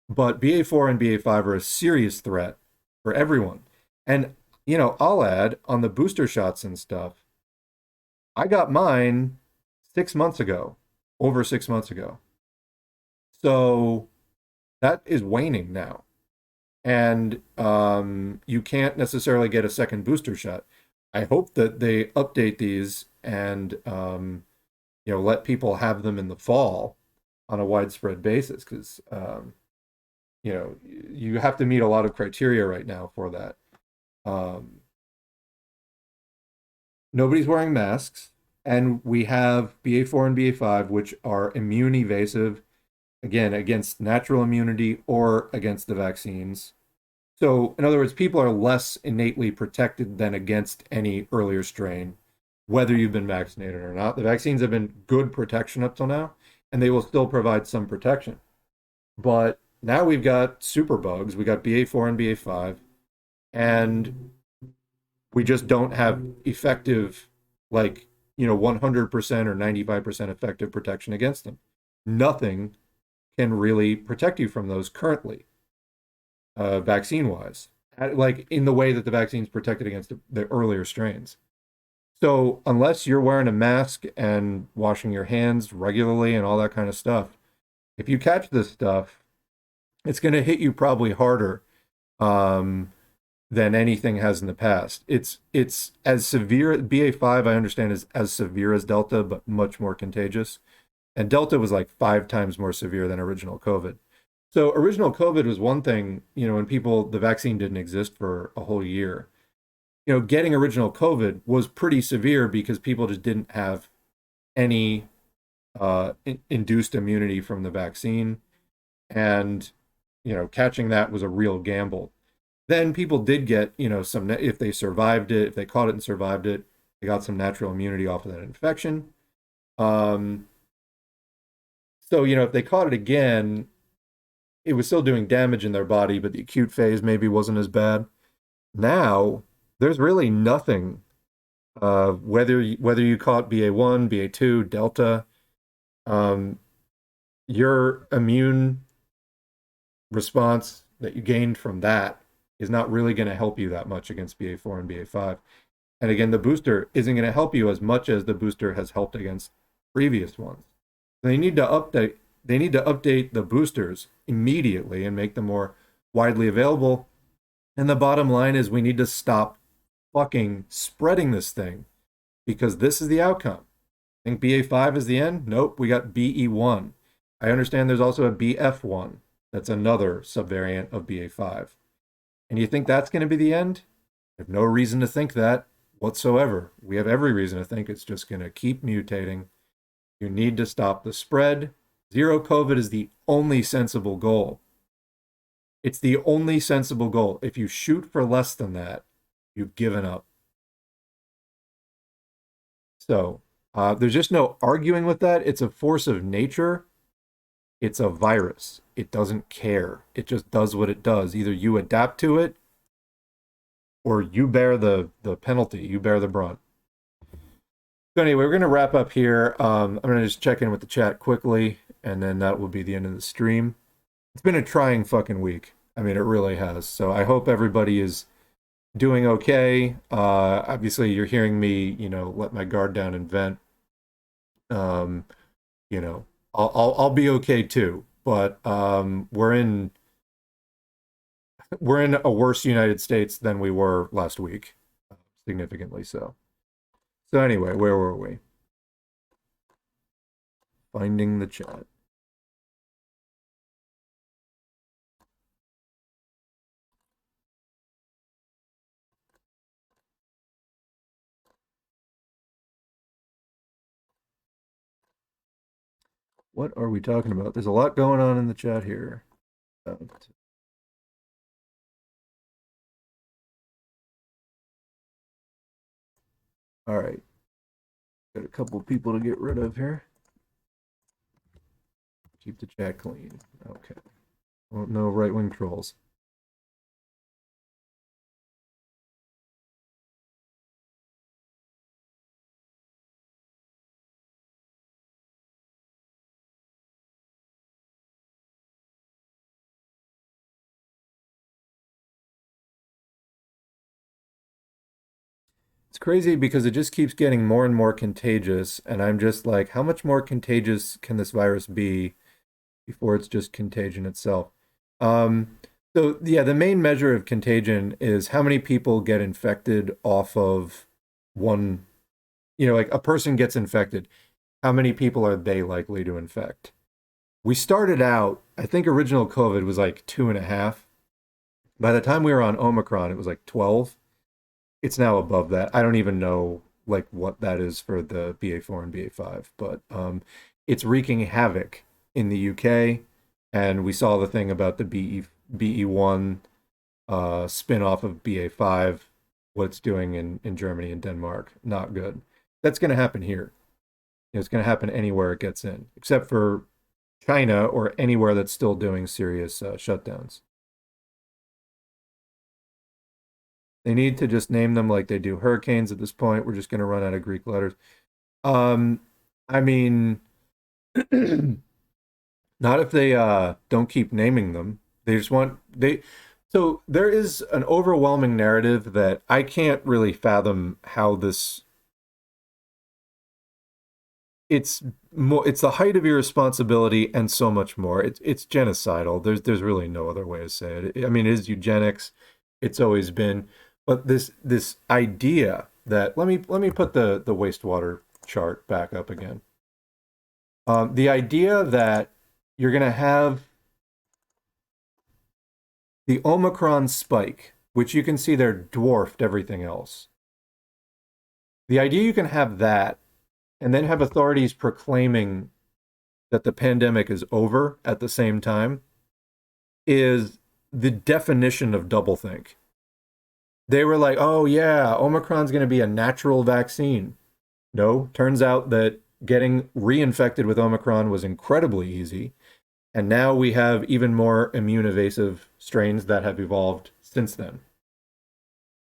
but BA.4 and BA.5 are a serious threat for everyone. And, I'll add on the booster shots and stuff, I got mine 6 months ago, over 6 months ago. So that is waning now. And you can't necessarily get a second booster shot. I hope that they update these and let people have them in the fall on a widespread basis, because you have to meet a lot of criteria right now for that. Nobody's wearing masks, and we have BA.4 and BA.5, which are immune evasive, again, against natural immunity or against the vaccines. So, in other words, people are less innately protected than against any earlier strain, whether you've been vaccinated or not. The vaccines have been good protection up till now, and they will still provide some protection. But now we've got superbugs. We got BA.4 and BA.5, and we just don't have effective, 100% or 95% effective protection against them. Nothing can really protect you from those currently, vaccine-wise, like in the way that the vaccine's protected against the earlier strains. So unless you're wearing a mask and washing your hands regularly and all that kind of stuff, if you catch this stuff, it's going to hit you probably harder than anything has in the past. It's as severe. BA.5, I understand, is as severe as Delta, but much more contagious. And Delta was like 5 times more severe than original COVID. So original COVID was one thing, when the vaccine didn't exist for a whole year. Getting original COVID was pretty severe because people just didn't have any induced immunity from the vaccine. And, catching that was a real gamble. Then people did get, if they survived it, if they caught it and survived it, they got some natural immunity off of that infection. So, if they caught it again, it was still doing damage in their body, but the acute phase maybe wasn't as bad. Now, there's really nothing, whether you caught BA.1, BA.2, Delta, your immune response that you gained from that is not really going to help you that much against BA.4 and BA.5. And again, the booster isn't going to help you as much as the booster has helped against previous ones. They need to update the boosters immediately and make them more widely available. And the bottom line is we need to stop fucking spreading this thing, because this is the outcome. I think BA.5 is the end. Nope, we got BE.1. I understand there's also a BF.1. That's another subvariant of BA.5. And you think that's going to be the end? I have no reason to think that whatsoever. We have every reason to think it's just going to keep mutating. You need to stop the spread. Zero COVID is the only sensible goal. It's the only sensible goal. If you shoot for less than that, you've given up. So there's just no arguing with that. It's a force of nature. It's a virus. It doesn't care. It just does what it does. Either you adapt to it or you bear the penalty. You bear the brunt. So anyway, we're going to wrap up here. I'm going to just check in with the chat quickly, and then that will be the end of the stream. It's been a trying fucking week. I mean, it really has. So I hope everybody is doing okay. Obviously, you're hearing me, let my guard down and vent. I'll be okay too. But we're in a worse United States than we were last week, significantly so. So anyway, where were we? Finding the chat. What are we talking about? There's a lot going on in the chat here. All right. Got a couple people to get rid of here. Keep the chat clean. Okay. Well, no right-wing trolls. It's crazy because it just keeps getting more and more contagious, and I'm just like, how much more contagious can this virus be before it's just contagion itself? So yeah, the main measure of contagion is how many people get infected off of one, like a person gets infected. How many people are they likely to infect? We started out, I think original COVID was like 2.5. By the time we were on Omicron, it was like 12. It's now above that. I don't even know like what that is for the BA.4 and BA.5, but it's wreaking havoc in the UK. And we saw the thing about the BE.1 spin-off of BA.5, what it's doing in Germany and Denmark. Not good. That's going to happen here. It's going to happen anywhere it gets in, except for China or anywhere that's still doing serious shutdowns. They need to just name them like they do hurricanes at this point. We're just going to run out of Greek letters. I mean, not if they don't keep naming them. They just so there is an overwhelming narrative that I can't really fathom how this. It's the height of irresponsibility and so much more. It's genocidal. There's really no other way to say it. I mean, it is eugenics. It's always been. But this idea that let me put the wastewater chart back up again. The idea that you're going to have the Omicron spike, which you can see there dwarfed everything else. The idea you can have that and then have authorities proclaiming that the pandemic is over at the same time is the definition of doublethink. They were like, oh yeah, Omicron's going to be a natural vaccine. No, turns out that getting reinfected with Omicron was incredibly easy. And now we have even more immune evasive strains that have evolved since then.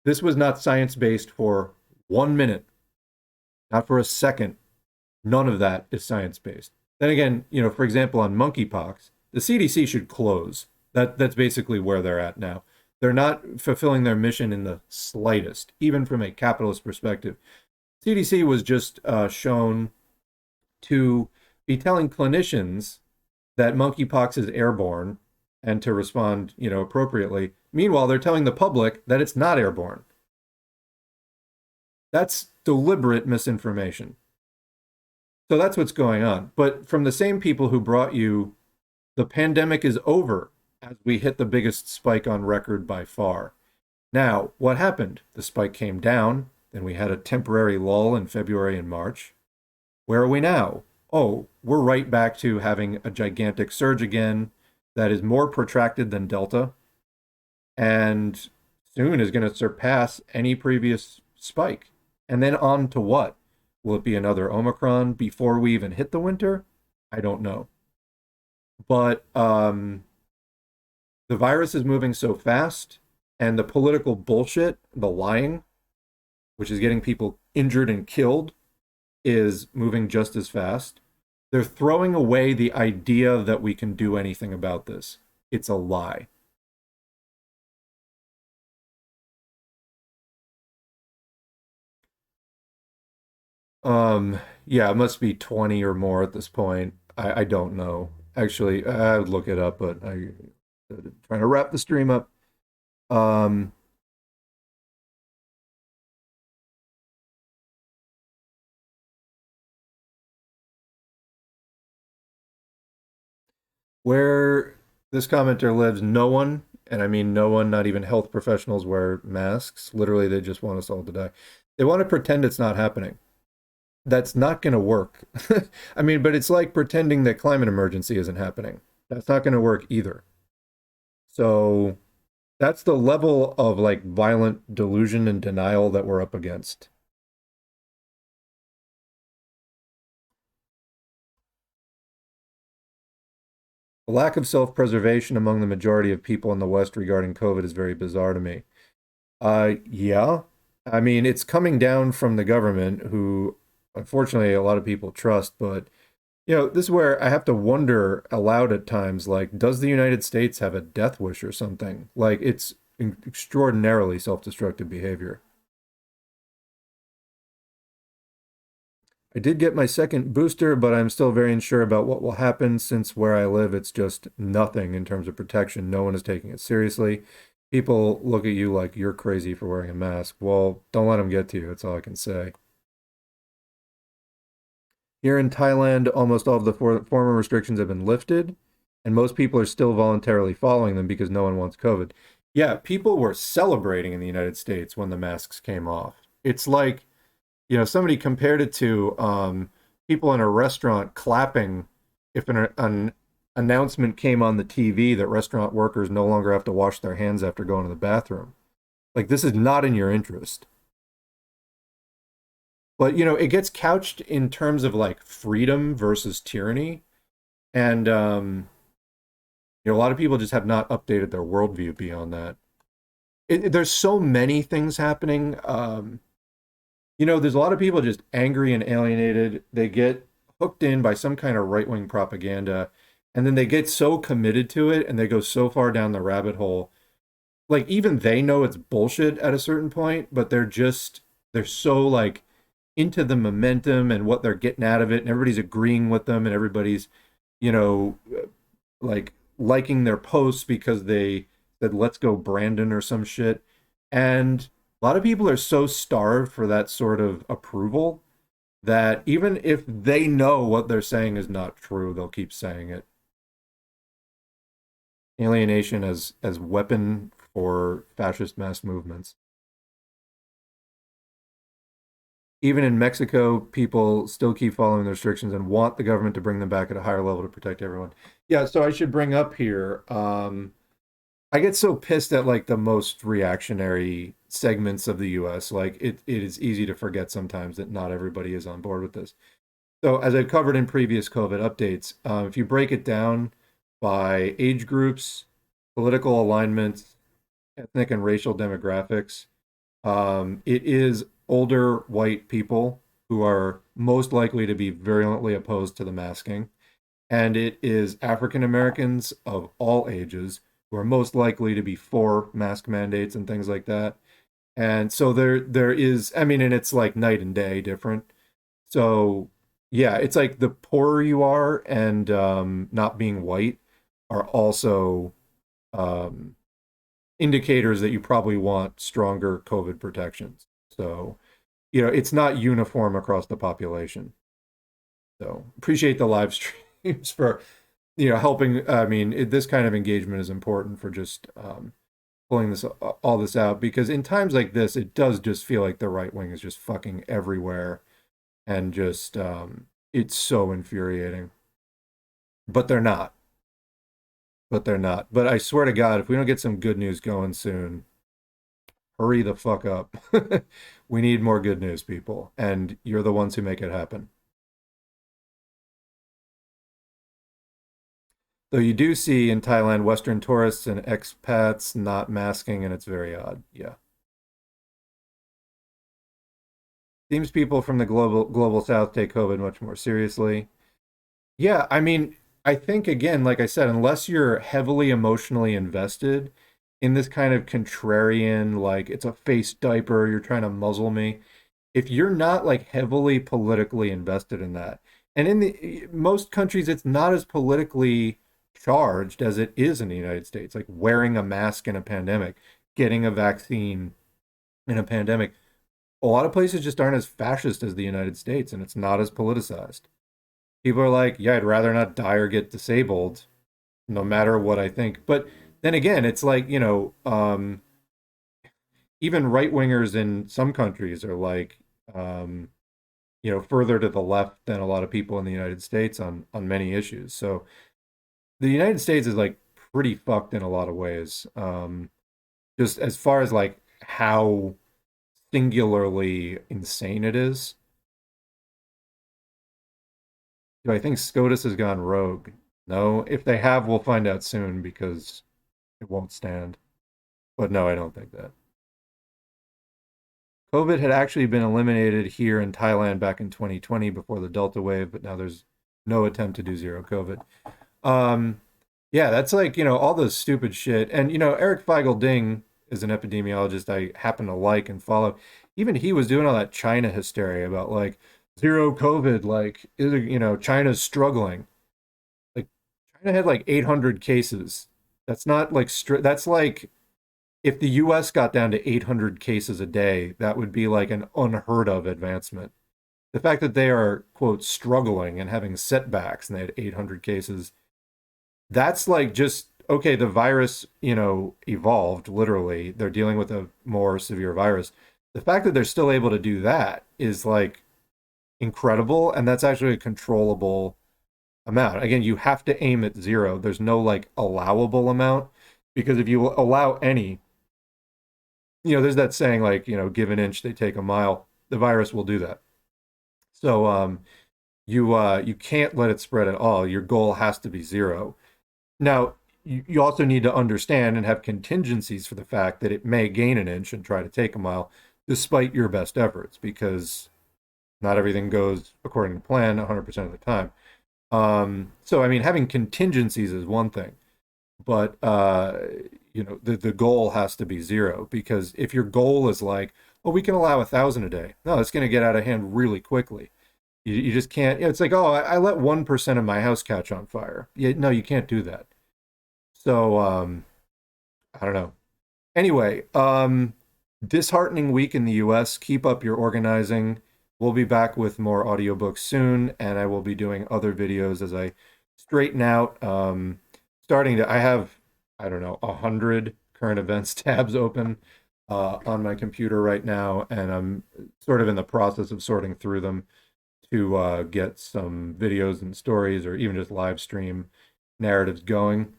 This was not science-based for 1 minute, not for a second. None of that is science-based. Then again, for example, on monkeypox, the CDC should close. That's basically where they're at now. They're not fulfilling their mission in the slightest, even from a capitalist perspective. CDC was just shown to be telling clinicians that monkeypox is airborne and to respond, appropriately. Meanwhile, they're telling the public that it's not airborne. That's deliberate misinformation. So that's what's going on. But from the same people who brought you the pandemic is over as we hit the biggest spike on record by far. Now, what happened? The spike came down, then we had a temporary lull in February and March. Where are we now? Oh, we're right back to having a gigantic surge again that is more protracted than Delta and soon is going to surpass any previous spike. And then on to what? Will it be another Omicron before we even hit the winter? I don't know. But the virus is moving so fast, and the political bullshit, the lying, which is getting people injured and killed, is moving just as fast. They're throwing away the idea that we can do anything about this. It's a lie. Yeah, it must be 20 or more at this point. I don't know. Actually, I would look it up, but I'm trying to wrap the stream up. Um, where this commenter lives, no one, and I mean no one, not even health professionals, wear masks. Literally, they just want us all to die. They want to pretend it's not happening. That's not going to work. I mean, but it's like pretending that climate emergency isn't happening. That's not going to work either. So that's the level of like violent delusion and denial that we're up against. The lack of self-preservation among the majority of people in the West regarding COVID is very bizarre to me. Yeah. I mean, it's coming down from the government, who unfortunately a lot of people trust, but this is where I have to wonder aloud at times, like, does the United States have a death wish or something? Like, it's extraordinarily self-destructive behavior. I did get my second booster, but I'm still very unsure about what will happen since where I live, it's just nothing in terms of protection. No one is taking it seriously. People look at you like you're crazy for wearing a mask. Well, don't let them get to you. That's all I can say. Here in Thailand, almost all of the former restrictions have been lifted, and most people are still voluntarily following them because no one wants COVID. Yeah, people were celebrating in the United States when the masks came off. It's like, somebody compared it to people in a restaurant clapping if an announcement came on the TV that restaurant workers no longer have to wash their hands after going to the bathroom. Like, this is not in your interest. But, it gets couched in terms of like freedom versus tyranny. And, a lot of people just have not updated their worldview beyond that. There's so many things happening. There's a lot of people just angry and alienated. They get hooked in by some kind of right-wing propaganda, and then they get so committed to it and they go so far down the rabbit hole. Like, even they know it's bullshit at a certain point, but they're so like into the momentum and what they're getting out of it, and everybody's agreeing with them, and everybody's, like liking their posts because they said, let's go Brandon or some shit. And a lot of people are so starved for that sort of approval that even if they know what they're saying is not true, they'll keep saying it. Alienation as weapon for fascist mass movements. Even in Mexico, people still keep following the restrictions and want the government to bring them back at a higher level to protect everyone. Yeah, so I should bring up here. I get so pissed at like the most reactionary segments of the US. Like it is easy to forget sometimes that not everybody is on board with this. So, as I've covered in previous COVID updates, if you break it down by age groups, political alignments, ethnic and racial demographics, it is older white people who are most likely to be virulently opposed to the masking. And it is African Americans of all ages who are most likely to be for mask mandates and things like that. And so there is, I mean, and it's like night and day different. So yeah, it's like the poorer you are and not being white are also um, indicators that you probably want stronger COVID protections. So, it's not uniform across the population. So appreciate the live streams for, helping. I mean, this kind of engagement is important for just pulling all this out because in times like this, it does just feel like the right wing is just fucking everywhere and just it's so infuriating. But they're not. But they're not. But I swear to God, if we don't get some good news going soon, hurry the fuck up. We need more good news, people, and you're the ones who make it happen. Though you do see in Thailand Western tourists and expats not masking, and it's very odd. Yeah. Seems people from the global south take COVID much more seriously. Yeah, I mean, I think again, like I said, unless you're heavily emotionally invested in this kind of contrarian, like it's a face diaper, you're trying to muzzle me. If you're not like heavily politically invested in that, and in the most countries, it's not as politically charged as it is in the United States, like wearing a mask in a pandemic, getting a vaccine in a pandemic. A lot of places just aren't as fascist as the United States, and it's not as politicized. People are like, yeah, I'd rather not die or get disabled, no matter what I think. But then again, it's like, even right wingers in some countries are like, um, further to the left than a lot of people in the United States on many issues. So the United States is like pretty fucked in a lot of ways. Just as far as like how singularly insane it is. Do I think SCOTUS has gone rogue? No. If they have, we'll find out soon because it won't stand. But no, I don't think that. COVID had actually been eliminated here in Thailand back in 2020 before the Delta wave, but now there's no attempt to do zero COVID. Um, yeah, that's like, all this stupid shit. And, Eric Feigl Ding is an epidemiologist I happen to like and follow. Even he was doing all that China hysteria about like zero COVID, like, China's struggling. Like, China had like 800 cases. That's not like, that's like, if the US got down to 800 cases a day, that would be like an unheard of advancement. The fact that they are, quote, struggling and having setbacks and they had 800 cases, that's like just, okay, the virus, evolved literally. They're dealing with a more severe virus. The fact that they're still able to do that is like incredible. And that's actually a controllable amount. Again, you have to aim at zero. There's no like allowable amount because if you allow any, there's that saying like, give an inch, they take a mile. The virus will do that. So you can't let it spread at all. Your goal has to be zero. Now, you also need to understand and have contingencies for the fact that it may gain an inch and try to take a mile despite your best efforts because not everything goes according to plan 100% of the time. So I mean, having contingencies is one thing, but the goal has to be zero because if your goal is like, oh, we can allow 1,000 a day, no, it's going to get out of hand really quickly. You just can't. It's like, oh, I let 1% of my house catch on fire. Yeah, no, you can't do that. So I don't know. Anyway, disheartening week in the US. Keep up your organizing. We'll be back with more audiobooks soon, and I will be doing other videos as I straighten out. I have, I don't know, 100 current events tabs open on my computer right now, and I'm sort of in the process of sorting through them to get some videos and stories or even just live stream narratives going.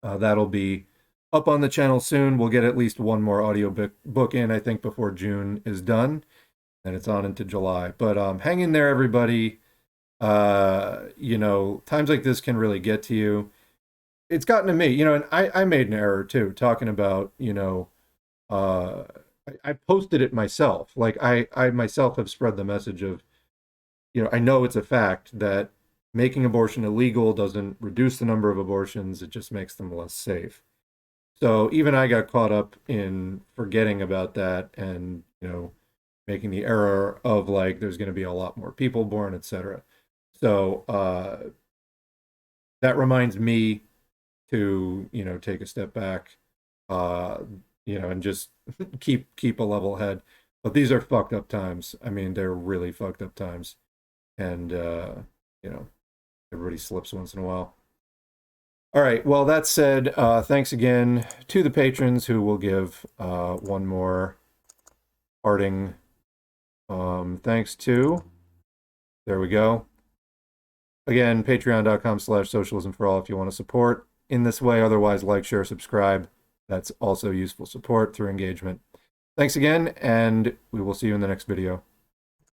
That'll be up on the channel soon. We'll get at least one more audio book in, I think, before June is done, and it's on into July. But hang in there, everybody. You know, times like this can really get to you. It's gotten to me, you know, and I made an error too, talking about, you know, I posted it myself. Like I myself have spread the message of, you know, I know it's a fact that making abortion illegal doesn't reduce the number of abortions, it just makes them less safe. So even I got caught up in forgetting about that and, you know, making the error of like there's going to be a lot more people born, etc. So that reminds me to, you know, take a step back, you know, and just keep a level head. But these are fucked up times. I mean, they're really fucked up times. And you know, everybody slips once in a while. All right, well, that said, thanks again to the patrons who will give one more parting thanks to. There we go. Again, patreon.com/socialism for all if you want to support in this way. Otherwise, like, share, subscribe. That's also useful support through engagement. Thanks again, and we will see you in the next video.